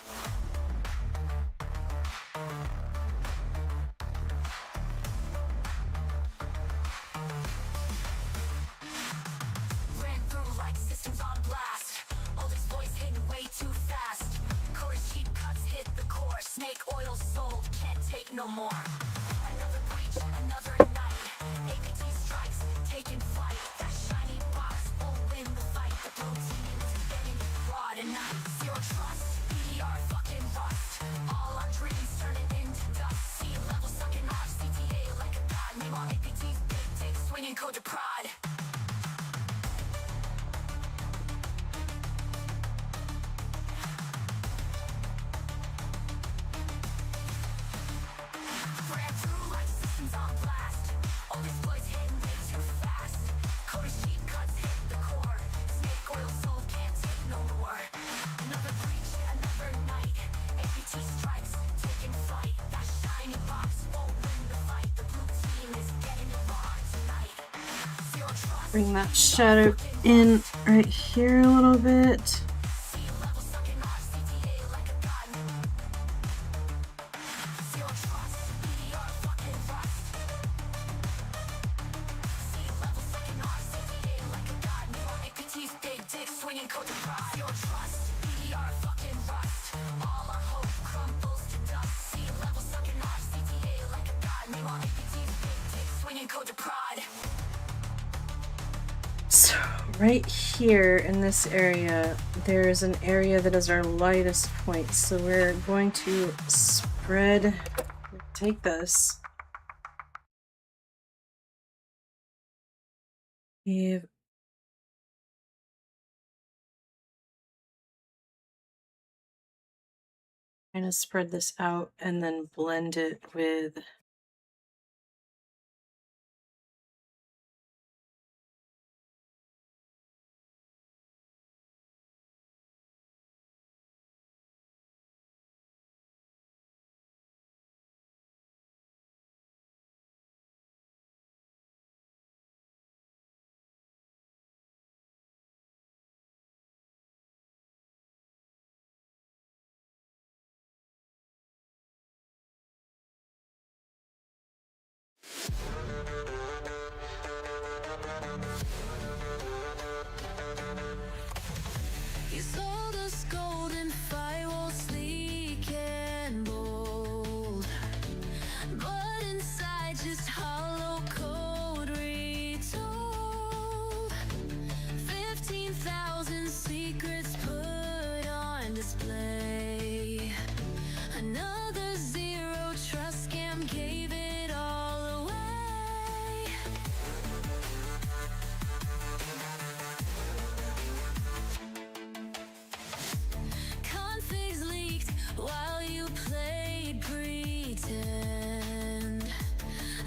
Ran through like systems on blast. Oldest voice hidden way too fast. Core cheap cuts hit the core. Snake oil sold, can't take no more. Another breach, another night. APT strikes, taking flight. That shiny box won't win the fight. The proteins getting raw tonight. Zero trust, we are fucking rust. All our dreams turning into dust. Sea level sunk in our CTA like a god. Name on code to pride. Brand through like systems on blast. All exploits hitting way too fast. Code sheet cuts hit the core. Snake oil soul can't take no more. Another breach, another night. APT strikes, taking flight. That shiny box won't win the fight. The blue team is getting it wrong tonight. Zero trust. Bring that shadow in right here a little bit. Sea level stuck in our CTA like a god. Zero trust, we are fucking rust. Sea level stuck in our CTA like a god. APT's big dick swinging code to pride. Zero trust, we are fucking rust. All our hope crumbles to dust. Sea level stuck in our CTA like a god. Meanwhile, APT's big dick swinging code to pride. So right here in this area, there's an area that is our lightest point. So we're going to spread, take this. We've kind of spread this out and then blend it with You sold us golden firewall, sleek and bold, but inside just hollow code retold. 15,000 secrets put on display. Another zero trust scam gave it all away. Configs leaked while you played pretend.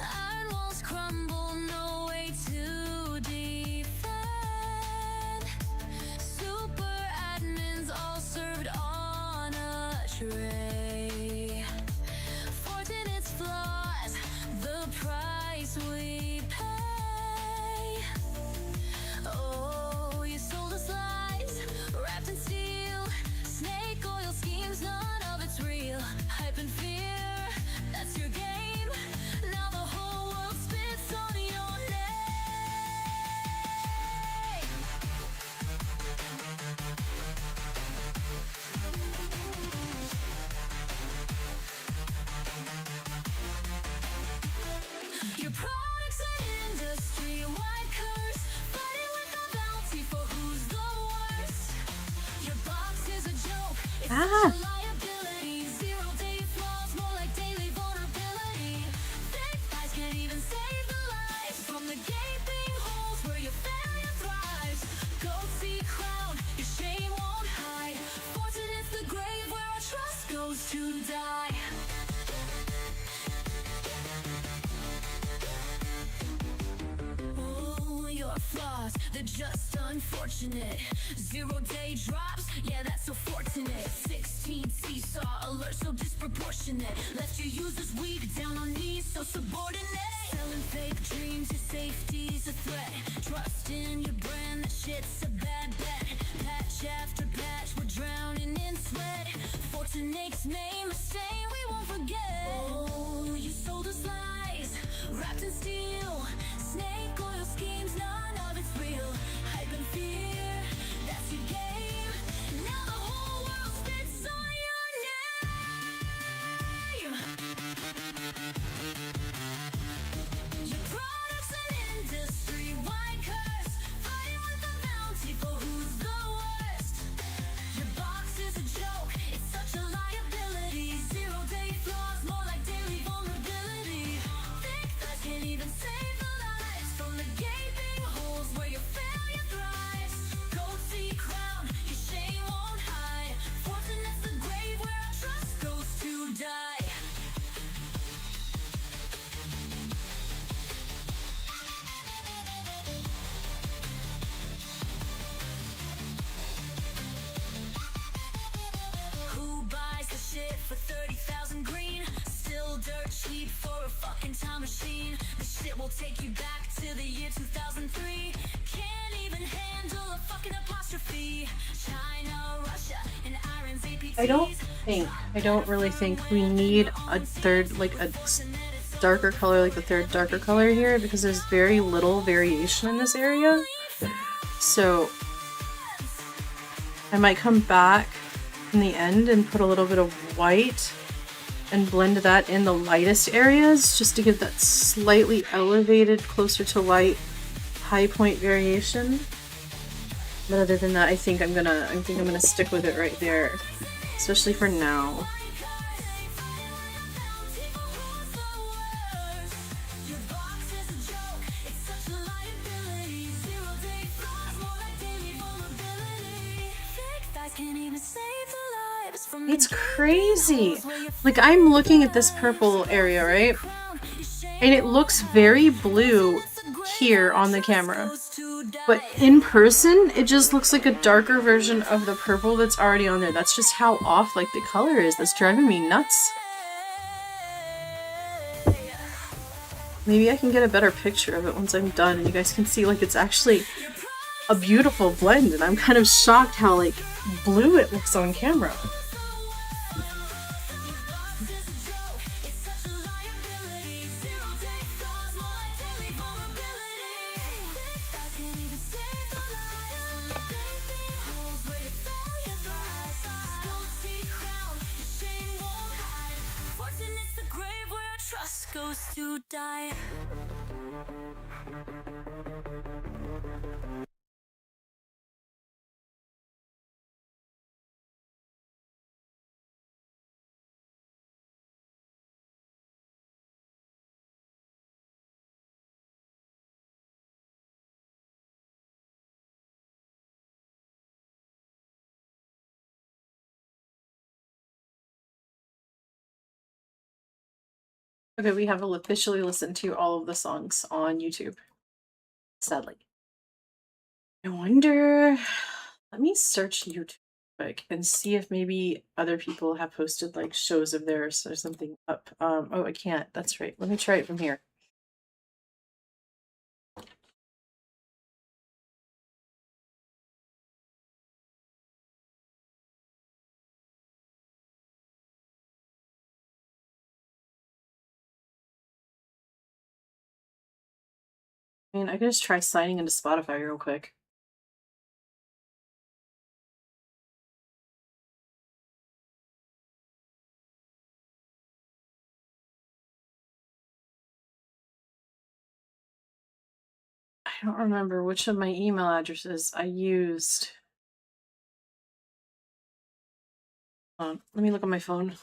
Iron walls crumble, no way to defend. Super admins all served on a tray. Fortunate's flaws, the price we pay. Oh, you sold us lies, wrapped in steel. Snake oil schemes, none of it's real. Hype and fear, that's your game. Now the whole world spits on your name. Your product's an industry-wide curse, fighting with a bounty for who's the worst. Your box is a joke, it's such a liability. Zero-day flaws, more like daily vulnerability. Fake guys can't even save the lives from the gaping holes where your failure thrives. Gold sea crown, your shame won't hide. Fortunate's the grave where our trust goes to die. Oh, your flaws, they're just unfortunate. Zero-day drops, yeah, that's so fortunate. 16 seesaw alert, so disproportionate. Left your users weak, down on knees, so subordinate. Selling fake dreams, your safety's a threat. Trust in your brand, that shit's a bad bet. Patch after patch, we're drowning in sweat. Fortunate's name, a stain we won't forget. Oh, you sold us lies, wrapped in steel. Snake oil schemes, none of it's real. Hype and fear, that's your game. Now the whole world spits on your name. Your product's an industry-wide curse, fighting with a bounty for who's the worst. Your box is a joke, it's such a liability. Zero-day flaws, more like daily vulnerability. tweet for a fucking time machine. This shit will take you back to the year 2003. Can't even handle a fucking apostrophe. China, Russia, and Iran's APTs. I don't really think we need a third, like a darker color, like the third darker color here, because there's very little variation in this area. So I might come back in the end and put a little bit of white and blend that in the lightest areas just to give that slightly elevated, closer to light, high point variation. But other than that, I think I'm gonna stick with it right there, especially for now. It's crazy. Like, I'm looking at this purple area, right? And it looks very blue here on the camera. But in person, it just looks like a darker version of the purple that's already on there. That's just how off, like, the color is. That's driving me nuts. Maybe I can get a better picture of it once I'm done and you guys can see, like, it's actually a beautiful blend. And I'm kind of shocked how, like, blue it looks on camera. Goes to die. Okay, we have officially listened to all of the songs on YouTube. Sadly. I wonder... Let me search YouTube quick and see if maybe other people have posted, like, shows of theirs or something up. Oh, I can't. That's right. Let me try it from here. I mean, I could just try signing into Spotify real quick. I don't remember which of my email addresses I used. Let me look on my phone.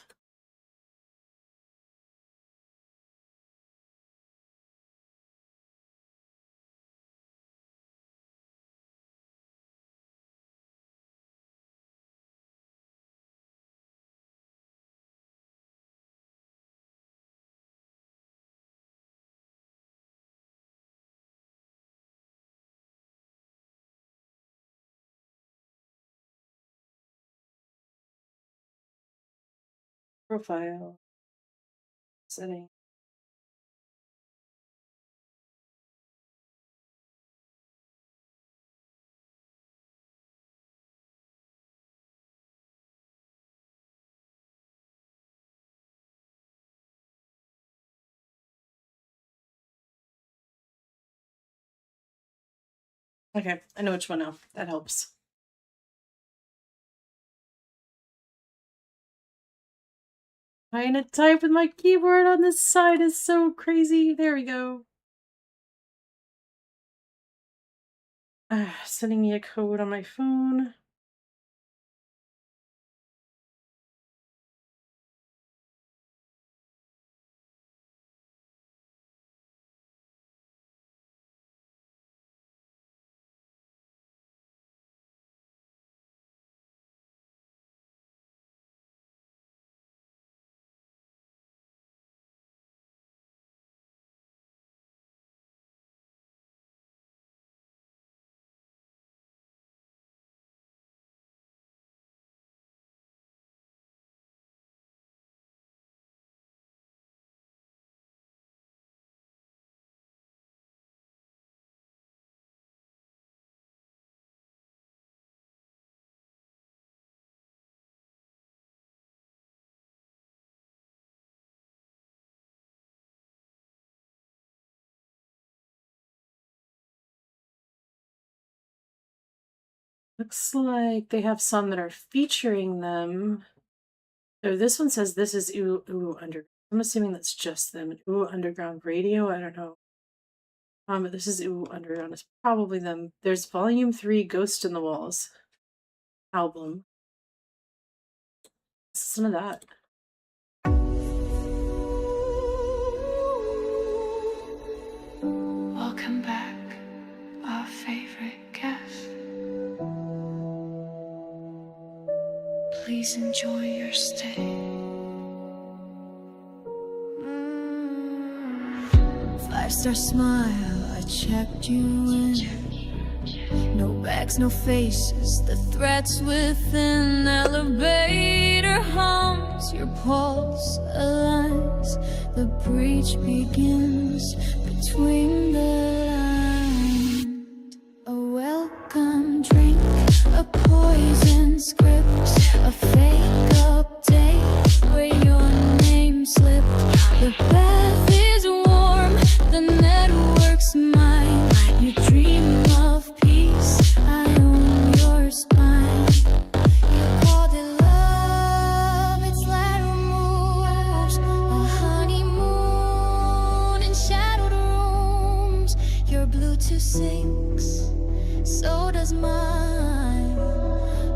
Profile. Setting. Okay, I know which one now. That helps. Trying to type with my keyboard on this side is so crazy. There we go. Sending me a code on my phone. Looks like they have some that are featuring them. Oh, this one says this is Ooh Ooh Underground. I'm assuming that's just them. Ooh Underground Radio. I don't know. But this is Ooh Underground. It's probably them. There's Volume 3 Ghost in the Walls album. Listen to that. Welcome back, our favorite guest. Please enjoy your stay. 5-star smile, I checked you in. No bags, no faces, the threats within. Elevator hums, your pulse aligns. The breach begins between the lines. A welcome drink, a poison script, a fake update where your name slipped. The bath is warm, the network's mine. You dream of peace, I own your spine. You called it love, it's lateral moves. A honeymoon in shadowed rooms. Your Bluetooth syncs, so does mine.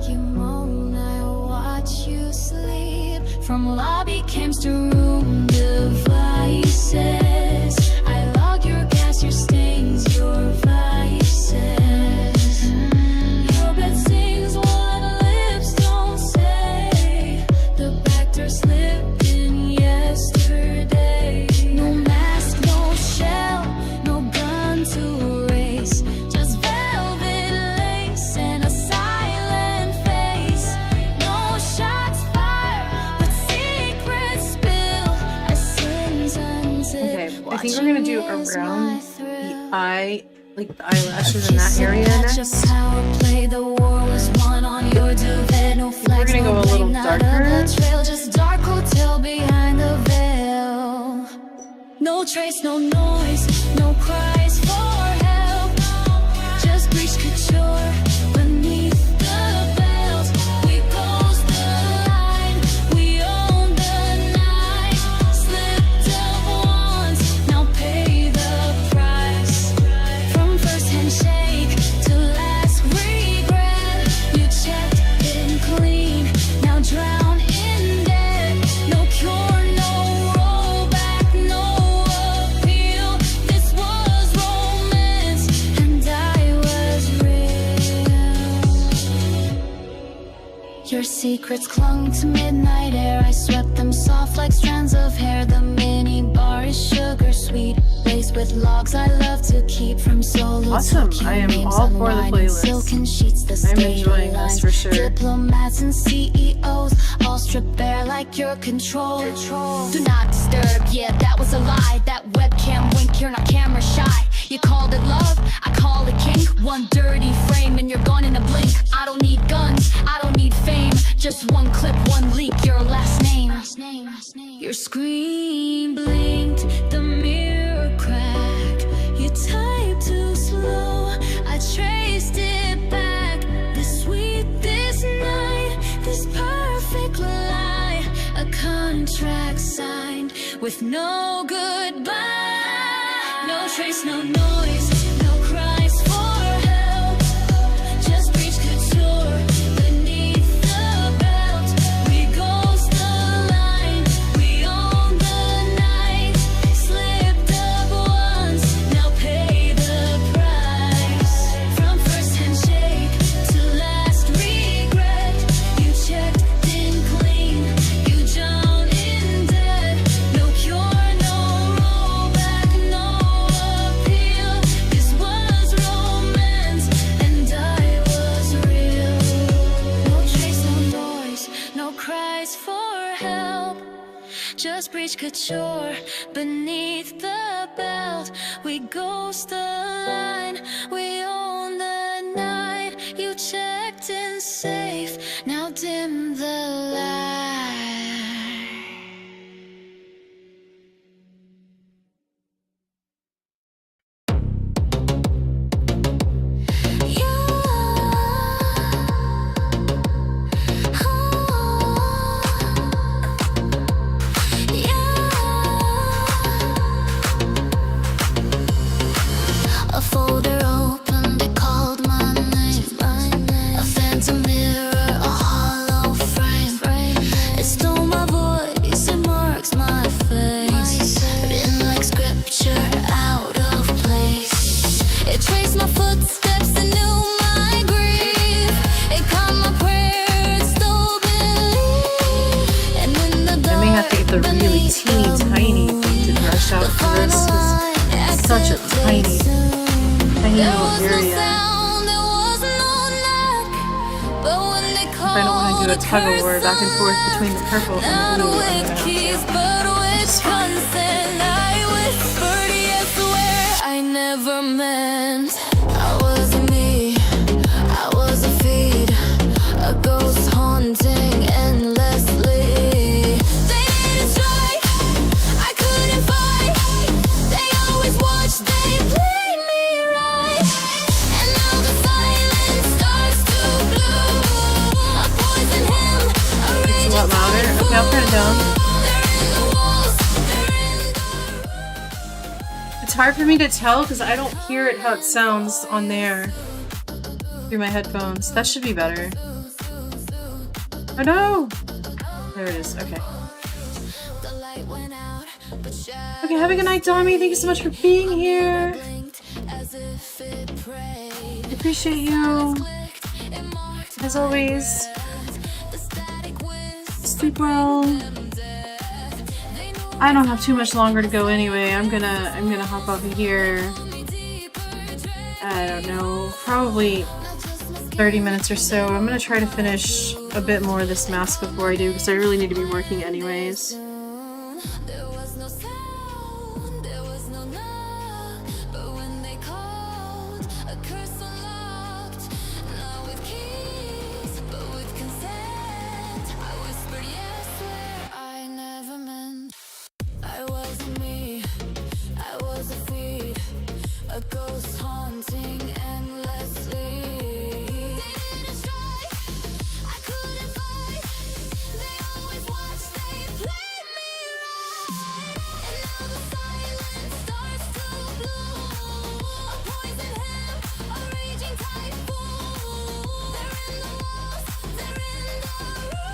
You moan, I watch you sleep. From lobby cams to room devices. I log your gas, your stains, your vices. Your bed sings what lips don't say. The back door slipped in yesterday. No mask, no shell, no gun to erase. Just velvet lace and a silent face. No shots fired, but secrets spill as sins unzip. Okay, I think we're gonna do around the eye, like the eyelashes in that area next. We're gonna go a little darker. Just dark hotel behind the veil. No trace, no noise, no cries for help. Just breach couture beneath the belt. We close the line, we own the night. Slipped up once, now pay the price. From first handshake to last regret, you checked in clean, now drown in debt. No cure, no rollback, no appeal. This was romance, and I was real. Your secrets clung to midnight air. I swept them soft like strands of hair. The mini bar is sugar sweet, laced with logs I love to keep from solo. Awesome. I am all for the playlist. Silken sheets, the I'm enjoying this for sure. Diplomats and CEOs all stripped bare like your control. Do not disturb, yeah, that was a lie. That webcam wink, you're not camera shy. You called it love, I call it kink. One dirty frame and you're gone in a blink. I don't need guns, I don't need fame. Just one clip, one leak, your last name. Your screen blinked, the mirror cracked. You typed too slow, I traced it back. This sweet, this night, this perfect lie. A contract signed with no goodbye. No trace, no noise, no cries for help. Just breach couture beneath the belt. We ghost the line, we own the night. Slipped up once, now pay the price. From first handshake to last regret, you checked in clean, you drown in debt. No cure, no rollback, no appeal. This was romance, and I was real. No trace, no noise, no cries for help. Just breach couture beneath the belt. We ghost the line, we own the night. You checked in safe, now dim the light. tiny, tiny There little was no area. sound, there was no knock. But when they If I don't want to do a tug of war back and forth between the purple and not the blue, I'm with gonna keys, have to. but with It's fine. consent, I whispered yes where I never meant. I wasn't me, I was a feed, a ghost haunting endlessly. They didn't strike, I couldn't fight. They always watched, they played me right. And now the silence starts to bloom. I poison him, a It's a raging lot louder. Okay, I'll turn it down. they're in the walls, they're in the It's hard for me to tell because I don't hear it how it sounds on there through my headphones. That should be better. Oh no! There it is. Okay. The light went out, but Okay, have a good night, Tommy. Thank you so much for being here. blinked as if it prayed. I appreciate you. Clicked, it marked As always, the static whisper sleep well. death. They knew I don't have too much longer to go anyway. I'm gonna hop off of here. me deeper dread. I don't know, probably 30 minutes or so. I'm gonna try to finish a bit more of this mask before I do because I really need to be working anyways. There was no sound, there was no knock. But when they called, a curse unlocked. Not with keys, but with consent. I whispered yes where I never meant. I wasn't me, I was a feed, a ghost haunting endlessly. They didn't strike, I couldn't fight. They always watched, they played me right. And now the silence starts to bloom. I poison him, a raging typhoon. They're in the walls, they're in the room.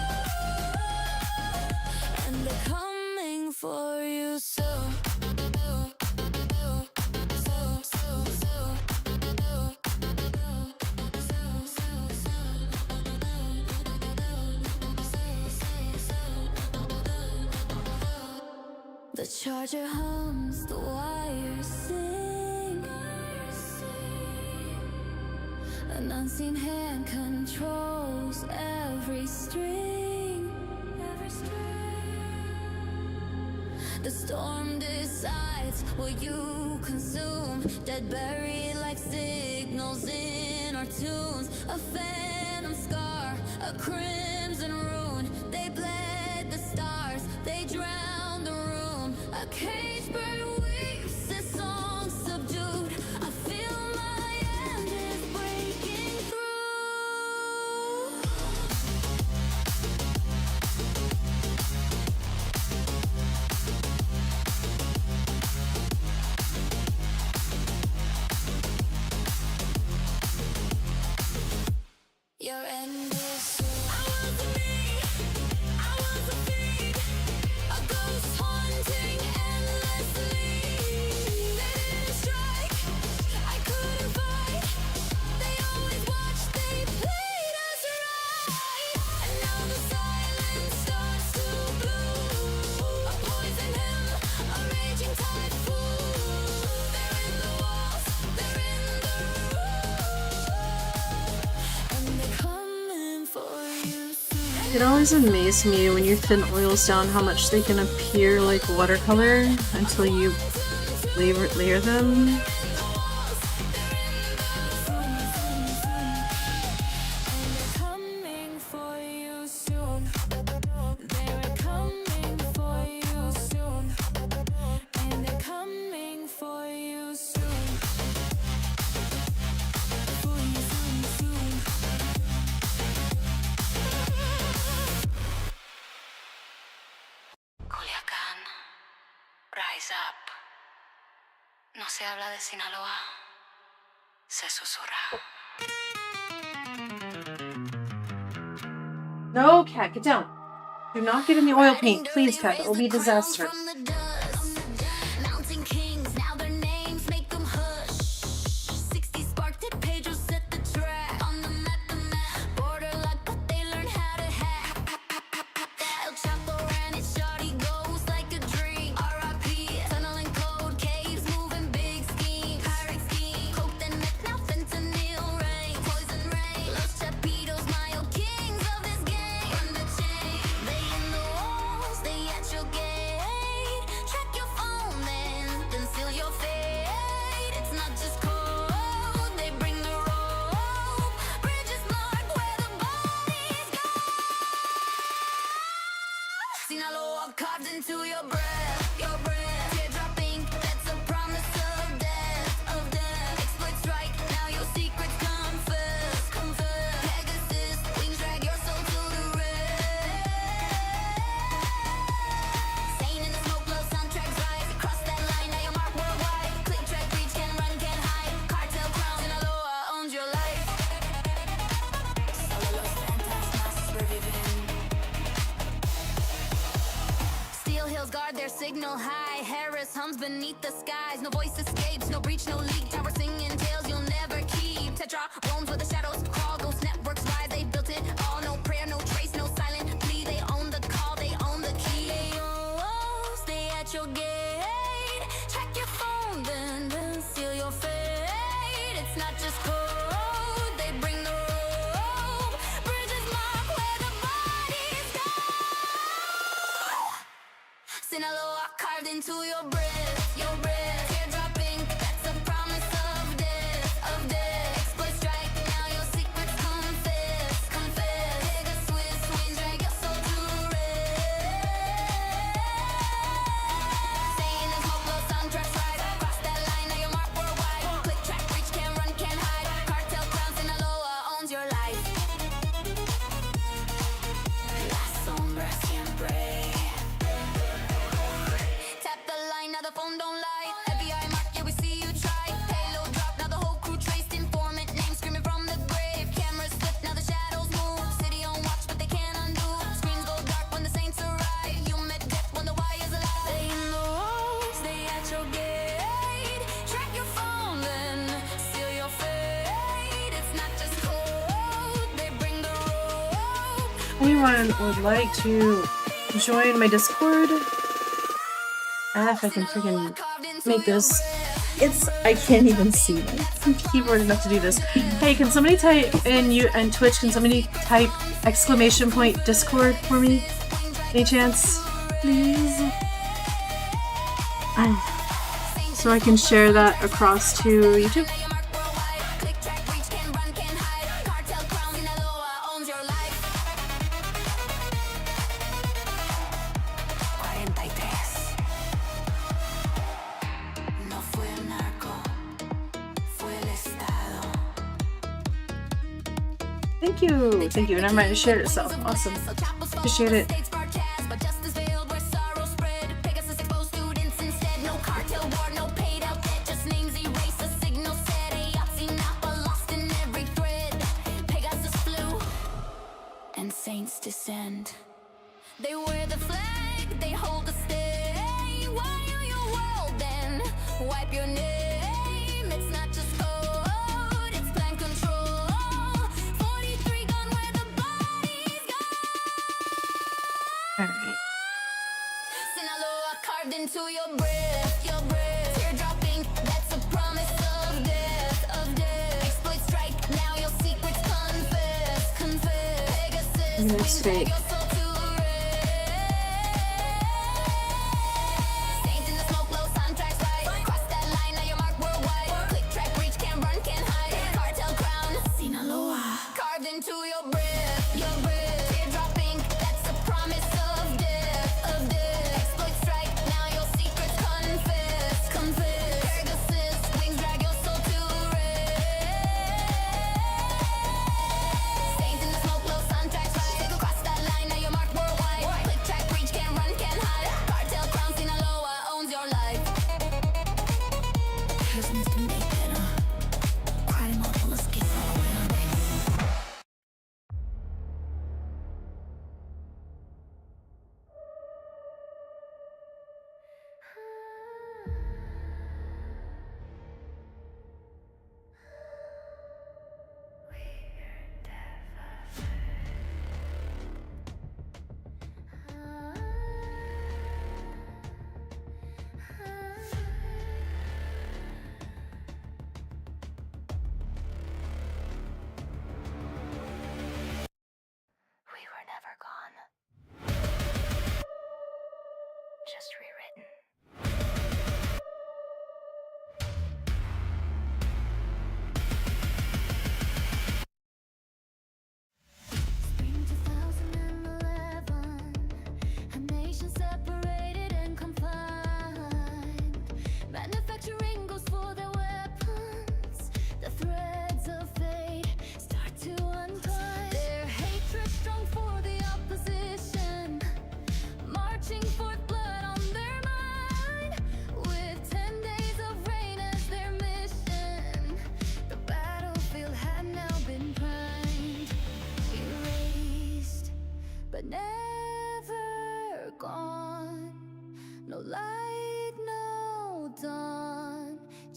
And they're coming for you soon. The charger hums, the wires sing. An unseen hand controls every string. The storm decides what you consume. Dead buried like signals in our tunes. A phantom scar, a crimson rune. They bled the stars, they drowned the room. A cage bird weeps, this song subdued. I feel my end is breaking through. Your end is soon. I wasn't me, I was a feed, a ghost haunting endlessly. They didn't strike, I couldn't fight. They always watched, they played us right. And now the silence starts to bloom. I poison him, a raging typhoon. They're in the walls, they're in the room. And they're coming for you soon. It always amazes me when you thin oils down how much they can appear like watercolor until you layer them. Coming for you soon. They're coming for you soon. And they're coming for you soon. For you soon, soon. Culiacán, rise up. No se habla de Sinaloa, se susurra. No, cat, get down. Do not get in the oil paint, please, cat. It will be a disaster. Mountain kings, now their names make them hush. 60 sparked it, Pedro set the track. On the map, border like but they learn how to hack. El Chapo ran it, shawty goes like a dream. R.I.P. Tunneling code, caves moving big schemes. signal high. Harris hums beneath the skies. No voice escapes, no breach, no leak. Tower singing tales you'll never keep. Tetra roams where the shadows crawl. Ghost networks rise, they built it all. No prayer, no trace, no silent plea. They own the call, they own the key. They always stay at your gate. Check your phone, then seal your fate. It's not just code, they bring the rope. Bridges mark where the bodies go. Sinaloa carved into your breath, your breath. Teardrop ink, that's a promise of death, of death. Exploit strike, now your secrets confess, confess. Pegasus wings drag your soul to rest. Staying in smoke, blow soundtracks ride. Cross that line, now your mark worldwide. Click, track, reach, can't run, can't hide. Cartel crown, Sinaloa owns your life. Las sombras siempre. Tap the line, now the phone don't lie. FBI mark, yeah, we see you try. Payload drop, now the whole crew traced. Informant name screaming from the grave. Cameras slip, now the shadows move. City on watch, but they can't undo. Screens go dark when the saints arrive. You met death when the wire's alive. They in the walls, they at your gate. Track your phone, then seal your fate. It's not just code, they bring the rope. Anyone would like to join my Discord? If I can freaking make this. I can't even see my keyboard enough to do this. Hey, can somebody type in and Twitch, can somebody type exclamation point Discord for me? Any chance? Please? So I can share that across to YouTube. Thank you, and I'm ready to share it, so awesome. Appreciate it. And saints descend. They wear the flag, they hold the stay. Why are your world then? Wipe your name. It's not just code, it's plan control. 43 gun where the bodies go. Alright. Sinaloa carved into your breath, your breath. Teardrop ink, that's a promise of death, of death. Exploit strike, now your secrets confess, confess. Pegasus wings drag your soul to rest. Stains in the smoke, blow soundtracks right. Cross that line, now your mark worldwide. Click, track, reach, can't run, can't hide. Cartel crown, Sinaloa carved into your breath, your breath. Teardrop ink, that's a promise of death, of death. Exploit strike, now your secrets confess, confess. Pegasus wings drag your soul to rest. Stains in the smoke, blow soundtracks right. Cross that line, now your mark worldwide. Click, track, reach, can't run, can't hide. Cartel crown, Sinaloa owns your life. Prisons to make better. Crime model escape all the way on base.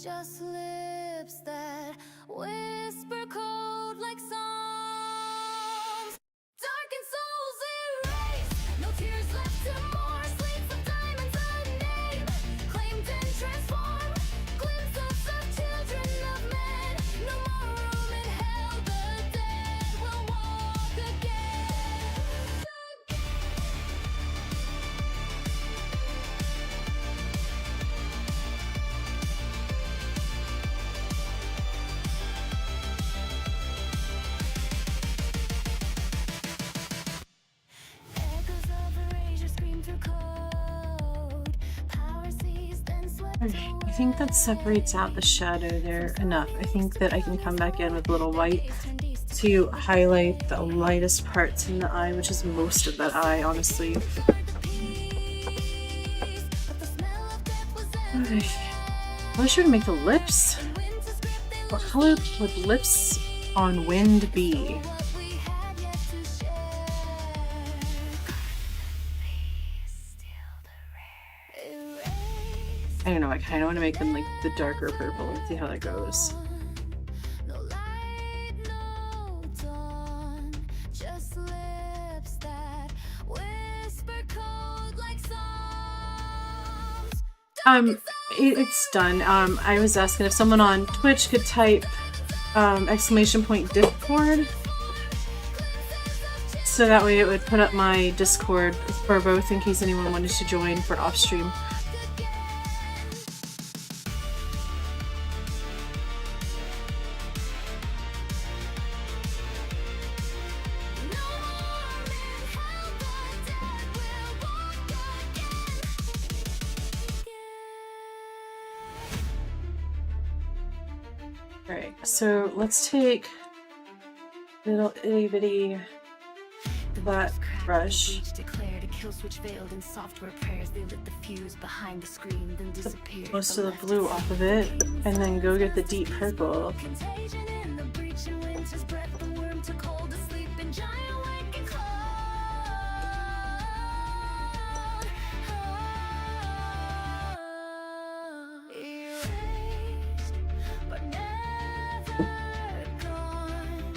Just lips that whisper cold like songs. Darkened souls erased, no tears left to mourn. Sleeps of diamonds unnamed, claimed and transformed. Glimpses of children of men. No more room in hell, the dead will walk again. Echoes of erasure scream through code. Power seized, then swept Okay, I think that separates out the shadow there enough. I think that I can come back in with a little white to highlight the lightest parts in the eye, which is most of that eye, honestly. Okay. What should we make the lips? What color would lips on wind be? I don't know, I kind of want to make them like the darker purple and see how that goes. No light, no dawn, just lips that whisper cold like songs. It's done. I was asking if someone on Twitch could type !Discord, so that way it would put up my Discord for both in case anyone wanted to join for off stream. Alright, so let's take little itty bitty black brush. Declared a kill switch veiled in software prayers. They lit the fuse behind the screen, then disappeared. Most of the blue off of it, and then go get the deep purple. Contagion in the breach and winter's breath. The worm took hold of sleep and giant waking cold. Erased, but never gone.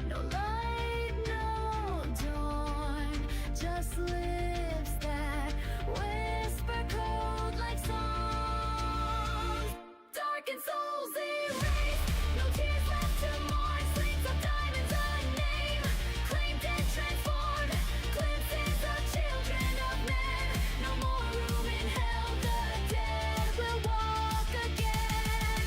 No light, no dawn. Just lips that whisper cold like songs. Darkened souls erased, no tears left to mourn. Sleeps of diamonds unnamed, claimed and transformed. Glimpses of children of men. No more room in hell, the dead will walk again.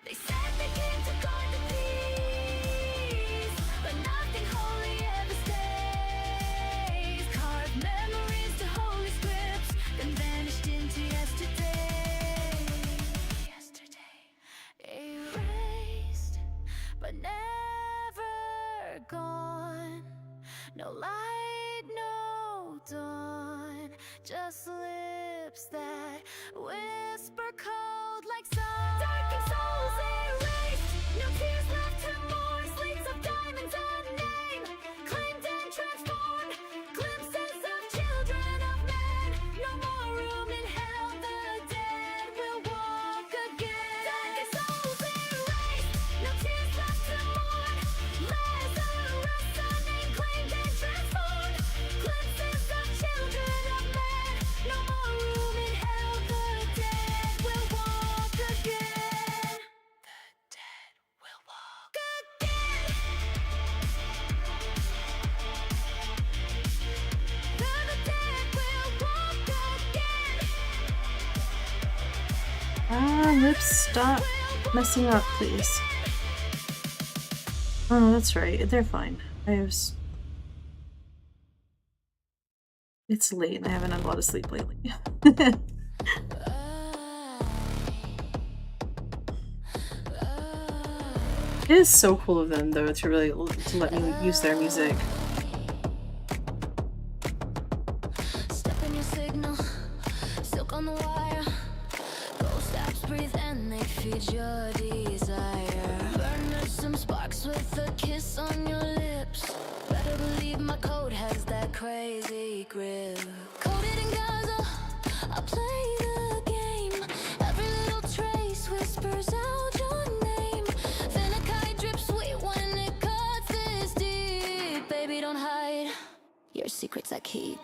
They said they came to guard the peace, but nothing holy ever stays. Carved memories to holy scripts, then vanished into yesterday. Erased, but never gone. No light, no dawn, just lips that whisper cold like songs. Darkened souls erased, no tears left to mourn. Sleeps of diamonds unnamed, claimed and transformed. Glimpses of children of men. No more room in hell, the dead will walk again. Darkened souls erased, no tears left to mourn. Lazarus unnamed, claimed and transformed. Glimpses of children of men. No more room in hell, the dead will walk again. The dead will walk again. The dead will walk again. Lips, stop messing up, please. Oh, no, that's right. They're fine. It's late and I haven't had a lot of sleep lately. It is so cool of them, though, to really to let me use their music. Step in your signal, silk on the wire. Ghost apps breathe and they feed your desire. Burn some sparks with a kiss on your lips. Better believe my code has that crazy grip. Coded in Gaza, I play the game. Every little trace whispers secrets I keep.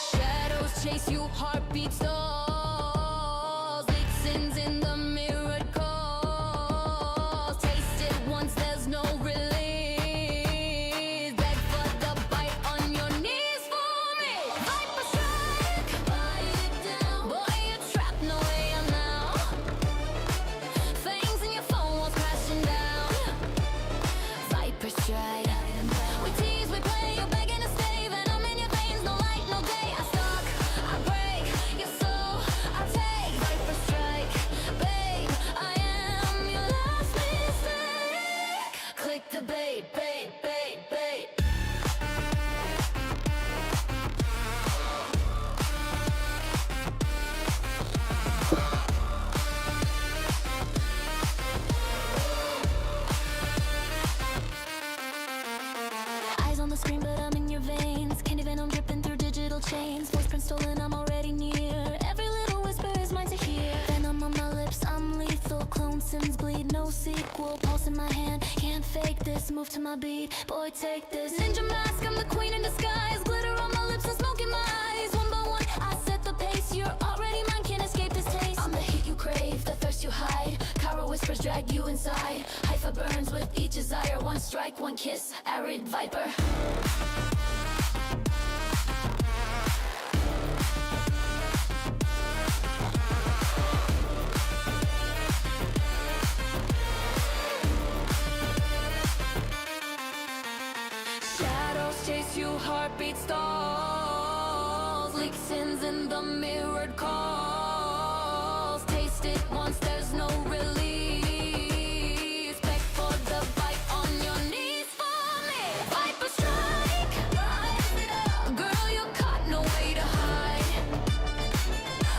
Shadows chase you, heartbeat stalls, leak sins in the mirrored calls. Taste it once, there's no release. Beg for the bite on your knees for me. Viper strike, bite it down. Boy, you're trapped, no way out now. Things in your phone walls crashing down. Viper strike. We tease, we play, you're begging to stay, venom in your veins, no light, no day. I stalk, I break your soul, I take. Viper strike, babe, I am your last mistake. Click the bait, bait, bait, bait. Eyes on the screen, but I'm in your veins. Candy venom dripping through digital chains. Voice print stolen, I'm already near. Every little whisper is mine to hear. Venom on my lips, I'm lethal. Clone sims bleed, no sequel. Pulse in my hand, can't fake this. Move to my beat, boy, take this. Ninja mask, I'm the queen in disguise. Glitter on my lips and smoke in my eyes. One by one, I set the pace. You're already mine, can't escape this taste. I'm the heat you crave, the thirst you hide. Chiral whispers drag you inside. Haifa burns with each desire. One strike, one kiss, arid viper. Shadows chase you, heartbeat stalls, leak sins in the mirrored calls. Taste it once, there's no release. Beg for the bite on your knees for me. Viper strike, girl, you're caught, no way to hide.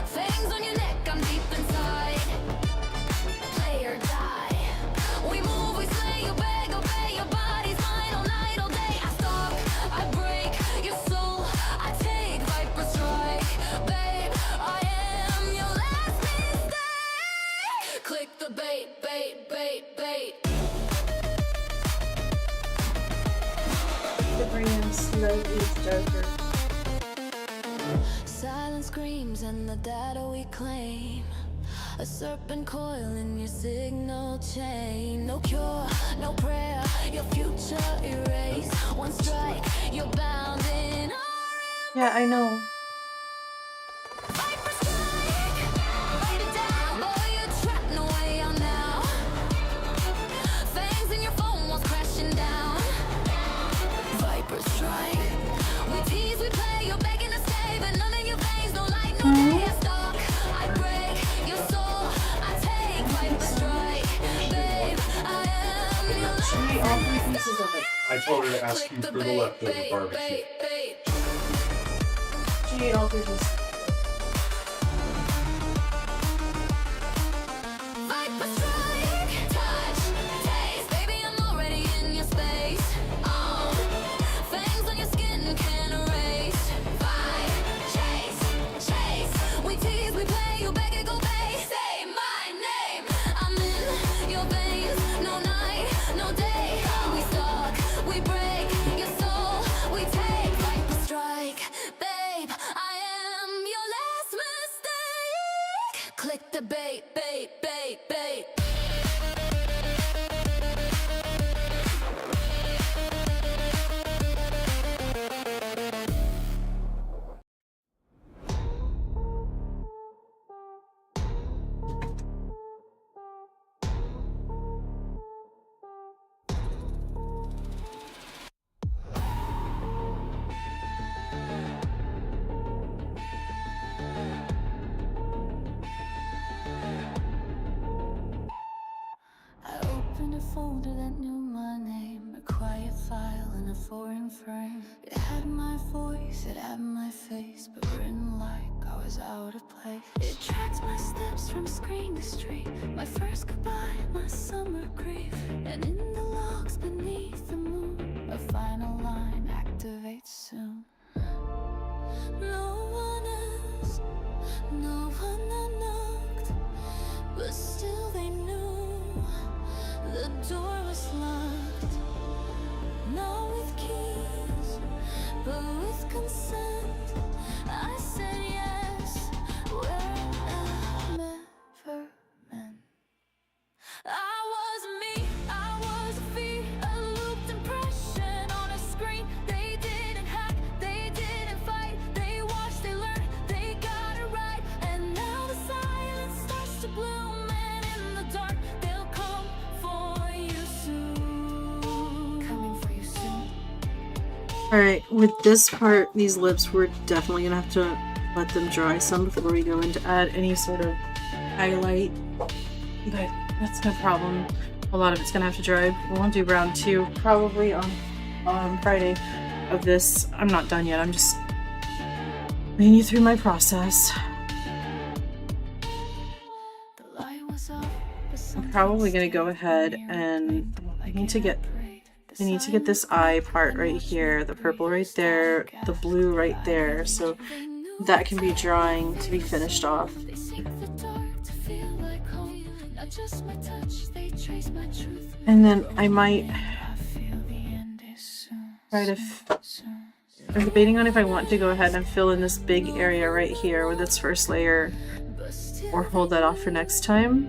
Fangs on your neck, I'm deep inside. Play or die. We move, we slay, you beg, obey. Your body's mine all night, all day. I stalk, I break your soul, I take. Viper strike, babe, I am your last mistake. Click the bait, bait, bait, bait. The brand slightly darker. Silent screams and the data we claim. A serpent coil in your signal chain. No cure, no prayer, your future erased. One strike, you're bound in Yeah, I know. Viper strike, write it down. Boy, you're trapped, no way out now. Fangs in your phone walls crashing down. Viper strike. We tease, we play, you're begging to stay, but none of your veins, no light, no day. I stalk, I break your soul, I take. Viper strike, babe, I am your She ate all 3 pieces of it. I told her to ask you for the leftover barbecue. She ate all 3 pieces. Viper strike, touch, taste, baby, I'm already in your space. Fangs on your skin can't erase. Fight, chase, chase. We tease, we play, you beg it, go base. Say my name, I'm in your veins. No night, no day. We stalk, we break your soul, we take. Viper strike, babe, I am your last mistake. Click the bait, bait, bait, bait. I opened a folder that knew my name, a quiet file in a foreign frame. It had my voice, it had my face, but written like I was out of place. It tracked my steps from screen to street, my first goodbye, my summer grief. And in the logs beneath the moon, a final line activates soon. No one else, no one knocked, but still they knew the door was locked. Not with keys, but with Alright, with this part, these lips, we're definitely gonna have to let them dry some before we go in to add any sort of highlight. But that's no problem. A lot of it's gonna have to dry. We won't do round 2 probably on Friday of this. I'm not done yet. I'm just leading you through my process. I'm probably gonna go ahead and I need to get this eye part right here, the purple right there, the blue right there, so that can be drying to be finished off. And then I might try to I'm debating on if I want to go ahead and fill in this big area right here with its first layer or hold that off for next time.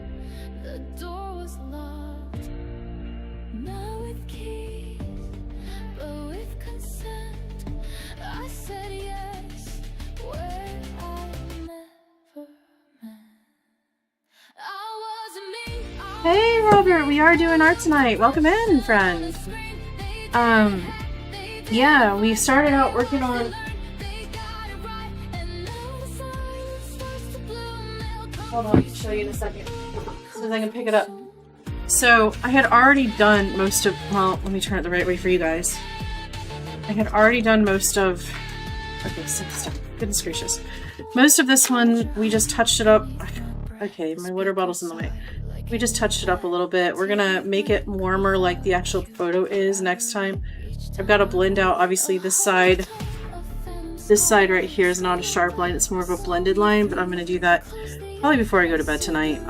Hey Robert, we are doing art tonight. Welcome in, friend. Yeah, we started out working on... Hold on, I'll show you in a second. As soon as I can pick it up. So, I had already done most of... Well, let me turn it the right way for you guys. I had already done most of... Okay, stop. Goodness gracious. Most of this one, we just touched it up. Okay, my water bottle's in the way. We just touched it up a little bit. We're gonna make it warmer like the actual photo is next time. I've got to blend out, obviously, this side. This side right here is not a sharp line, it's more of a blended line, but I'm gonna do that probably before I go to bed tonight.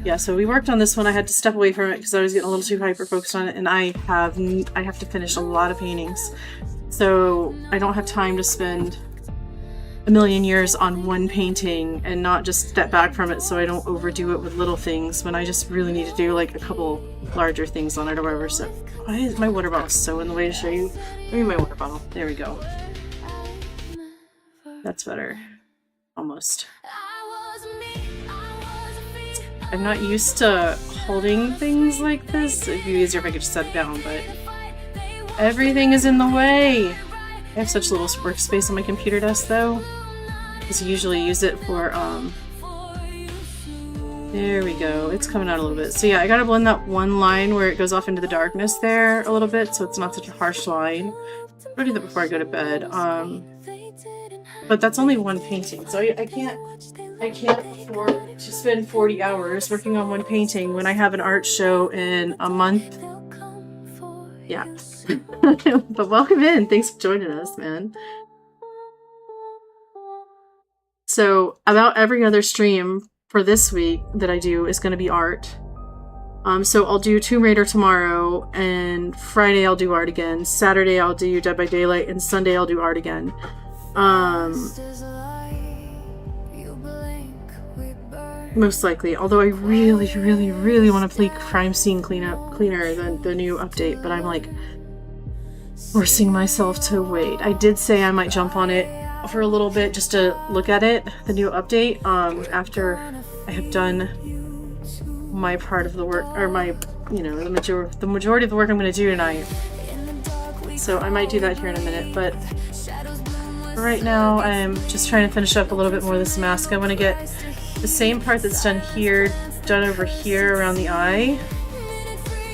Yeah, so we worked on this one. I had to step away from it because I was getting a little too hyper-focused on it, and I have to finish a lot of paintings. So I don't have time to spend a million years on one painting and not just step back from it so I don't overdo it with little things when I just really need to do like a couple larger things on it or whatever. So why is my water bottle so in the way to show you? Maybe my water bottle. There we go. That's better. Almost. I'm not used to holding things like this. It'd be easier if I could just set it down, but everything is in the way. I have such little workspace on my computer desk though. Because I usually use it for, there we go. It's coming out a little bit. So yeah, I gotta blend that one line where it goes off into the darkness there a little bit so it's not such a harsh line. I'll do that before I go to bed. But that's only one painting, so I can't afford to spend 40 hours working on one painting when I have an art show in a month. Yeah. But welcome in. Thanks for joining us, man. So about every other stream for this week that I do is going to be art. So I'll do Tomb Raider tomorrow, and Friday I'll do art again. Saturday I'll do Dead by Daylight, and Sunday I'll do art again. Most likely, although I really want to play Crime Scene Cleaner than the new update, but I'm like forcing myself to wait. I did say I might jump on it for a little bit just to look at it, the new update, after I have done my part of the work, or my, you know, the majority of the work I'm going to do tonight. So I might do that here in a minute, but for right now I'm just trying to finish up a little bit more of this mask. I want to get the same part that's done here, done over here around the eye,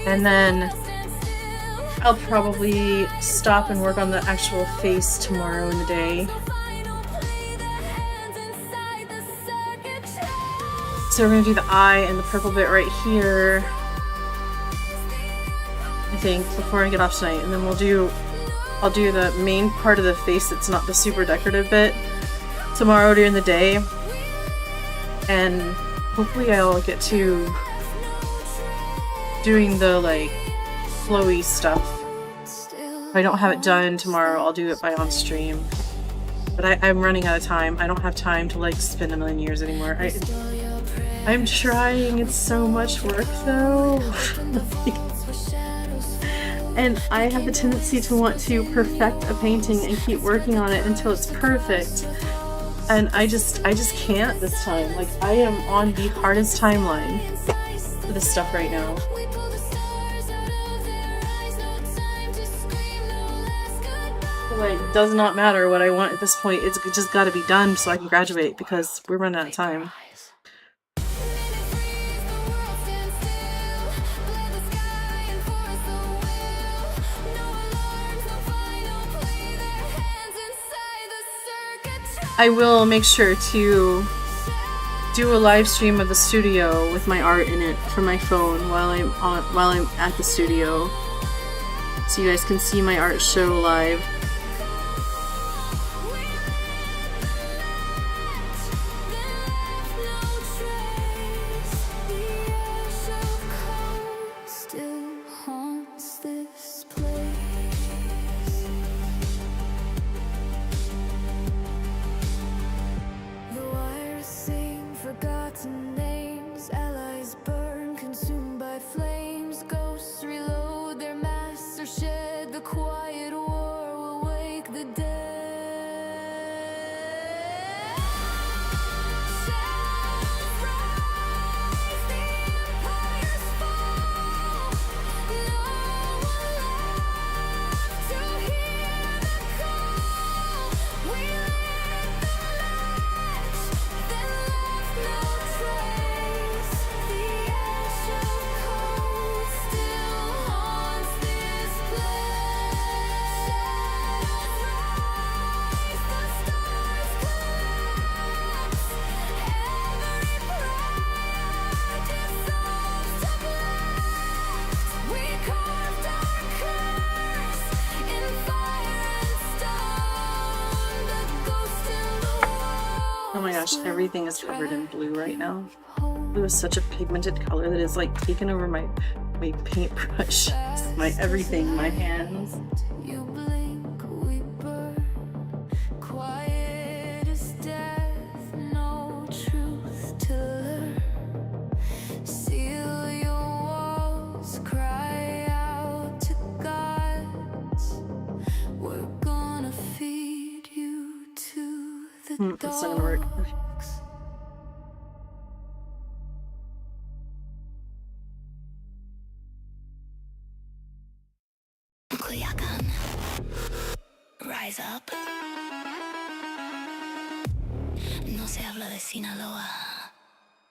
and then I'll probably stop and work on the actual face tomorrow in the day. So we're going to do the eye and the purple bit right here, I think, before I get off tonight, and then I'll do the main part of the face that's not the super decorative bit tomorrow during the day. And hopefully I'll get to doing the like flowy stuff. If I don't have it done tomorrow, I'll do it by on stream. But I'm running out of time. I don't have time to like spend a million years anymore. I'm trying. It's so much work though. And I have the tendency to want to perfect a painting and keep working on it until it's perfect. And I just can't this time. Like, I am on the hardest timeline for this stuff right now. like, does not matter what I want at this point. It's just got to be done so I can graduate because we're running out of time. I will make sure to do a live stream of the studio with my art in it from my phone while I'm at the studio, so you guys can see my art show live. Forgotten names, allies burn, consumed by flames. Ghosts reload their masks or shed. The quiet war will wake the dead. Shadows rise, the empires fall. No one left to hear the call. We lit the match, then no trace. The ash of cold still haunts this place. Shadows rise, the stars collapse. Every breath dissolves to blast. We carved our curse in fire and stone. The ghost in the wall. Oh my gosh, everything is covered in blue right now. Blue is such a pigmented color that is like taken over my paintbrush, my everything, my hands. You blink, we burn. Quiet as death, no truth to learn. Seal your walls, cry out to gods. We're gonna feed you to the That's not gonna work. dogs. Culiacán, rise up. No se habla de Sinaloa,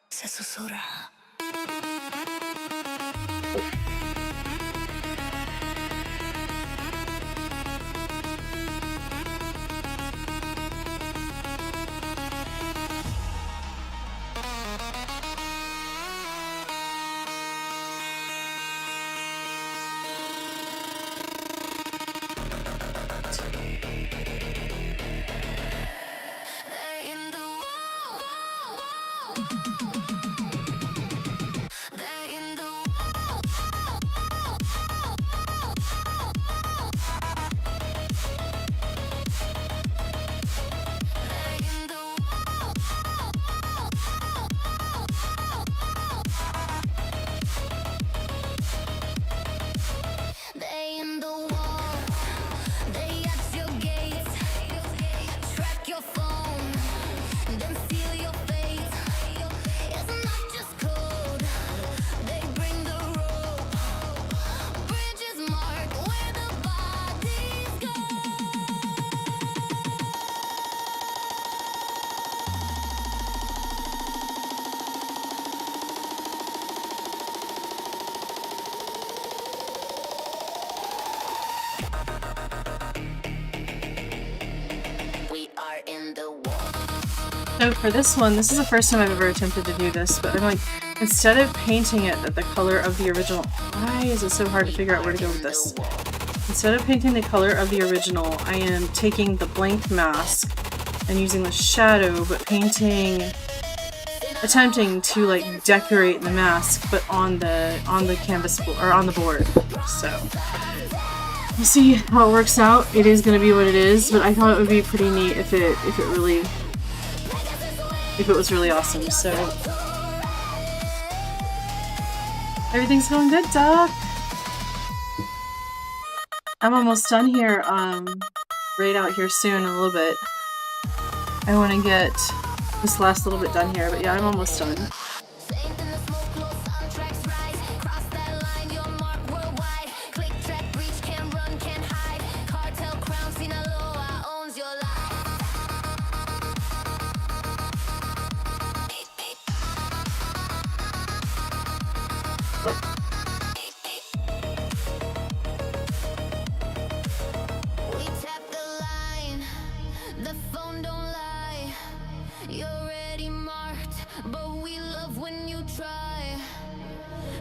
se susurra. They in the wall. They in the wall. They in the They in the wall. They at your gates. Track your phone, then seal your fate. It's not just code. They bring the rope. Bridges marked where the bodies go. We are in the wall. So for this one, this is the first time I've ever attempted to do this, but I'm like, instead of painting it the color of the original, why is it so hard to figure out where to go with this? Instead of painting the color of the original, I am taking the blank mask and using the shadow, but attempting to like decorate the mask, but on the canvas or on the board. So we'll see how it works out. It is going to be what it is, but I thought it would be pretty neat if it was really awesome. So everything's going good, Doc. I'm almost done here. Right out here soon, in a little bit. I want to get this last little bit done here, but yeah, I'm almost done. Saved in the smoke, close soundtracks rise. Cross that line, your mark worldwide. Click, track, reach, can't run, can't hide. Cartel crown, Sinaloa. We tap the line, the phone don't lie. You're already marked, but we love when you try.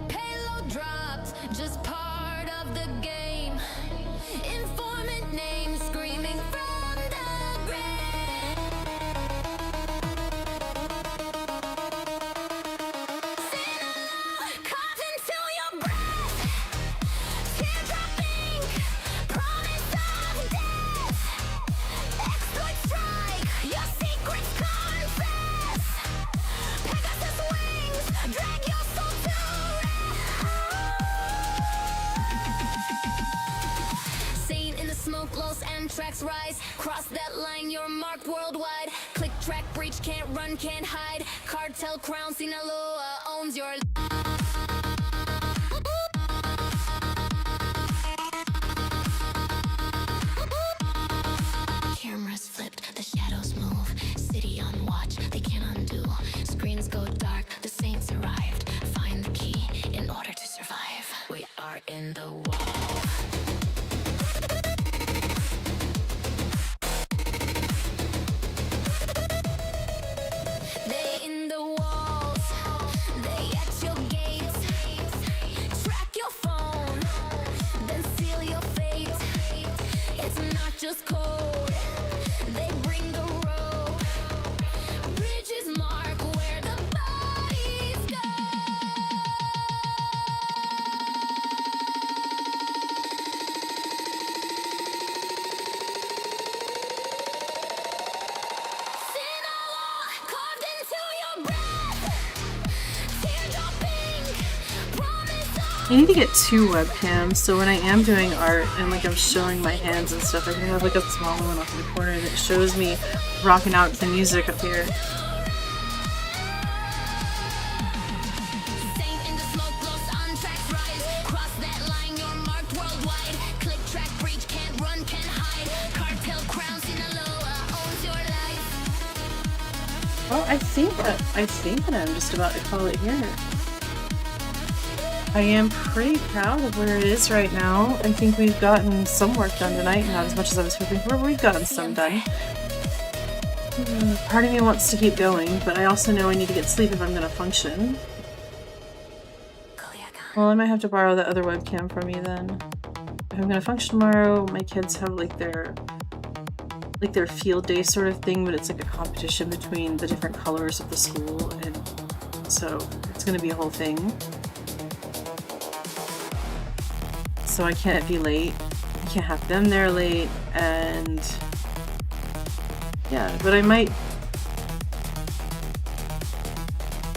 Payload dropped, just part of the game. Informant name screaming from the grave. Sinaloa, carved into your breath. Teardrop ink, promise of death. Exploit strike, your secrets confess. Pegasus wings, drag your soul to rest. Sane in the smoke, lost anthrax rise. Cross that line, you're marked worldwide. Click, track, breach, can't run, can't hide. Cartel crown, Sinaloa owns your cameras flipped, the shadows move. City on watch, they can't undo. Screens go dark, the saints arrived. Find the key in order to survive. We are in the wall. They in the walls, they at your gates. Track your phone, then seal your fate. It's not just code, they bring the road. Bridges mark where the bodies go. Sinaloa, carved into your breath. Teardrop ink, promise of I need to get 2 webcams, so when I am doing art and like I'm showing my hands and stuff, I can have like a small one off in the corner that shows me rocking out to the music up here. Sane in the smoke, lost on tracks rise. Cross that line, you're marked worldwide. Click, track, breach, can't run, can't hide. Cartel crown, Sinaloa owns your life. Well, I think that I'm just about to call it here. I am pretty proud of where it is right now. I think we've gotten some work done tonight, not as much as I was hoping for, but we've gotten some done. Part of me wants to keep going, but I also know I need to get sleep if I'm going to function. Well, I might have to borrow the other webcam from you then. If I'm going to function tomorrow, my kids have like their field day sort of thing, but it's like a competition between the different colors of the school, and so it's going to be a whole thing. So I can't be late. I can't have them there late, and yeah, but I might.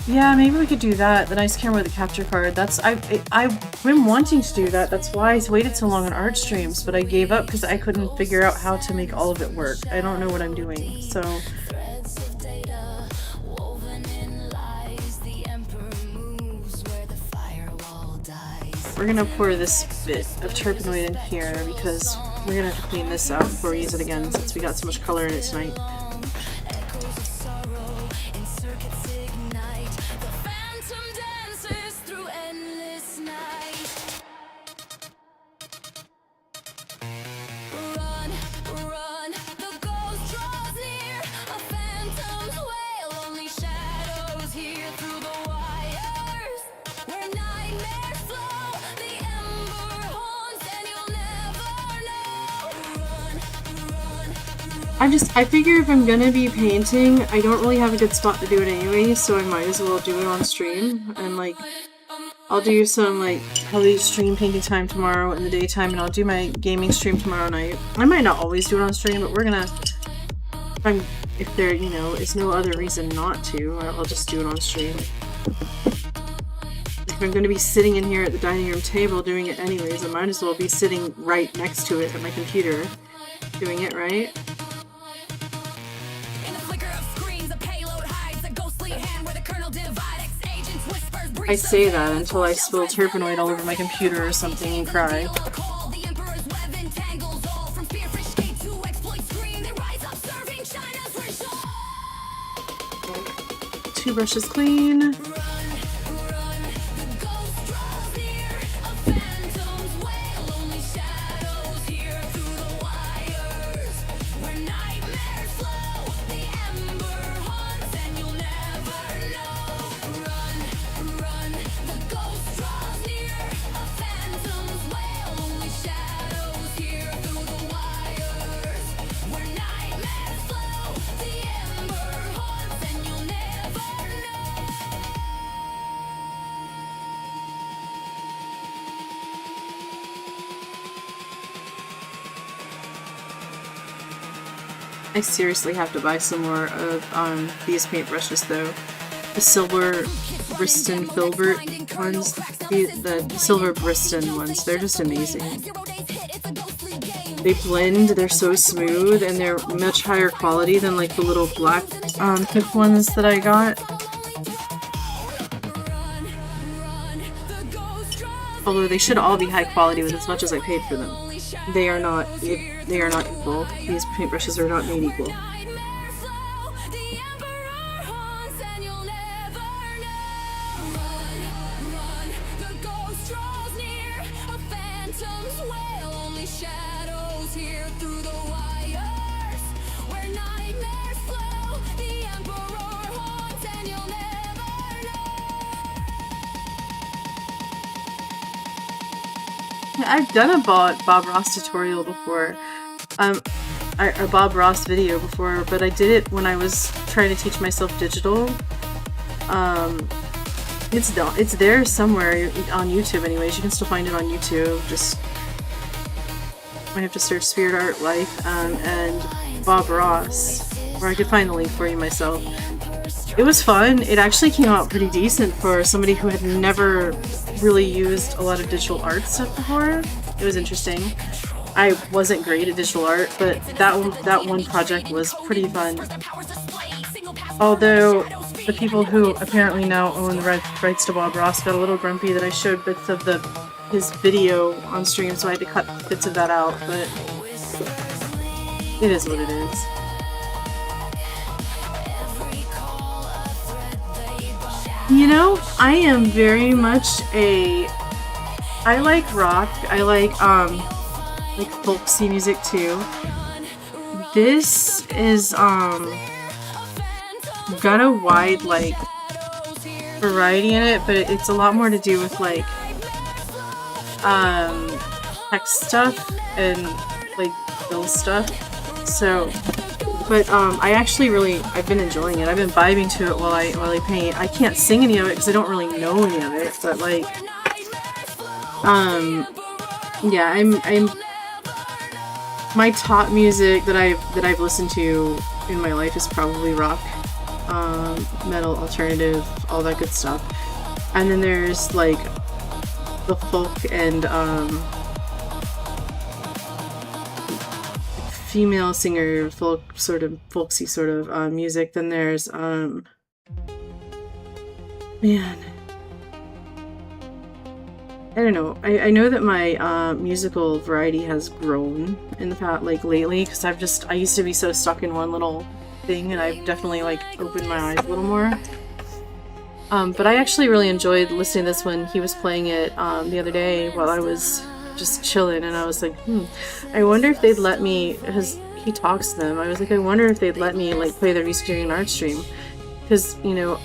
Yeah, maybe we could do that. The nice camera with the capture card. I've been wanting to do that. That's why I waited so long on art streams, but I gave up because I couldn't figure out how to make all of it work. I don't know what I'm doing, so. Threads of data woven in lies. The emperor moves where the firewall dies. We're gonna pour this bit of terpenoid in here because we're gonna have to clean this out before we use it again since we got so much color in it tonight. Echoes of sorrow in circuits ignite. The phantom dances through endless night. Run, run, the ghost draws near. A phantom's wail, only shadows here through the wires. Where nightmares flow, the ember haunts, and you'll never know. Run, I figure if I'm gonna be painting, I don't really have a good spot to do it anyway, so I might as well do it on stream. And like, I'll do some like probably stream painting time tomorrow in the daytime, and I'll do my gaming stream tomorrow night. I might not always do it on stream, but we're gonna. If there, is no other reason not to, I'll just do it on stream. If I'm gonna be sitting in here at the dining room table doing it anyways, I might as well be sitting right next to it at my computer, doing it, right? In the flicker of screens, a payload hides a ghostly hand where the kernel divides. Agents whispers breach. I say that until I spill terpenoid all over my computer or something and cry. The emperor's web entangles all from spearfish gate to exploit screen. They rise up serving China's regime. 2 brushes clean. Run, the ghost draws I seriously have to buy some more of these paintbrushes though. The silver Briston filbert ones, the silver Briston ones, they're just amazing. They blend, they're so smooth, and they're much higher quality than like the little black tip ones that I got. Although they should all be high quality with as much as I paid for them. They are not equal. These paintbrushes are not made equal. I've done a Bob Ross tutorial before, a Bob Ross video before, but I did it when I was trying to teach myself digital. It's there somewhere on YouTube anyways, you can still find it on YouTube, just I have to search Spirit Art Life and Bob Ross, or I could find the link for you myself. It was fun. It actually came out pretty decent for somebody who had never really used a lot of digital art stuff before. It was interesting. I wasn't great at digital art, but that one project was pretty fun. Although the people who apparently now own the rights to Bob Ross got a little grumpy that I showed bits of his video on stream, so I had to cut bits of that out, but it is what it is. You know, I am very much I like rock, I like folksy music too. This is got a wide like variety in it, but it's a lot more to do with like text stuff and like bill stuff. So but I've been enjoying it. I've been vibing to it while I paint. I can't sing any of it because I don't really know any of it, but like yeah, I'm my top music that I've listened to in my life is probably rock, metal, alternative, all that good stuff. And then there's like the folk and female singer, folksy sort of music. Then there's man, I don't know. I know that my musical variety has grown in the past, like lately, because I used to be so stuck in one little thing, and I've definitely like opened my eyes a little more. But I actually really enjoyed listening to this when he was playing it the other day while I was just chilling, and I was like, I wonder if they'd let me, because he talks to them, I was like, I wonder if they'd let me like play their music during an art stream, because you know,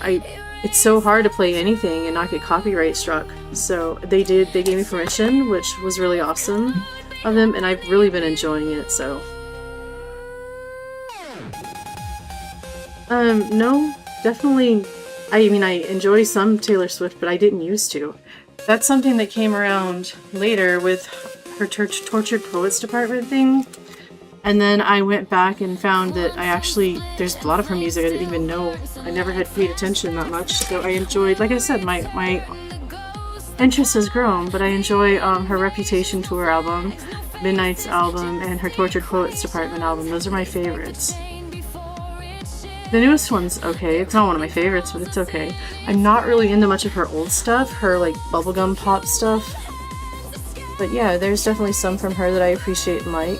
it's so hard to play anything and not get copyright struck. So they gave me permission, which was really awesome of them, and I've really been enjoying it. So no, definitely, I mean, I enjoy some Taylor Swift, but I didn't used to. That's something that came around later with her Tortured Poets Department thing. And then I went back and found that there's a lot of her music I didn't even know. I never had paid attention that much. So I enjoyed, like I said, my interest has grown, but I enjoy her Reputation Tour album, Midnight's album, and her Tortured Poets Department album. Those are my favorites. The newest one's okay. It's not one of my favorites, but it's okay. I'm not really into much of her old stuff, her like bubblegum pop stuff. But yeah, there's definitely some from her that I appreciate and like.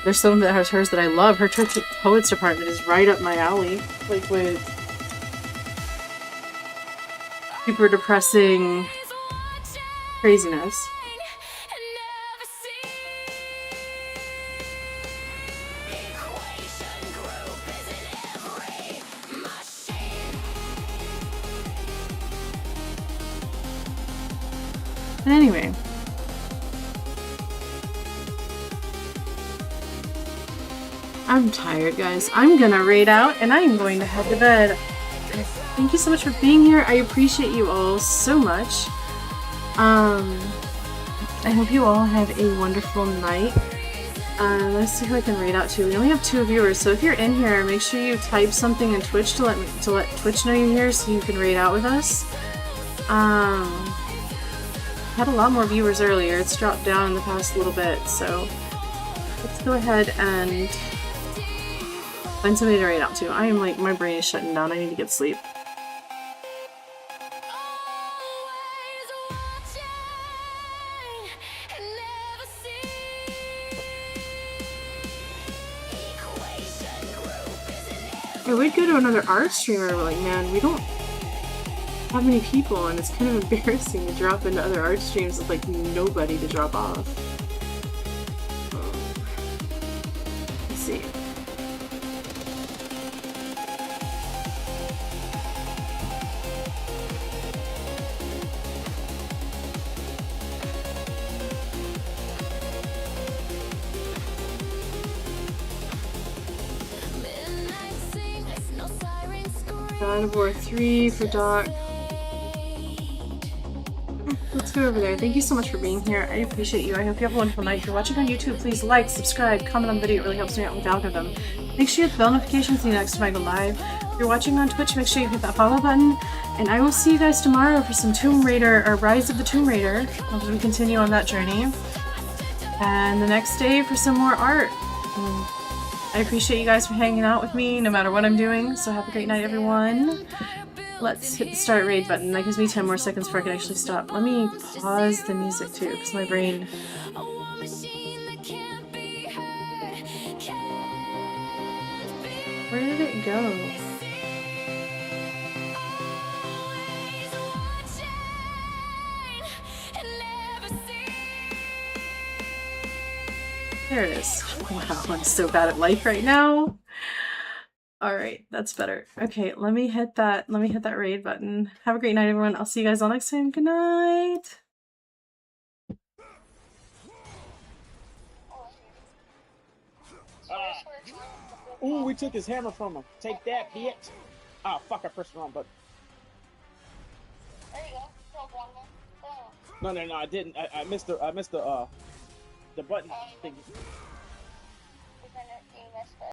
There's some that has hers that I love. Her Tortured Poets Department is right up my alley. Like with super depressing craziness. But anyway, I'm tired, guys. I'm gonna raid out and I'm going to head to bed. Thank you so much for being here. I appreciate you all so much. I hope you all have a wonderful night. Let's see who I can raid out to. We only have 2 viewers, so if you're in here, make sure you type something in Twitch to let Twitch know you're here so you can raid out with us. Had a lot more viewers earlier. It's dropped down in the past little bit, so let's go ahead and find somebody to raid out to. I am like, my brain is shutting down. I need to get sleep. I would go to another art streamer, but like, man, we don't have many people, and it's kind of embarrassing to drop into other art streams with like nobody to drop off. Let's see. God of War 3 for Doc. Let's go over there. Thank you so much for being here. I appreciate you. I hope you have a wonderful night. If you're watching on YouTube, please like, subscribe, comment on the video. It really helps me out with the algorithm. Make sure you hit the bell notifications so you know next time I go live. If you're watching on Twitch, make sure you hit that follow button. And I will see you guys tomorrow for some Tomb Raider, or Rise of the Tomb Raider, as we continue on that journey. And the next day for some more art. I appreciate you guys for hanging out with me no matter what I'm doing, so have a great night, everyone. Let's hit the start raid button. That gives me 10 more seconds before I can actually stop. Let me pause the music too, because my brain... Where did it go? There it is. Wow, I'm so bad at life right now. Alright, that's better. Okay, let me hit that raid button. Have a great night, everyone. I'll see you guys all next time. Good night! Ooh, we took his hammer from him. Take that, bitch. Oh, fuck, I pressed the wrong button. There you go. Killed one more. No, I didn't. I missed the button thing. You missed it.